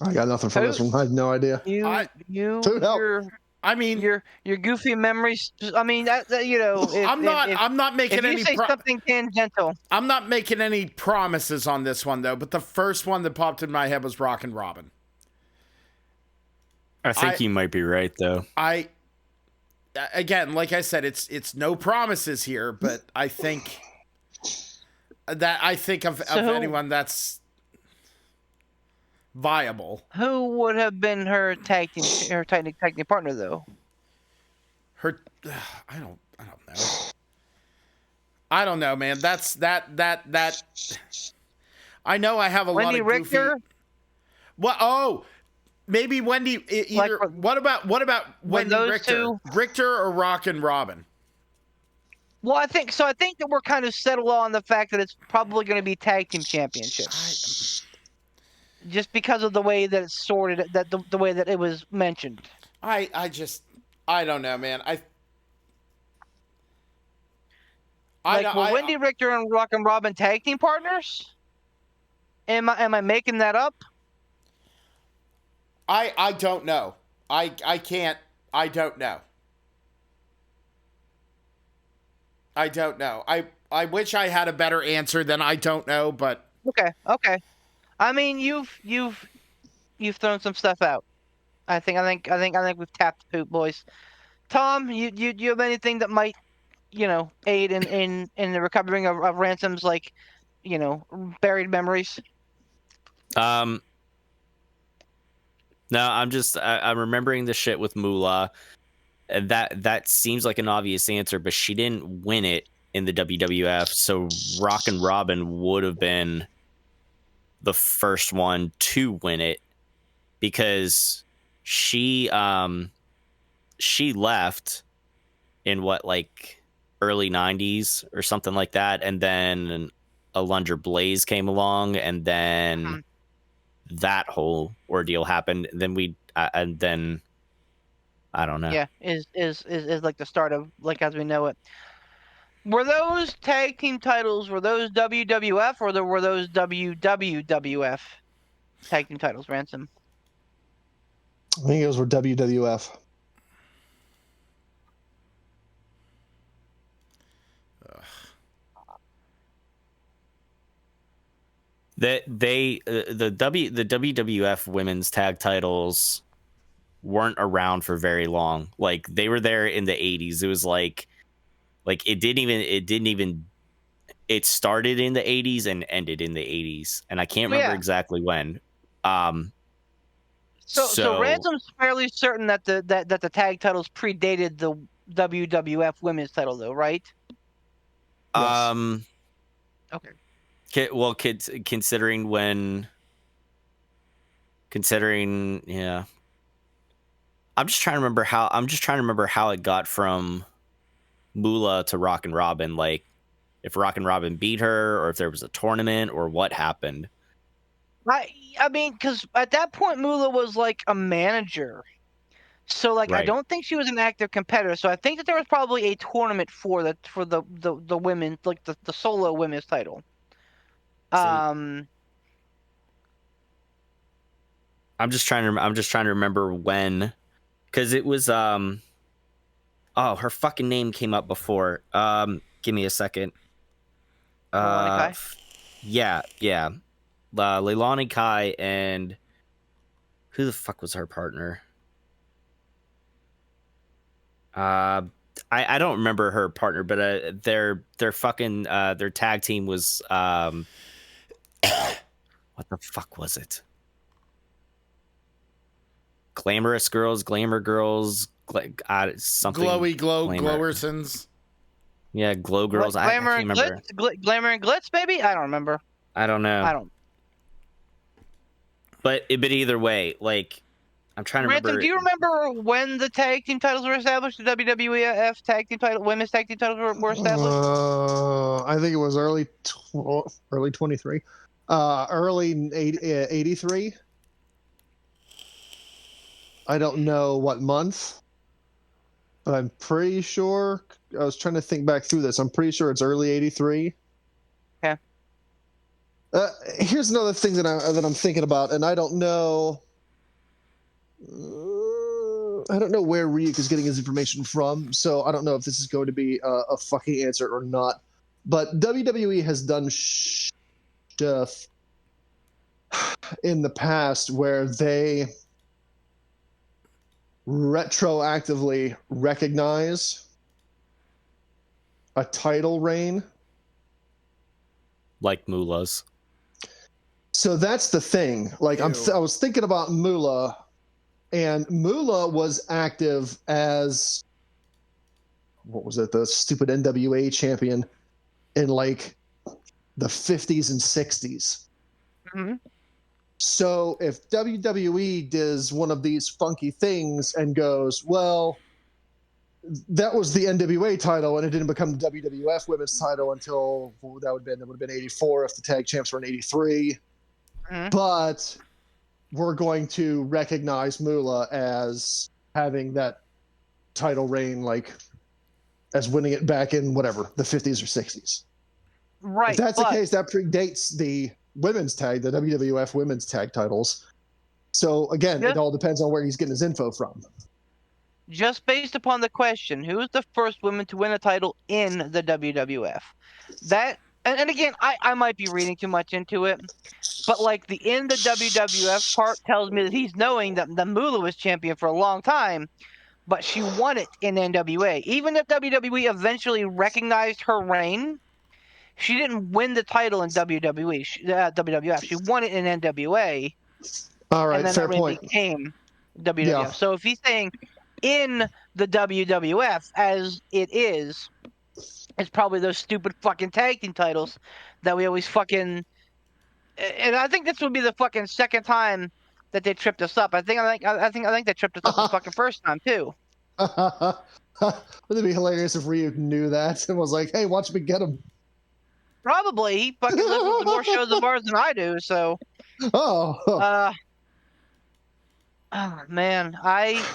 I got nothing for this one. I have no idea. Your goofy memories. I mean, I'm not making if any. You say something tangential. I'm not making any promises on this one though. But the first one that popped in my head was Rockin' Robin. I think you might be right though. Again, like I said, it's no promises here, but I think of anyone that's viable. Who would have been her tag team partner though? I don't know. I don't know, man. That's that. I know I have a Wendy lot of goofy. Richter? What? Oh, maybe Wendy. Either. What about Wendy Richter? Richter or Rockin' Robin? Well, I think so. I think that we're kind of settled on the fact that it's probably going to be tag team championships. Just because of the way that it's sorted, the way that it was mentioned. I don't know, man. Were Wendy Richter and Rockin' Robin tag team partners? Am I making that up? I don't know. I can't. I don't know. I don't know. I wish I had a better answer than I don't know, but Okay. I mean, you've thrown some stuff out. I think we've tapped the poop, boys. Tom, you have anything that might, aid in the recovering of Ransom's, like, buried memories? No, I'm remembering the shit with Moolah. And that seems like an obvious answer, but she didn't win it in the WWF, so Rockin' Robin would have been the first one to win it because she left in like early 90s or something like that, and then Alundra Blaze came along, and then that whole ordeal happened. Then and then I don't know. Yeah, is like the start of, like, as we know it. Were those tag team titles, were those WWF or were those WWF tag team titles, Ransom? I think those were WWF. The WWF women's tag titles weren't around for very long. Like, they were there in the 80s. It was like it started in the 80s and ended in the 80s, and I can't remember exactly when. So Ransom's fairly certain that the tag titles predated the WWF women's title, though, right? Yes. Okay. Well, considering, yeah. I'm just trying to remember how it got from Moolah to Rockin' Robin, like if Rockin' Robin beat her or if there was a tournament or what happened. I mean, because at that point Moolah was like a manager, so like I don't think she was an active competitor. So I think that there was probably a tournament for the women, like the solo women's title. I'm just trying to remember when, because it was her fucking name came up before. Give me a second. Yeah. Leilani Kai, and who the fuck was her partner? I don't remember her partner, but their fucking their tag team was what the fuck was it? Glamorous Girls, Glamour Girls, something. Glowersons. Yeah, Glow Girls. Glamour I can't remember. Glamour and Glitz, maybe? I don't remember. I don't know. I don't. But either way, like, I'm trying to remember. Do you remember when the tag team titles were established? The WWF tag team title, women's tag team titles were established. I think it was early 23, early 83. I don't know what month, but I'm pretty sure. I was trying to think back through this. I'm pretty sure it's early 83. Okay. Here's another thing that I'm thinking about, and I don't know. I don't know where Ryuk is getting his information from, so I don't know if this is going to be a fucking answer or not. But WWE has done stuff in the past where they retroactively recognize a title reign, like Moolah's. So that's the thing. Like, I was thinking about Moolah, and Moolah was active as, what was it, the stupid NWA champion in like the 50s and 60s. Mm-hmm. So if WWE does one of these funky things and goes, well, that was the NWA title and it didn't become the WWF women's title until that would have been 84 if the tag champs were in 83. Mm-hmm. But we're going to recognize Moolah as having that title reign, like as winning it back in whatever, the 50s or 60s. Right. If that's the case, that predates the women's tag, the WWF women's tag titles. So again, it all depends on where he's getting his info from. just based upon the question, who is the first woman to win a title in the WWF? That, and again, I might be reading too much into it, but like the in the WWF part tells me that he's knowing that the Moolah was champion for a long time, but she won it in NWA. Even if WWE eventually recognized her reign, she didn't win the title in WWF. She won it in NWA. All right, and then fair that really point. became WWF. Yeah. So if he's saying in the WWF as it is, it's probably those stupid fucking tag team titles that we always fucking. And I think this would be the fucking second time that they tripped us up. I think they tripped us up the fucking first time too. Wouldn't it be hilarious if Ryu knew that and was like, "Hey, watch me get him"? Probably he fucking listens to more shows of ours than I do. So. Oh. Oh man,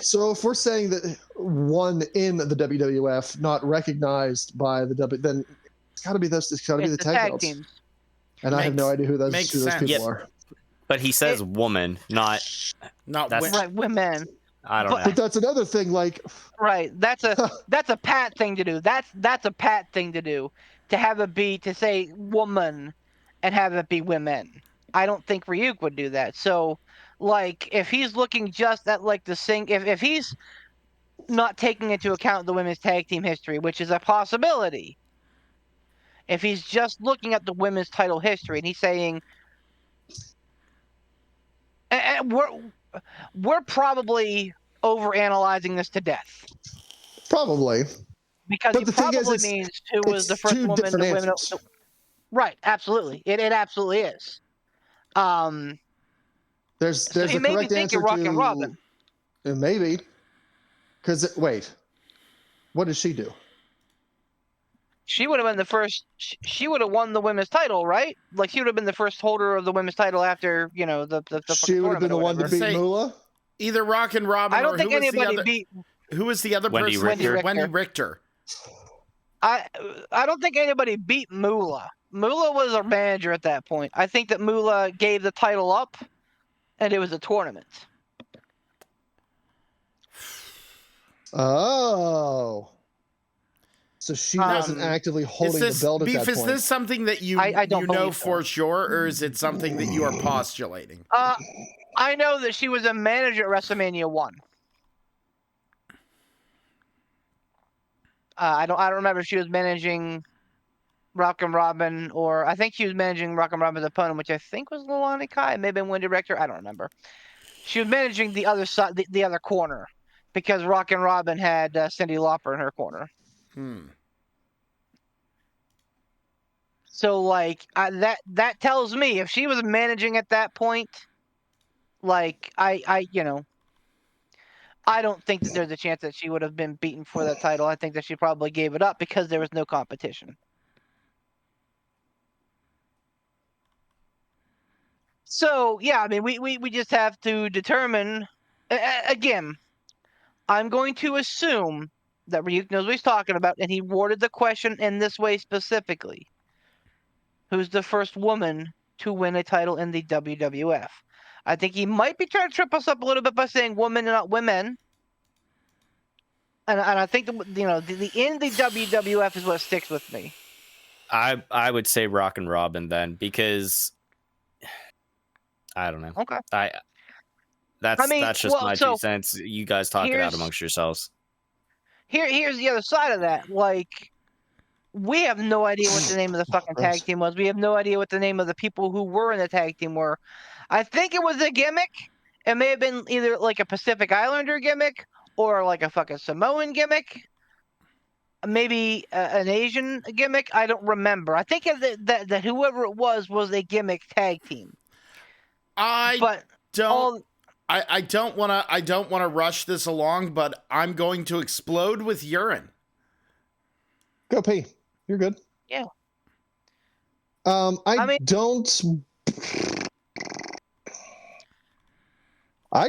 So if we're saying that one in the WWF, not recognized by the W, then it's got to be those. It's got to be the tag belts. teams. And I have no idea who those people Yep. are. But he says woman, not women. Right, women. I don't know. But that's another thing. Like, right, that's a Pat thing to do. That's a Pat thing to do. To have it be to say woman, and have it be women. I don't think Ryuk would do that. So, like, if he's looking just at like the if he's not taking into account the women's tag team history, which is a possibility. If he's just looking at the women's title history and he's saying, and we're probably overanalyzing this to death. probably. Because But he the thing probably is, means who was the first two woman different to win. answers. Right, absolutely. It absolutely is. There's So he a made me correct think answer of Rockin' Robin. Maybe. Because wait, what did she do? She would have been the first. She would have won the women's title, right? Like she would have been the first holder of the women's title after the She would have been the one to beat Say- Moolah. Either Rockin' Robin I don't or think who was the anybody other? beat. Who was the other Wendy person? Richter. Wendy Richter. I don't think anybody beat Moolah. Moolah was our manager at that point. I think that Moolah gave the title up, and it was a tournament. Oh. So she wasn't actively holding the belt at that point. Is this something that you I don't you know believe so. for sure, or is it something that you are postulating? I know that she was a manager at WrestleMania 1. I don't remember if she was managing Rockin' Robin, or I think she was managing Rockin' Robin's opponent, which I think was Lilani Kai, maybe Wendy Richter. I don't remember. She was managing the other side, the other corner, because Rockin' Robin had Cyndi Lauper in her corner. So like that tells me if she was managing at that point, like I don't think that there's a chance that she would have been beaten for that title. I think that she probably gave it up because there was no competition. So yeah, I mean we just have to determine. Again, I'm going to assume that Ryuk knows what he's talking about, and he worded the question in this way specifically. Who's the first woman to win a title in the WWF? I think he might be trying to trip us up a little bit by saying woman and not women. And I think the in the WWF is what sticks with me. I would say Rockin' Robin then, because I don't know. Okay. That's just my 2 cents. You guys talk it out amongst yourselves. Here's the other side of that. Like, we have no idea what the name of the fucking tag team was. We have no idea what the name of the people who were in the tag team were. I think it was a gimmick. It may have been either like a Pacific Islander gimmick or like a fucking Samoan gimmick. Maybe an Asian gimmick. I don't remember. I think that whoever it was a gimmick tag team. I don't want to rush this along, but I'm going to explode with urine. Go pee. You're good. Yeah. I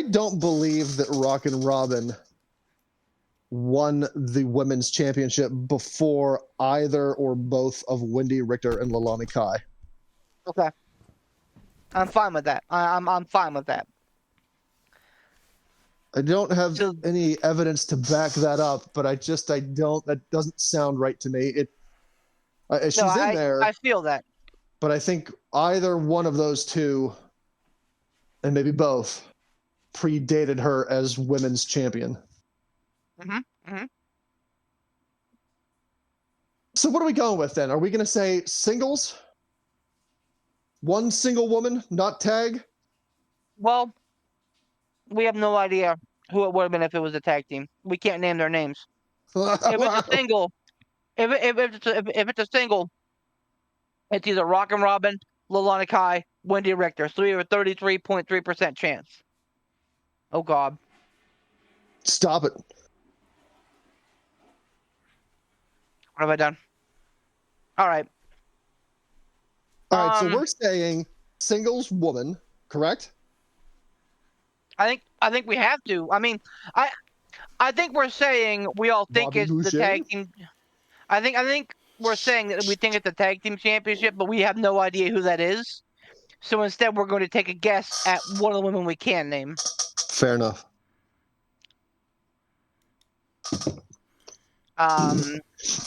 don't believe that Rockin' Robin won the women's championship before either or both of Wendy Richter and Lilani Kai. Okay. I'm fine with that. I'm fine with that. I don't have So- any evidence to back that up, but I don't. That doesn't sound right to me. She's in there, I feel that. but I think either one of those two, and maybe both, predated her as women's champion. Mm-hmm. So what are we going with then? Are we going to say singles? One single woman, not tag? Well, we have no idea who it would have been if it was a tag team. We can't name their names. If it's a single, if it's a single, it's either Rockin' Robin, Lilana Kai, Wendy Richter. So we have a 33.3% chance. Oh God. Stop it. What have I done? All right. All right, so we're saying singles woman, correct? I think we have to. I mean, I think we're saying we all think Bobby it's the Boucher? tag team. I think we're saying that we think it's the tag team championship, but we have no idea who that is. So instead, we're going to take a guess at one of the women we can name. Fair enough. I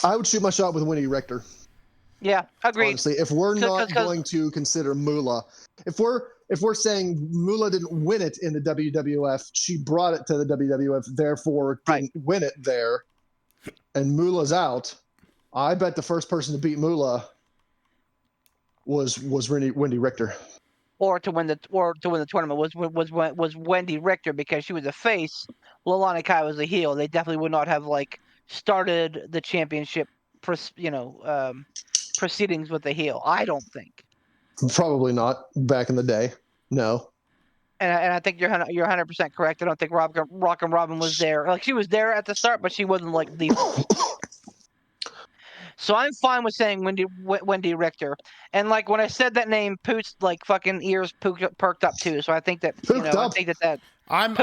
would shoot my shot with Winnie Richter. Yeah, agreed. Honestly, if we're not 'Cause- going to consider Moolah, if we're saying Moolah didn't win it in the WWF, she brought it to the WWF, therefore didn't win it there, and Moolah's out. I bet the first person to beat Moolah was Wendy Richter. Or to win the tournament was Wendy Richter because she was a face. Lilana Kai was a heel. They definitely would not have started the championship, proceedings with the heel. I don't think. Probably not back in the day. No. And I think you're 100% correct. I don't think Rockin' Robin was there. She was there at the start, but she wasn't the. So I'm fine with saying Wendy Richter. And when I said that name, Poot's fucking ears perked up too. So I think that I'm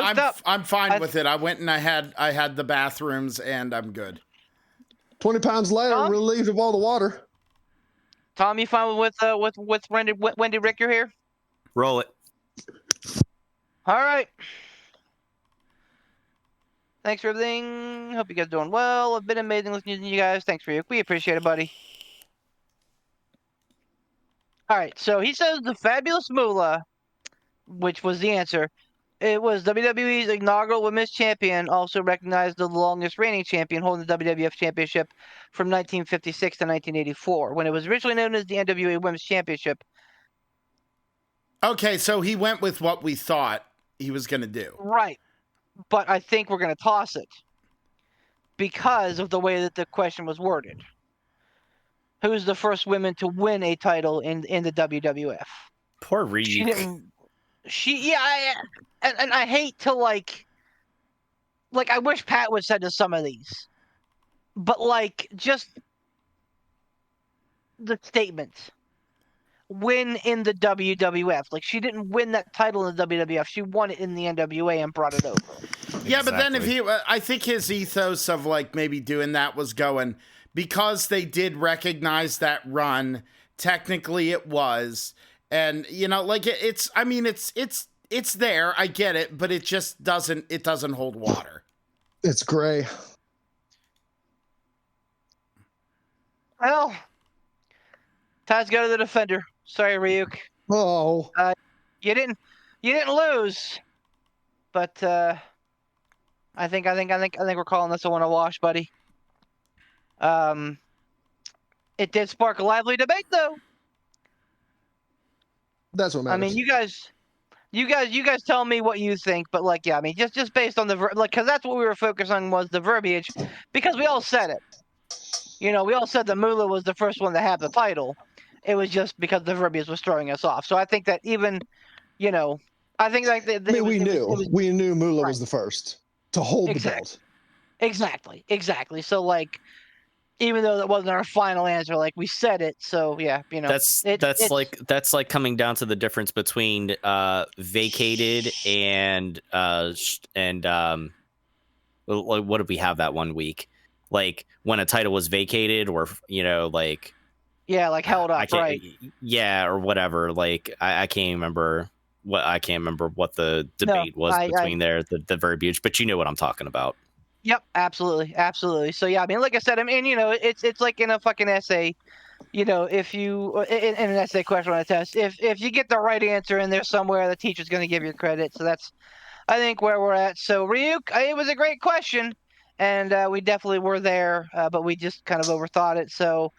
fine with it. I went and I had the bathrooms and I'm good. 20 pounds later, Tom? relieved of all the water. Tom, you fine with Wendy Richter here? Roll it. All right. Thanks for everything. Hope you guys are doing well. It's been amazing listening to you guys. Thanks for you. We appreciate it, buddy. All right. So he says the Fabulous Moolah, which was the answer. It was WWE's inaugural Women's Champion, also recognized the longest reigning champion, holding the WWF Championship from 1956 to 1984, when it was originally known as the NWA Women's Championship. Okay, so he went with what we thought he was going to do. Right. But I think we're going to toss it because of the way that the question was worded. Who's the first woman to win a title in the WWF? Poor Reed. She didn't. And I hate to I wish Pat would said to some of these, but just the statements. Win in the WWF. She didn't win that title in the WWF. She won it in the NWA and brought it over. Yeah, but then I think his ethos of maybe doing that was going, because they did recognize that run, technically it was, and it's there, I get it, but it just doesn't hold water. It's gray. Well, Taz go to the defender. Sorry, Ryuk. Oh. You didn't lose, but I think we're calling this one a wash, buddy. It did spark a lively debate, though. That's what matters. I mean, you guys tell me what you think, but just based on the because that's what we were focused on was the verbiage, because we all said it. We all said that Moolah was the first one to have the title. It was just because the verbiage was throwing us off. So I think that even, I think we knew Moolah was the first to hold the belt. Exactly. So even though that wasn't our final answer, we said it. So yeah, that's like coming down to the difference between vacated and what did we have that one week? When a title was vacated, or held up, right? Yeah, or whatever. I can't remember what I can't remember what the debate was between the verbiage, but you know what I'm talking about. Yep, absolutely, absolutely. So yeah, I mean, like I said, I mean, it's like in a fucking essay. If you in an essay question on a test, if you get the right answer in there somewhere, the teacher's going to give you credit. So that's, I think, where we're at. So Ryuk, it was a great question, and we definitely were there, but we just kind of overthought it. So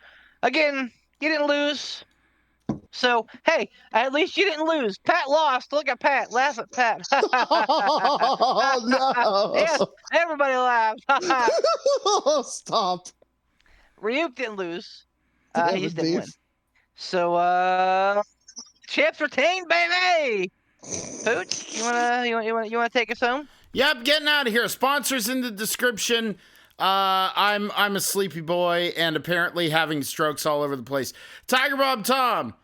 again, you didn't lose. So hey, at least you didn't lose. Pat lost. Look at Pat. Laugh at Pat. Oh no! Yes, everybody laughed. Stop. Ryuk didn't lose. Damn He it, just didn't win. Beef. So champs retained, baby. Pooch, you wanna take us home? Yep, getting out of here. Sponsors in the description. I'm a sleepy boy and apparently having strokes all over the place. Tiger Bob Tom.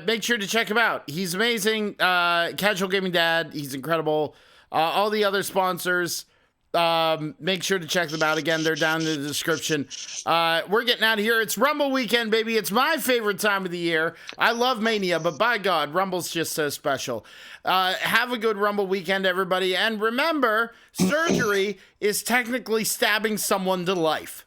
Make sure to check him out. He's amazing. Casual Gaming Dad. He's incredible. All the other sponsors. Make sure to check them out. Again, they're down in the description. We're getting out of here. It's Rumble weekend, baby. It's my favorite time of the year. I love Mania, but by God, Rumble's just so special. Have a good Rumble weekend, everybody. And remember, surgery is technically stabbing someone to life.